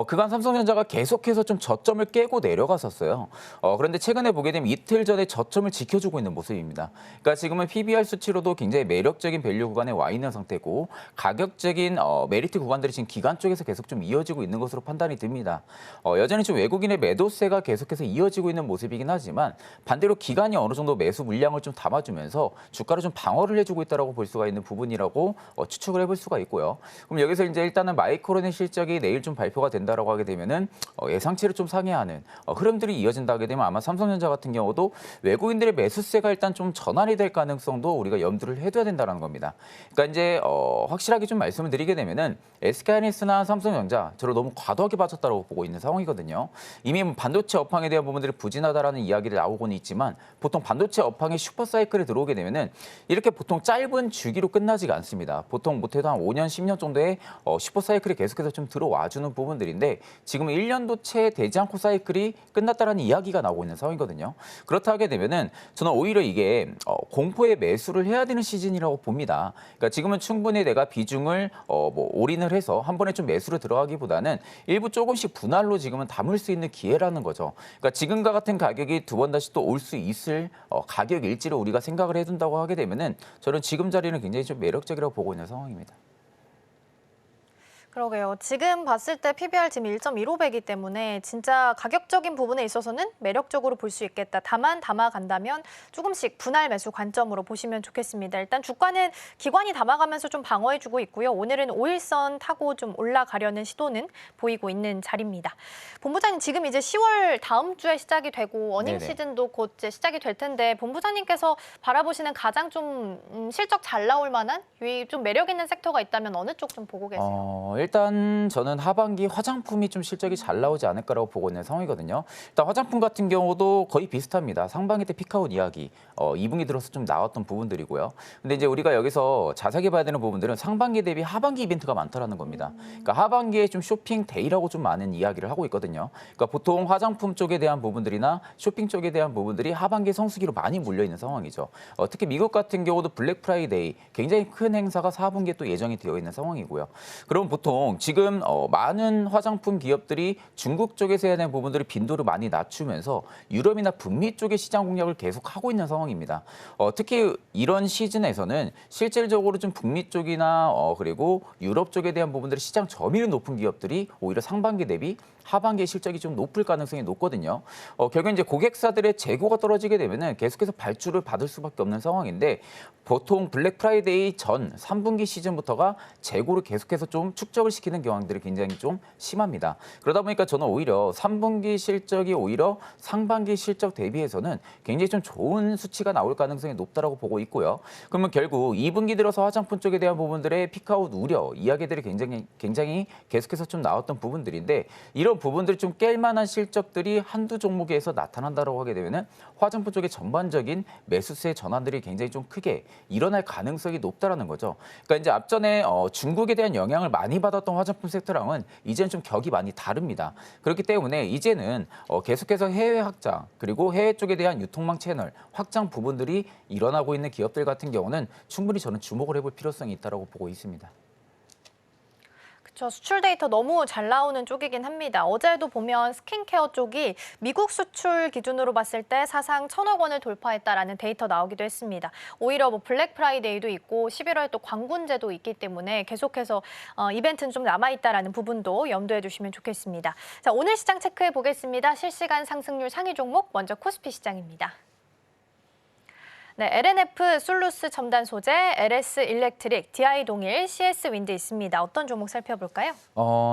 그간 삼성전자가 계속해서 좀 저점을 깨고 내려갔었어요. 그런데 최근에 보게 되면 이틀 전에 저점을 지켜주고 있는 모습입니다. 그러니까 지금은 PBR 수치로도 굉장히 매력적인 밸류 구간에 와 있는 상태고 가격적인 메리트 구간들이 지금 기관 쪽에서 계속 좀 이어지고 있는 것으로 판단이 듭니다. 여전히 좀 외국인의 매도세가 계속해서 이어지고 있는 모습이긴 하지만 반대로 기관이 어느 정도 매수 물량을 좀 담아주면서 주가를 좀 방어를 해주고 있다고 볼 수가 있는 부분이라고 추측을 해볼 수가 있고요. 그럼 여기서 이제 일단은 마이크론의 실적이 내일 좀 발표가 된다라고 하게 되면은 예상치를 좀 상회하는 흐름들이 이어진다 하게 되면 아마 삼성전자 같은 경우도 외국인들의 매수세가 일단 좀 전환이 될 가능성도 우리가 염두를 해둬야 된다는 겁니다. 그러니까 이제 확실하게 좀 말씀을 드리게 되면은 SK하이닉스나 삼성전자 저를 너무 과도하게 빠졌다고 보고 있는 상황이거든요. 이미 반도체 업황에 대한 부분들이 부진하다라는 이야기를 나오고는 있지만 보통 반도체 업황의 슈퍼사이클에 들어오게 되면은 이렇게 보통 짧은 주기로 끝나지가 않습니다. 보통 못해도 한 5년, 10년 정도의 슈퍼사이클이 계속해서 좀 들어와주는 부분들인데 지금은 1년도 채 되지 않고 사이클이 끝났다라는 이야기가 나오고 있는 상황이거든요. 그렇다 하게 되면은 저는 오히려 이게 공포에 매수를 해야 되는 시즌이라고 봅니다. 그러니까 지금은 충분히 내가 비중을 올인을 해서 한 번에 좀 매수를 들어가기보다는 일부 조금씩 분할로 지금은 담을 수 있는 기회라는 거죠. 그러니까 지금과 같은 가격이 두 번 다시 또 올 수 있을 가격 일지를 우리가 생각을 해둔다고 하게 되면은 저는 지금 자리는 굉장히 좀 매력적이라고 보고 있는 상황입니다. 그러게요. 지금 봤을 때 PBR 지금 1.15배이기 때문에 진짜 가격적인 부분에 있어서는 매력적으로 볼 수 있겠다. 다만 담아간다면 조금씩 분할 매수 관점으로 보시면 좋겠습니다. 일단 주가는 기관이 담아가면서 좀 방어해주고 있고요. 오늘은 5일선 타고 좀 올라가려는 시도는 보이고 있는 자리입니다. 본부장님 지금 이제 10월 다음 주에 시작이 되고 어닝 네네. 시즌도 곧 이제 시작이 될 텐데 본부장님께서 바라보시는 가장 좀 실적 잘 나올 만한 좀 매력 있는 섹터가 있다면 어느 쪽 좀 보고 계세요? 일단 저는 하반기 화장품이 좀 실적이 잘 나오지 않을까라고 보고 있는 상황이거든요. 일단 화장품 같은 경우도 거의 비슷합니다. 상반기 때 피크아웃 이야기, 2분기 들어서 좀 나왔던 부분들이고요. 근데 이제 우리가 여기서 자세하게 봐야 되는 부분들은 상반기 대비 하반기 이벤트가 많다라는 겁니다. 그러니까 하반기에 좀 쇼핑 데이라고 좀 많은 이야기를 하고 있거든요. 그러니까 보통 화장품 쪽에 대한 부분들이나 쇼핑 쪽에 대한 부분들이 하반기 성수기로 많이 몰려 있는 상황이죠. 특히 미국 같은 경우도 블랙 프라이데이 굉장히 큰 행사가 4분기에 또 예정이 되어 있는 상황이고요. 그럼 보통 지금 많은 화장품 기업들이 중국 쪽에서 해야 되는 부분들이 빈도를 많이 낮추면서 유럽이나 북미 쪽의 시장 공략을 계속하고 있는 상황입니다. 특히 이런 시즌에서는 실질적으로 좀 북미 쪽이나 그리고 유럽 쪽에 대한 부분들이 시장 점유율이 높은 기업들이 오히려 상반기 대비 하반기에 실적이 좀 높을 가능성이 높거든요. 결국 이제 고객사들의 재고가 떨어지게 되면은 계속해서 발주를 받을 수밖에 없는 상황인데 보통 블랙 프라이데이 전 3분기 시즌부터가 재고를 계속해서 좀 축적을 시키는 경향들이 굉장히 좀 심합니다. 그러다 보니까 저는 오히려 3분기 실적이 오히려 상반기 실적 대비해서는 굉장히 좀 좋은 수치가 나올 가능성이 높다라고 보고 있고요. 그러면 결국 2분기 들어서 화장품 쪽에 대한 부분들의 피크아웃 우려 이야기들이 굉장히 계속해서 좀 나왔던 부분들인데 이런 부분들이 좀 깰 만한 실적들이 한두 종목에서 나타난다고 하게 되면은 화장품 쪽의 전반적인 매수세 전환들이 굉장히 좀 크게 일어날 가능성이 높다라는 거죠. 그러니까 이제 앞전에 중국에 대한 영향을 많이 받았던 화장품 섹터랑은 이제는 좀 격이 많이 다릅니다. 그렇기 때문에 이제는 계속해서 해외 확장 그리고 해외 쪽에 대한 유통망 채널 확장 부분들이 일어나고 있는 기업들 같은 경우는 충분히 저는 주목을 해볼 필요성이 있다고 보고 있습니다. 저 수출 데이터 너무 잘 나오는 쪽이긴 합니다. 어제도 보면 스킨케어 쪽이 미국 수출 기준으로 봤을 때 사상 1,000억 원을 돌파했다라는 데이터 나오기도 했습니다. 오히려 뭐 블랙 프라이데이도 있고 11월에 또 광군제도 있기 때문에 계속해서 이벤트는 좀 남아있다라는 부분도 염두해 주시면 좋겠습니다. 자, 오늘 시장 체크해 보겠습니다. 실시간 상승률 상위 종목 먼저 코스피 시장입니다. 네, LNF 솔루스 첨단 소재, LS 일렉트릭, DI 동일, CS 윈드 있습니다. 어떤 종목 살펴볼까요?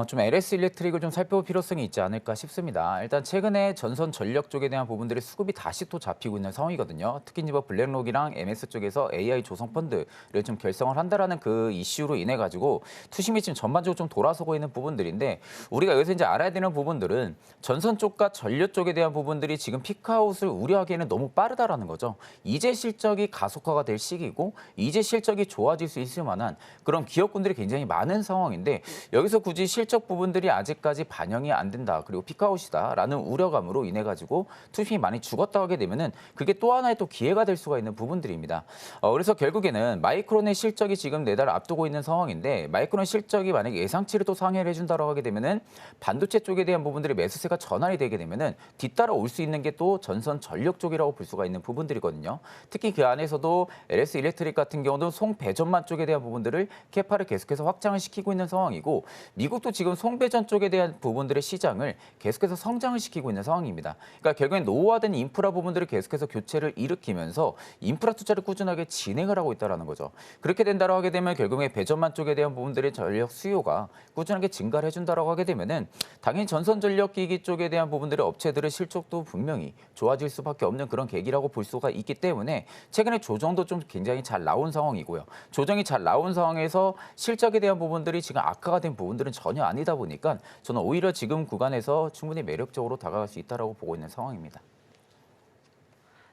좀 LS 일렉트릭을 좀 살펴볼 필요성이 있지 않을까 싶습니다. 일단 최근에 전선 전력 쪽에 대한 부분들의 수급이 다시 또 잡히고 있는 상황이거든요. 특히 이제 블랙록이랑 MS 쪽에서 AI 조성 펀드를 좀 결성을 한다라는 그 이슈로 인해 가지고 투심이 지금 전반적으로 좀 돌아서고 있는 부분들인데 우리가 여기서 이제 알아야 되는 부분들은 전선 쪽과 전력 쪽에 대한 부분들이 지금 피크아웃을 우려하기에는 너무 빠르다라는 거죠. 이제 실적이 가속화가 될 시기고 이제 실적이 좋아질 수 있을 만한 그런 기업군들이 굉장히 많은 상황인데 여기서 굳이 실적 부분들이 아직까지 반영이 안 된다. 그리고 피크아웃이다라는 우려감으로 인해 가지고 투심이 많이 죽었다 하게 되면은 그게 또 하나의 또 기회가 될 수가 있는 부분들입니다. 그래서 결국에는 마이크론의 실적이 지금 내달 앞두고 있는 상황인데 마이크론 실적이 만약에 예상치를 또 상회를 해준다라고 하게 되면은 반도체 쪽에 대한 부분들이 매수세가 전환이 되게 되면은 뒤따라 올 수 있는 게 또 전선 전력 쪽이라고 볼 수가 있는 부분들이거든요. 특히 그 안에서도 LS 일렉트릭 같은 경우도 송배전만 쪽에 대한 부분들을 캐파를 계속해서 확장을 시키고 있는 상황이고 미국도 지금 송배전 쪽에 대한 부분들의 시장을 계속해서 성장을 시키고 있는 상황입니다. 그러니까 결국엔 노후화된 인프라 부분들을 계속해서 교체를 일으키면서 인프라 투자를 꾸준하게 진행을 하고 있다는 거죠. 그렇게 된다고 하게 되면 결국에 배전만 쪽에 대한 부분들의 전력 수요가 꾸준하게 증가를 해준다고 하게 되면은 당연히 전선 전력 기기 쪽에 대한 부분들의 업체들의 실적도 분명히 좋아질 수밖에 없는 그런 계기라고 볼 수가 있기 때문에 최근에 조정도 좀 굉장히 잘 나온 상황이고요. 조정이 잘 나온 상황에서 실적에 대한 부분들이 지금 악화가 된 부분들은 전혀 아니다 보니까 저는 오히려 지금 구간에서 충분히 매력적으로 다가갈 수 있다고 보고 있는 상황입니다.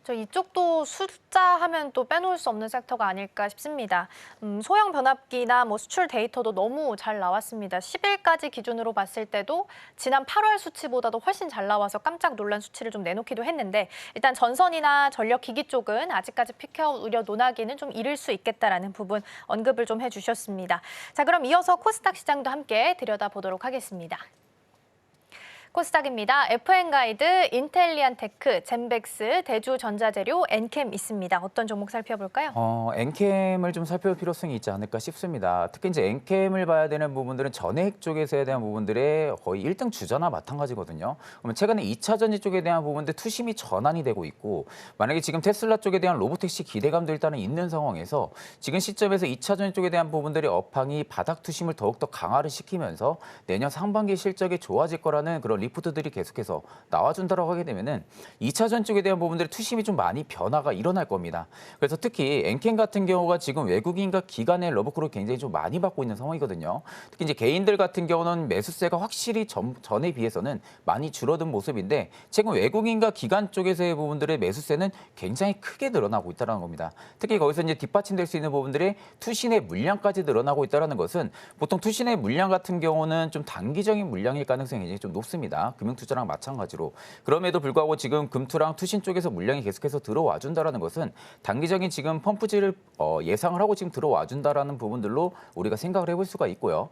저 이쪽도 숫자 하면 또 빼놓을 수 없는 섹터가 아닐까 싶습니다. 소형 변압기나 뭐 수출 데이터도 너무 잘 나왔습니다. 10일까지 기준으로 봤을 때도 지난 8월 수치보다도 훨씬 잘 나와서 깜짝 놀란 수치를 좀 내놓기도 했는데 일단 전선이나 전력 기기 쪽은 아직까지 피크아웃 우려 논하기는 좀 이를 수 있겠다라는 부분 언급을 좀 해주셨습니다. 자, 그럼 이어서 코스닥 시장도 함께 들여다보도록 하겠습니다. 코스닥입니다. FN가이드, 인텔리안테크, 젠백스, 대주전자재료, 엔캠 있습니다. 어떤 종목 살펴볼까요? 엔캠을 좀 살펴볼 필요성이 있지 않을까 싶습니다. 특히 이제 엔캠을 봐야 되는 부분들은 전해액 쪽에서에 대한 부분들의 거의 1등 주자나 마찬가지거든요. 그러면 최근에 2차 전지 쪽에 대한 부분들 투심이 전환이 되고 있고 만약에 지금 테슬라 쪽에 대한 로보택시 기대감도 일단은 있는 상황에서 지금 시점에서 2차 전지 쪽에 대한 부분들의 업황이 바닥 투심을 더욱더 강화를 시키면서 내년 상반기 실적이 좋아질 거라는 그런 리포트들이 계속해서 나와준다고 하게 되면은 2차 전 쪽에 대한 부분들의 투심이 좀 많이 변화가 일어날 겁니다. 그래서 특히 엔캠 같은 경우가 지금 외국인과 기관의 러브콜을 굉장히 좀 많이 받고 있는 상황이거든요. 특히 이제 개인들 같은 경우는 매수세가 확실히 전에 비해서는 많이 줄어든 모습인데 최근 외국인과 기관 쪽에서의 부분들의 매수세는 굉장히 크게 늘어나고 있다는 겁니다. 특히 거기서 이제 뒷받침될 수 있는 부분들의 투신의 물량까지 늘어나고 있다는 것은 보통 투신의 물량 같은 경우는 좀 단기적인 물량일 가능성이 굉장히 좀 높습니다. 금융투자랑 마찬가지로. 그럼에도 불구하고 지금 금투랑 투신 쪽에서 물량이 계속해서 들어와 준다는 것은 단기적인 지금 펌프질을 예상을 하고 지금 들어와 준다는 부분들로 우리가 생각을 해볼 수가 있고요.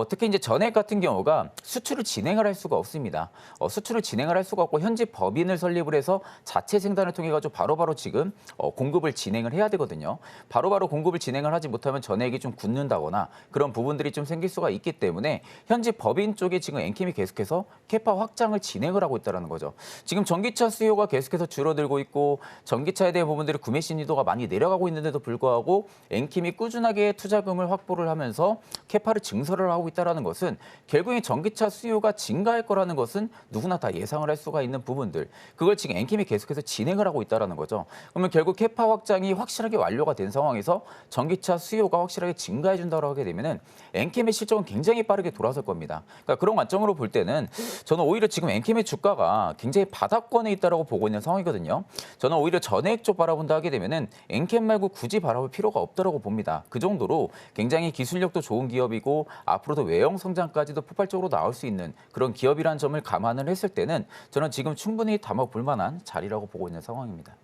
특히 이제 전액 같은 경우가 수출을 진행을 할 수가 없습니다. 수출을 진행을 할 수가 없고 현지 법인을 설립을 해서 자체 생산을 통해 가지고 바로바로 지금 공급을 진행을 해야 되거든요. 바로바로 공급을 진행을 하지 못하면 전액이 좀 굳는다거나 그런 부분들이 좀 생길 수가 있기 때문에 현지 법인 쪽에 지금 엔캠이 계속해서 캐파 확장을 진행을 하고 있다는 거죠. 지금 전기차 수요가 계속해서 줄어들고 있고 전기차에 대한 부분들이 구매 신뢰도가 많이 내려가고 있는데도 불구하고 엔킴이 꾸준하게 투자금을 확보를 하면서 캐파를 증설을 하고 있다는 것은 결국에 전기차 수요가 증가할 거라는 것은 누구나 다 예상을 할 수가 있는 부분들. 그걸 지금 엔킴이 계속해서 진행을 하고 있다는 거죠. 그러면 결국 캐파 확장이 확실하게 완료가 된 상황에서 전기차 수요가 확실하게 증가해 준다고 하게 되면은 엔킴의 실적은 굉장히 빠르게 돌아설 겁니다. 그러니까 그런 관점으로 볼 때는 저는 오히려 지금 엔캠의 주가가 굉장히 바닥권에 있다고 보고 있는 상황이거든요. 저는 오히려 전액 쪽 바라본다 하게 되면은 엔캠 말고 굳이 바라볼 필요가 없다고 봅니다. 그 정도로 굉장히 기술력도 좋은 기업이고 앞으로도 외형 성장까지도 폭발적으로 나올 수 있는 그런 기업이라는 점을 감안을 했을 때는 저는 지금 충분히 담아볼 만한 자리라고 보고 있는 상황입니다.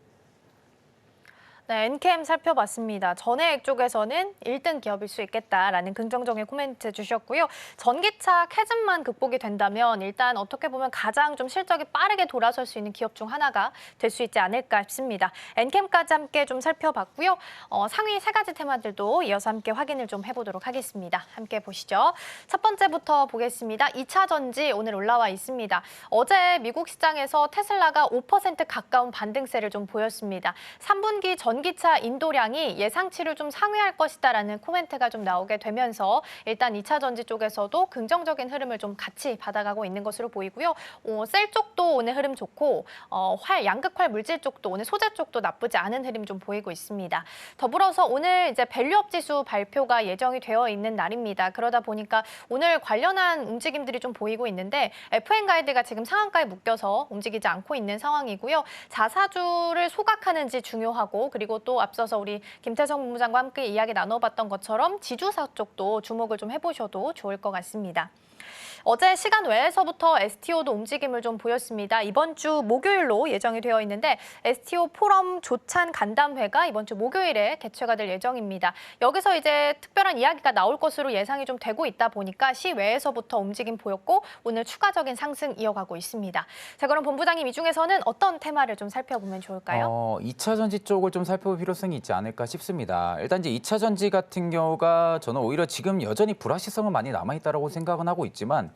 네, 엔캠 살펴봤습니다. 전해액 쪽에서는 1등 기업일 수 있겠다라는 긍정적인 코멘트 주셨고요. 전기차 캐즘만 극복이 된다면 일단 어떻게 보면 가장 좀 실적이 빠르게 돌아설 수 있는 기업 중 하나가 될 수 있지 않을까 싶습니다. 엔캠까지 함께 좀 살펴봤고요. 상위 3가지 테마들도 이어서 함께 확인을 좀 해보도록 하겠습니다. 함께 보시죠. 첫 번째부터 보겠습니다. 2차 전지 오늘 올라와 있습니다. 어제 미국 시장에서 테슬라가 5% 가까운 반등세를 좀 보였습니다. 3분기 전기차 인도량이 예상치를 좀 상회할 것이다라는 코멘트가 좀 나오게 되면서 일단 2차 전지 쪽에서도 긍정적인 흐름을 좀 같이 받아가고 있는 것으로 보이고요. 셀 쪽도 오늘 흐름 좋고 양극활 물질 쪽도 오늘 소재 쪽도 나쁘지 않은 흐름 좀 보이고 있습니다. 더불어서 오늘 이제 밸류업 지수 발표가 예정이 되어 있는 날입니다. 그러다 보니까 오늘 관련한 움직임들이 좀 보이고 있는데 FN 가이드가 지금 상한가에 묶여서 움직이지 않고 있는 상황이고요. 자사주를 소각하는지 중요하고 그리고 또 앞서서 우리 김태성 본부장과 함께 이야기 나눠봤던 것처럼 지주사 쪽도 주목을 좀 해보셔도 좋을 것 같습니다. 어제 시간 외에서부터 STO도 움직임을 좀 보였습니다. 이번 주 목요일로 예정이 되어 있는데 STO 포럼 조찬 간담회가 이번 주 목요일에 개최가 될 예정입니다. 여기서 이제 특별한 이야기가 나올 것으로 예상이 좀 되고 있다 보니까 시외에서부터 움직임 보였고 오늘 추가적인 상승 이어가고 있습니다. 자, 그럼 본부장님 이 중에서는 어떤 테마를 좀 살펴보면 좋을까요? 2차 전지 쪽을 좀 살펴볼 필요성이 있지 않을까 싶습니다. 일단 이제 2차 전지 같은 경우가 저는 오히려 지금 여전히 불확실성은 많이 남아있다고 생각은 하고 있지만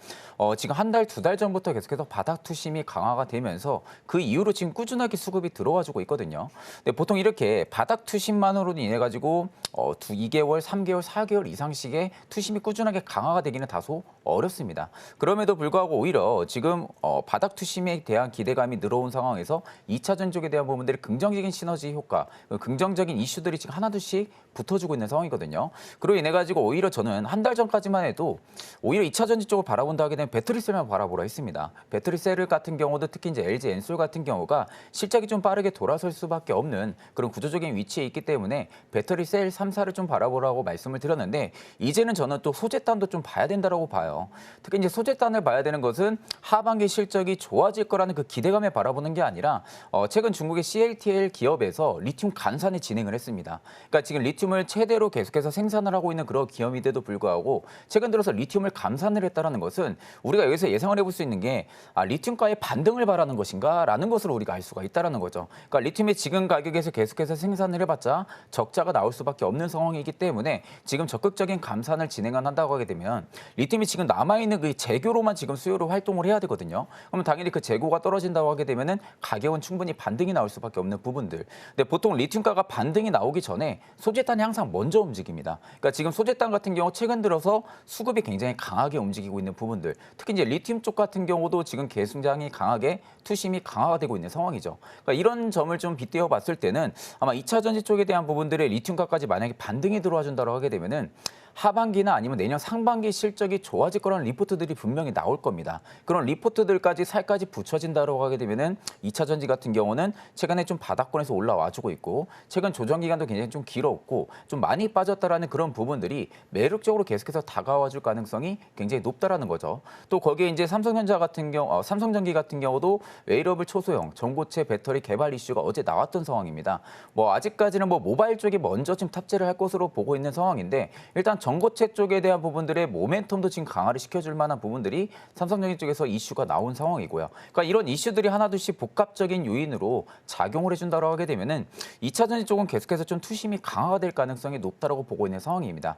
지금 한 달, 2달 전부터 계속해서 바닥 투심이 강화가 되면서 그 이후로 지금 꾸준하게 수급이 들어와주고 있거든요. 근데 보통 이렇게 바닥 투심만으로 인해 가지고 2개월, 3개월, 4개월 이상씩의 투심이 꾸준하게 강화가 되기는 다소 어렵습니다. 그럼에도 불구하고 오히려 지금 바닥 투심에 대한 기대감이 늘어온 상황에서 2차 전지 쪽에 대한 부분들이 긍정적인 시너지 효과, 긍정적인 이슈들이 지금 하나둘씩 붙어주고 있는 상황이거든요. 그로 인해 가지고 오히려 저는 한 달 전까지만 해도 오히려 2차 전지 쪽을 바라본다 하게 되면 배터리셀만 바라보라 했습니다. 배터리셀 같은 경우도 특히 이제 LG 엔솔 같은 경우가 실적이 좀 빠르게 돌아설 수밖에 없는 그런 구조적인 위치에 있기 때문에 배터리셀 3사를 좀 바라보라고 말씀을 드렸는데 이제는 저는 또 소재단도 좀 봐야 된다라고 봐요. 특히 이제 소재단을 봐야 되는 것은 하반기 실적이 좋아질 거라는 그 기대감에 바라보는 게 아니라 최근 중국의 CATL 기업에서 리튬 감산을 진행을 했습니다. 그러니까 지금 리튬을 최대로 계속해서 생산을 하고 있는 그런 기업인데도 불구하고 최근 들어서 리튬을 감산을 했다는 것은 우리가 여기서 예상을 해볼 수 있는 게 리튬가의 반등을 바라는 것인가라는 것을 우리가 알 수가 있다는 거죠. 그러니까 리튬의 지금 가격에서 계속해서 생산을 해봤자 적자가 나올 수밖에 없는 상황이기 때문에 지금 적극적인 감산을 진행한다고 하게 되면 리튬이 지금 남아있는 그 재고로만 지금 수요로 활동을 해야 되거든요. 그러면 당연히 그 재고가 떨어진다고 하게 되면은 가격은 충분히 반등이 나올 수밖에 없는 부분들. 근데 보통 리튬가가 반등이 나오기 전에 소재단이 항상 먼저 움직입니다. 그러니까 지금 소재단 같은 경우 최근 들어서 수급이 굉장히 강하게 움직이고 있는 부분들. 특히 이제 리튬 쪽 같은 경우도 지금 굉장히 강하게 투심이 강화가 되고 있는 상황이죠. 그러니까 이런 점을 좀 빗대어 봤을 때는 아마 2차 전지 쪽에 대한 부분들의 리튬가까지 만약에 반등이 들어와 준다고 하게 되면은 하반기나 아니면 내년 상반기 실적이 좋아질 거라는 리포트들이 분명히 나올 겁니다. 그런 리포트들까지 살까지 붙여진다고 하게 되면은 2차 전지 같은 경우는 최근에 좀 바닥권에서 올라와주고 있고 최근 조정 기간도 굉장히 좀 길었고 좀 많이 빠졌다라는 그런 부분들이 매력적으로 계속해서 다가와줄 가능성이 굉장히 높다라는 거죠. 또 거기에 이제 삼성전자 같은 경우, 삼성전기 같은 경우도 웨이러블 초소형 전고체 배터리 개발 이슈가 어제 나왔던 상황입니다. 아직까지는 모바일 쪽이 먼저 지금 탑재를 할 것으로 보고 있는 상황인데 일단 전고체 쪽에 대한 부분들의 모멘텀도 지금 강화를 시켜줄 만한 부분들이 삼성전기 쪽에서 이슈가 나온 상황이고요. 그러니까 이런 이슈들이 하나둘씩 복합적인 요인으로 작용을 해준다고 하게 되면은 2차 전지 쪽은 계속해서 좀 투심이 강화가 될 가능성이 높다라고 보고 있는 상황입니다.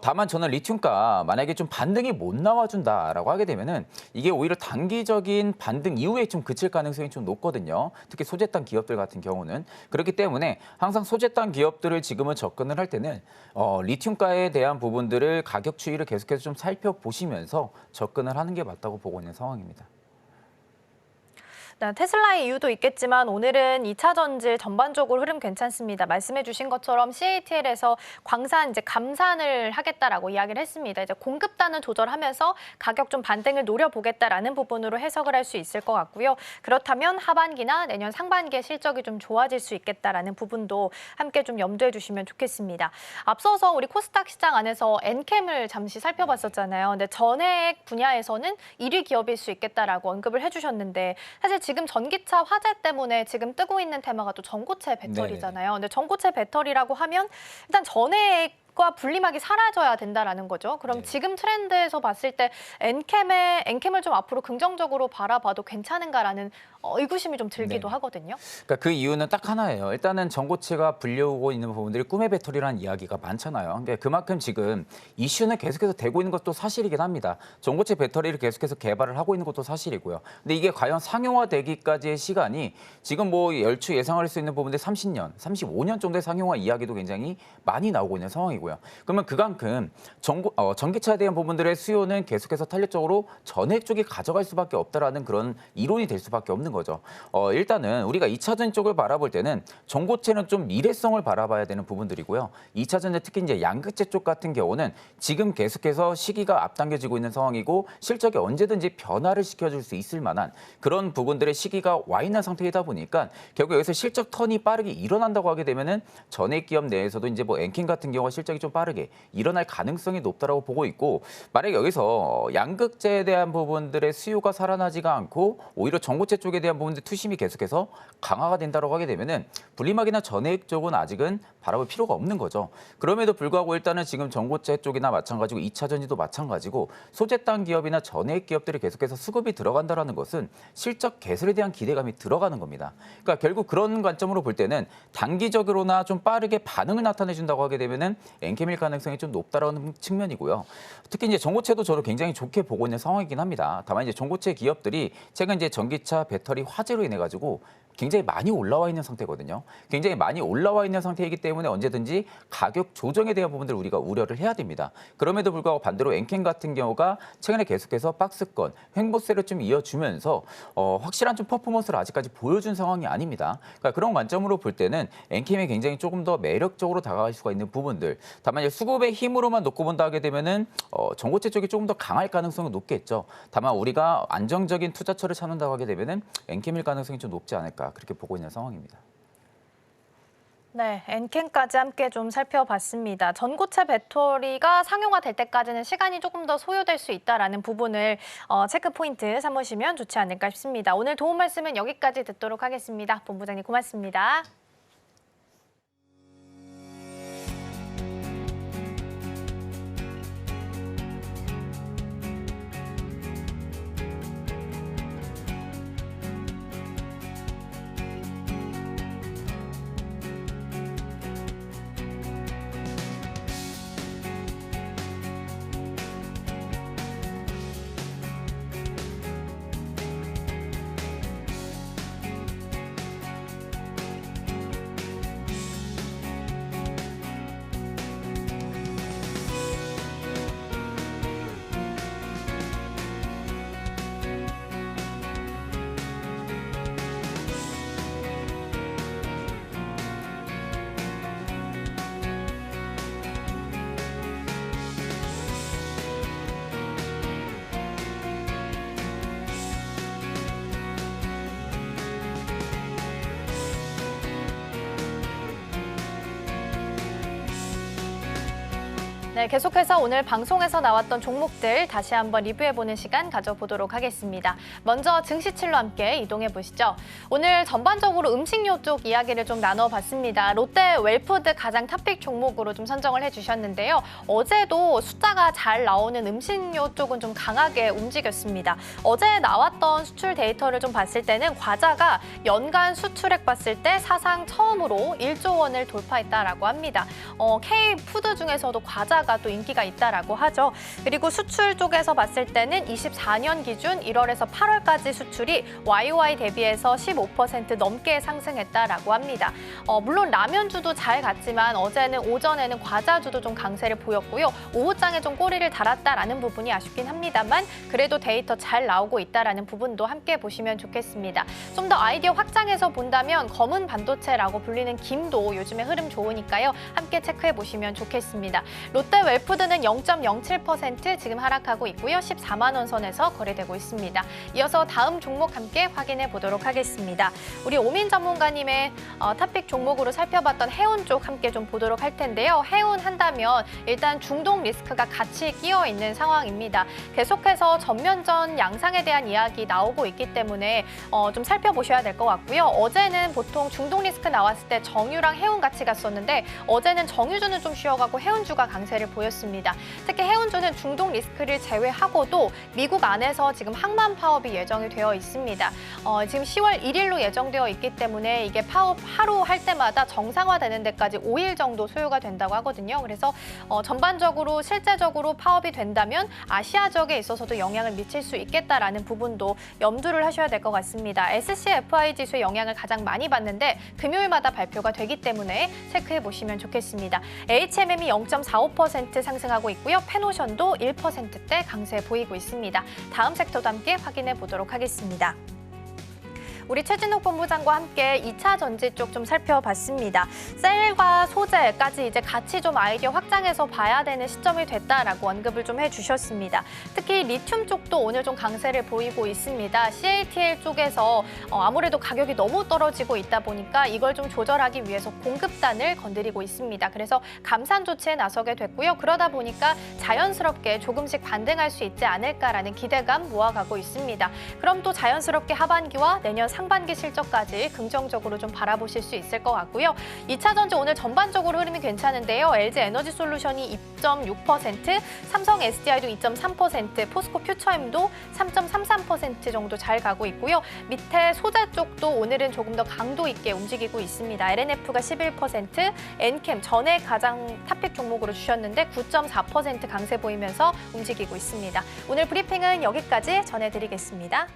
다만 저는 리튬가 만약에 좀 반등이 못 나와준다라고 하게 되면은 이게 오히려 단기적인 반등 이후에 좀 그칠 가능성이 좀 높거든요. 특히 소재단 기업들 같은 경우는 그렇기 때문에 항상 소재단 기업들을 지금은 접근을 할 때는 리튬가에 대한 부분들을 가격 추이를 계속해서 좀 살펴보시면서 접근을 하는 게 맞다고 보고 있는 상황입니다. 테슬라의 이유도 있겠지만 오늘은 2차 전지 전반적으로 흐름 괜찮습니다. 말씀해 주신 것처럼 CATL에서 광산 이제 감산을 하겠다라고 이야기를 했습니다. 이제 공급단을 조절하면서 가격 좀 반등을 노려보겠다라는 부분으로 해석을 할 수 있을 것 같고요. 그렇다면 하반기나 내년 상반기에 실적이 좀 좋아질 수 있겠다라는 부분도 함께 좀 염두해 주시면 좋겠습니다. 앞서서 우리 코스닥 시장 안에서 엔캠을 잠시 살펴봤었잖아요. 근데 전해액 분야에서는 1위 기업일 수 있겠다라고 언급을 해주셨는데 사실 지금 전기차 화재 때문에 지금 뜨고 있는 테마가 또 전고체 배터리잖아요. 근데 전고체 배터리라고 하면 일단 전해액과 분리막이 사라져야 된다라는 거죠. 그럼 지금 트렌드에서 봤을 때 엔캠을 좀 앞으로 긍정적으로 바라봐도 괜찮은가라는 의구심이 좀 들기도 하거든요. 그러니까 그 이유는 딱 하나예요. 일단은 전고체가 불려오고 있는 부분들이 꿈의 배터리라는 이야기가 많잖아요. 그러니까 그만큼 지금 이슈는 계속해서 되고 있는 것도 사실이긴 합니다. 전고체 배터리를 계속해서 개발을 하고 있는 것도 사실이고요. 근데 이게 과연 상용화되기까지의 시간이 지금 뭐 얼추 예상할 수 있는 부분들 30년, 35년 정도의 상용화 이야기도 굉장히 많이 나오고 있는 상황이고요. 그러면 그만큼 전기차에 대한 부분들의 수요는 계속해서 탄력적으로 전해 쪽이 가져갈 수밖에 없다라는 그런 이론이 될 수밖에 없는 거죠. 일단은 우리가 2차전 쪽을 바라볼 때는 전고체는 좀 미래성을 바라봐야 되는 부분들이고요. 2차전에 특히 이제 양극재 쪽 같은 경우는 지금 계속해서 시기가 앞당겨지고 있는 상황이고 실적이 언제든지 변화를 시켜줄 수 있을 만한 그런 부분들의 시기가 와 있는 상태이다 보니까 결국 여기서 실적 턴이 빠르게 일어난다고 하게 되면은 전액 기업 내에서도 이제 뭐 엔킨 같은 경우가 실적이 좀 빠르게 일어날 가능성이 높다라고 보고 있고 만약 여기서 양극재에 대한 부분들의 수요가 살아나지가 않고 오히려 전고체 쪽에 대한 부분들 투심이 계속해서 강화가 된다고 하게 되면은 분리막이나 전해액 쪽은 아직은 바라볼 필요가 없는 거죠. 그럼에도 불구하고 일단은 지금 전고체 쪽이나 마찬가지고 2차전지도 마찬가지고 소재단 기업이나 전해액 기업들이 계속해서 수급이 들어간다라는 것은 실적 개선에 대한 기대감이 들어가는 겁니다. 그러니까 결국 그런 관점으로 볼 때는 단기적으로나 좀 빠르게 반응을 나타내준다고 하게 되면은 엔캠일 가능성이 좀 높다라는 측면이고요. 특히 이제 전고체도 저는 굉장히 좋게 보고 있는 상황이긴 합니다. 다만 이제 전고체 기업들이 최근 이제 전기차 배터리 화재로 인해 가지고 굉장히 많이 올라와 있는 상태거든요. 굉장히 많이 올라와 있는 상태이기 때문에 언제든지 가격 조정에 대한 부분들을 우리가 우려를 해야 됩니다. 그럼에도 불구하고 반대로 엔캠 같은 경우가 최근에 계속해서 박스권, 횡보세를 좀 이어주면서 확실한 좀 퍼포먼스를 아직까지 보여준 상황이 아닙니다. 그러니까 그런 관점으로 볼 때는 엔캠이 굉장히 조금 더 매력적으로 다가갈 수가 있는 부분들. 다만 이제 수급의 힘으로만 놓고 본다 하게 되면은 전고체 쪽이 조금 더 강할 가능성이 높겠죠. 다만 우리가 안정적인 투자처를 찾는다고 하게 되면은 엔캠일 가능성이 좀 높지 않을까. 그렇게 보고 있는 상황입니다. 네, 엔캠까지 함께 좀 살펴봤습니다. 전고체 배터리가 상용화될 때까지는 시간이 조금 더 소요될 수 있다라는 부분을 체크 포인트 삼으시면 좋지 않을까 싶습니다. 오늘 도움 말씀은 여기까지 듣도록 하겠습니다. 본부장님 고맙습니다. 네, 계속해서 오늘 방송에서 나왔던 종목들 다시 한번 리뷰해보는 시간 가져보도록 하겠습니다. 먼저 증시칠로 함께 이동해보시죠. 오늘 전반적으로 음식료 쪽 이야기를 좀 나눠봤습니다. 롯데 웰푸드 가장 탑픽 종목으로 좀 선정을 해주셨는데요. 어제도 숫자가 잘 나오는 음식료 쪽은 좀 강하게 움직였습니다. 어제 나왔던 수출 데이터를 좀 봤을 때는 과자가 연간 수출액 봤을 때 사상 처음으로 1조 원을 돌파했다라고 합니다. K푸드 중에서도 과자가 또 인기가 있다라고 하죠. 그리고 수출 쪽에서 봤을 때는 24년 기준 1월에서 8월까지 수출이 YOY 대비해서 15% 넘게 상승했다라고 합니다. 물론 라면주도 잘 갔지만 어제는 오전에는 과자주도 좀 강세를 보였고요. 오후장에 좀 꼬리를 달았다라는 부분이 아쉽긴 합니다만 그래도 데이터 잘 나오고 있다라는 부분도 함께 보시면 좋겠습니다. 좀 더 아이디어 확장해서 본다면 검은 반도체라고 불리는 김도 요즘에 흐름 좋으니까요. 함께 체크해 보시면 좋겠습니다. 롯데 롯데 웰푸드는 0.07% 지금 하락하고 있고요. 14만 원 선에서 거래되고 있습니다. 이어서 다음 종목 함께 확인해 보도록 하겠습니다. 우리 오민 전문가님의 탑픽 종목으로 살펴봤던 해운 쪽 함께 좀 보도록 할 텐데요. 해운 한다면 일단 중동 리스크가 같이 끼어 있는 상황입니다. 계속해서 전면전 양상에 대한 이야기 나오고 있기 때문에 좀 살펴보셔야 될 것 같고요. 어제는 보통 중동 리스크 나왔을 때 정유랑 해운 같이 갔었는데 어제는 정유주는 좀 쉬어가고 해운주가 강세를 보였습니다. 특히 해운주는 중동 리스크를 제외하고도 미국 안에서 지금 항만 파업이 예정이 되어 있습니다. 지금 10월 1일로 예정되어 있기 때문에 이게 파업 하루 할 때마다 정상화되는 데까지 5일 정도 소요가 된다고 하거든요. 그래서 전반적으로 실제적으로 파업이 된다면 아시아 지역에 있어서도 영향을 미칠 수 있겠다라는 부분도 염두를 하셔야 될 것 같습니다. SCFI 지수의 영향을 가장 많이 받는데 금요일마다 발표가 되기 때문에 체크해 보시면 좋겠습니다. HMM이 0.45% 상승하고 있고요. 펜오션도 1%대 강세 보이고 있습니다. 다음 섹터도 함께 확인해 보도록 하겠습니다. 우리 최진욱 본부장과 함께 2차 전지 쪽 좀 살펴봤습니다. 셀과 소재까지 이제 같이 좀 아이디어 확장해서 봐야 되는 시점이 됐다라고 언급을 좀 해주셨습니다. 특히 리튬 쪽도 오늘 좀 강세를 보이고 있습니다. CATL 쪽에서 아무래도 가격이 너무 떨어지고 있다 보니까 이걸 좀 조절하기 위해서 공급단을 건드리고 있습니다. 그래서 감산 조치에 나서게 됐고요. 그러다 보니까 자연스럽게 조금씩 반등할 수 있지 않을까라는 기대감 모아가고 있습니다. 그럼 또 자연스럽게 하반기와 내년 상반기 실적까지 긍정적으로 좀 바라보실 수 있을 것 같고요. 2차 전지 오늘 전반적으로 흐름이 괜찮은데요. LG 에너지 솔루션이 2.6%, 삼성 SDI도 2.3%, 포스코 퓨처엠도 3.33% 정도 잘 가고 있고요. 밑에 소재 쪽도 오늘은 조금 더 강도 있게 움직이고 있습니다. LNF가 11%, 엔캠 전에 가장 탑픽 종목으로 주셨는데 9.4% 강세 보이면서 움직이고 있습니다. 오늘 브리핑은 여기까지 전해드리겠습니다.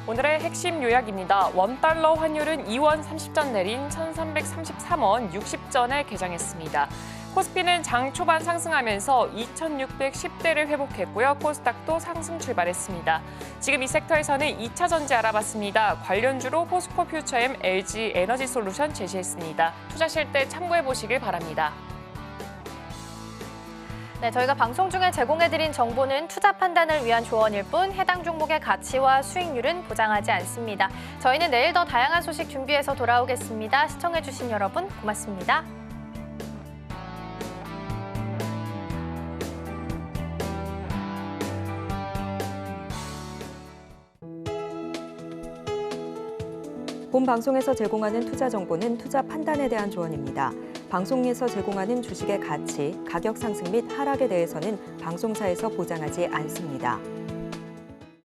오늘의 핵심 요약입니다. 원달러 환율은 2원 30전 내린 1,333원 60전에 개장했습니다. 코스피는 장 초반 상승하면서 2,610대를 회복했고요. 코스닥도 상승 출발했습니다. 지금 이 섹터에서는 2차 전지 알아봤습니다. 관련주로 포스코 퓨처엠, LG 에너지 솔루션 제시했습니다. 투자하실 때 참고해 보시길 바랍니다. 네, 저희가 방송 중에 제공해드린 정보는 투자 판단을 위한 조언일 뿐 해당 종목의 가치와 수익률은 보장하지 않습니다. 저희는 내일 더 다양한 소식 준비해서 돌아오겠습니다. 시청해주신 여러분 고맙습니다. 본 방송에서 제공하는 투자 정보는 투자 판단에 대한 조언입니다. 방송에서 제공하는 주식의 가치, 가격 상승 및 하락에 대해서는 방송사에서 보장하지 않습니다.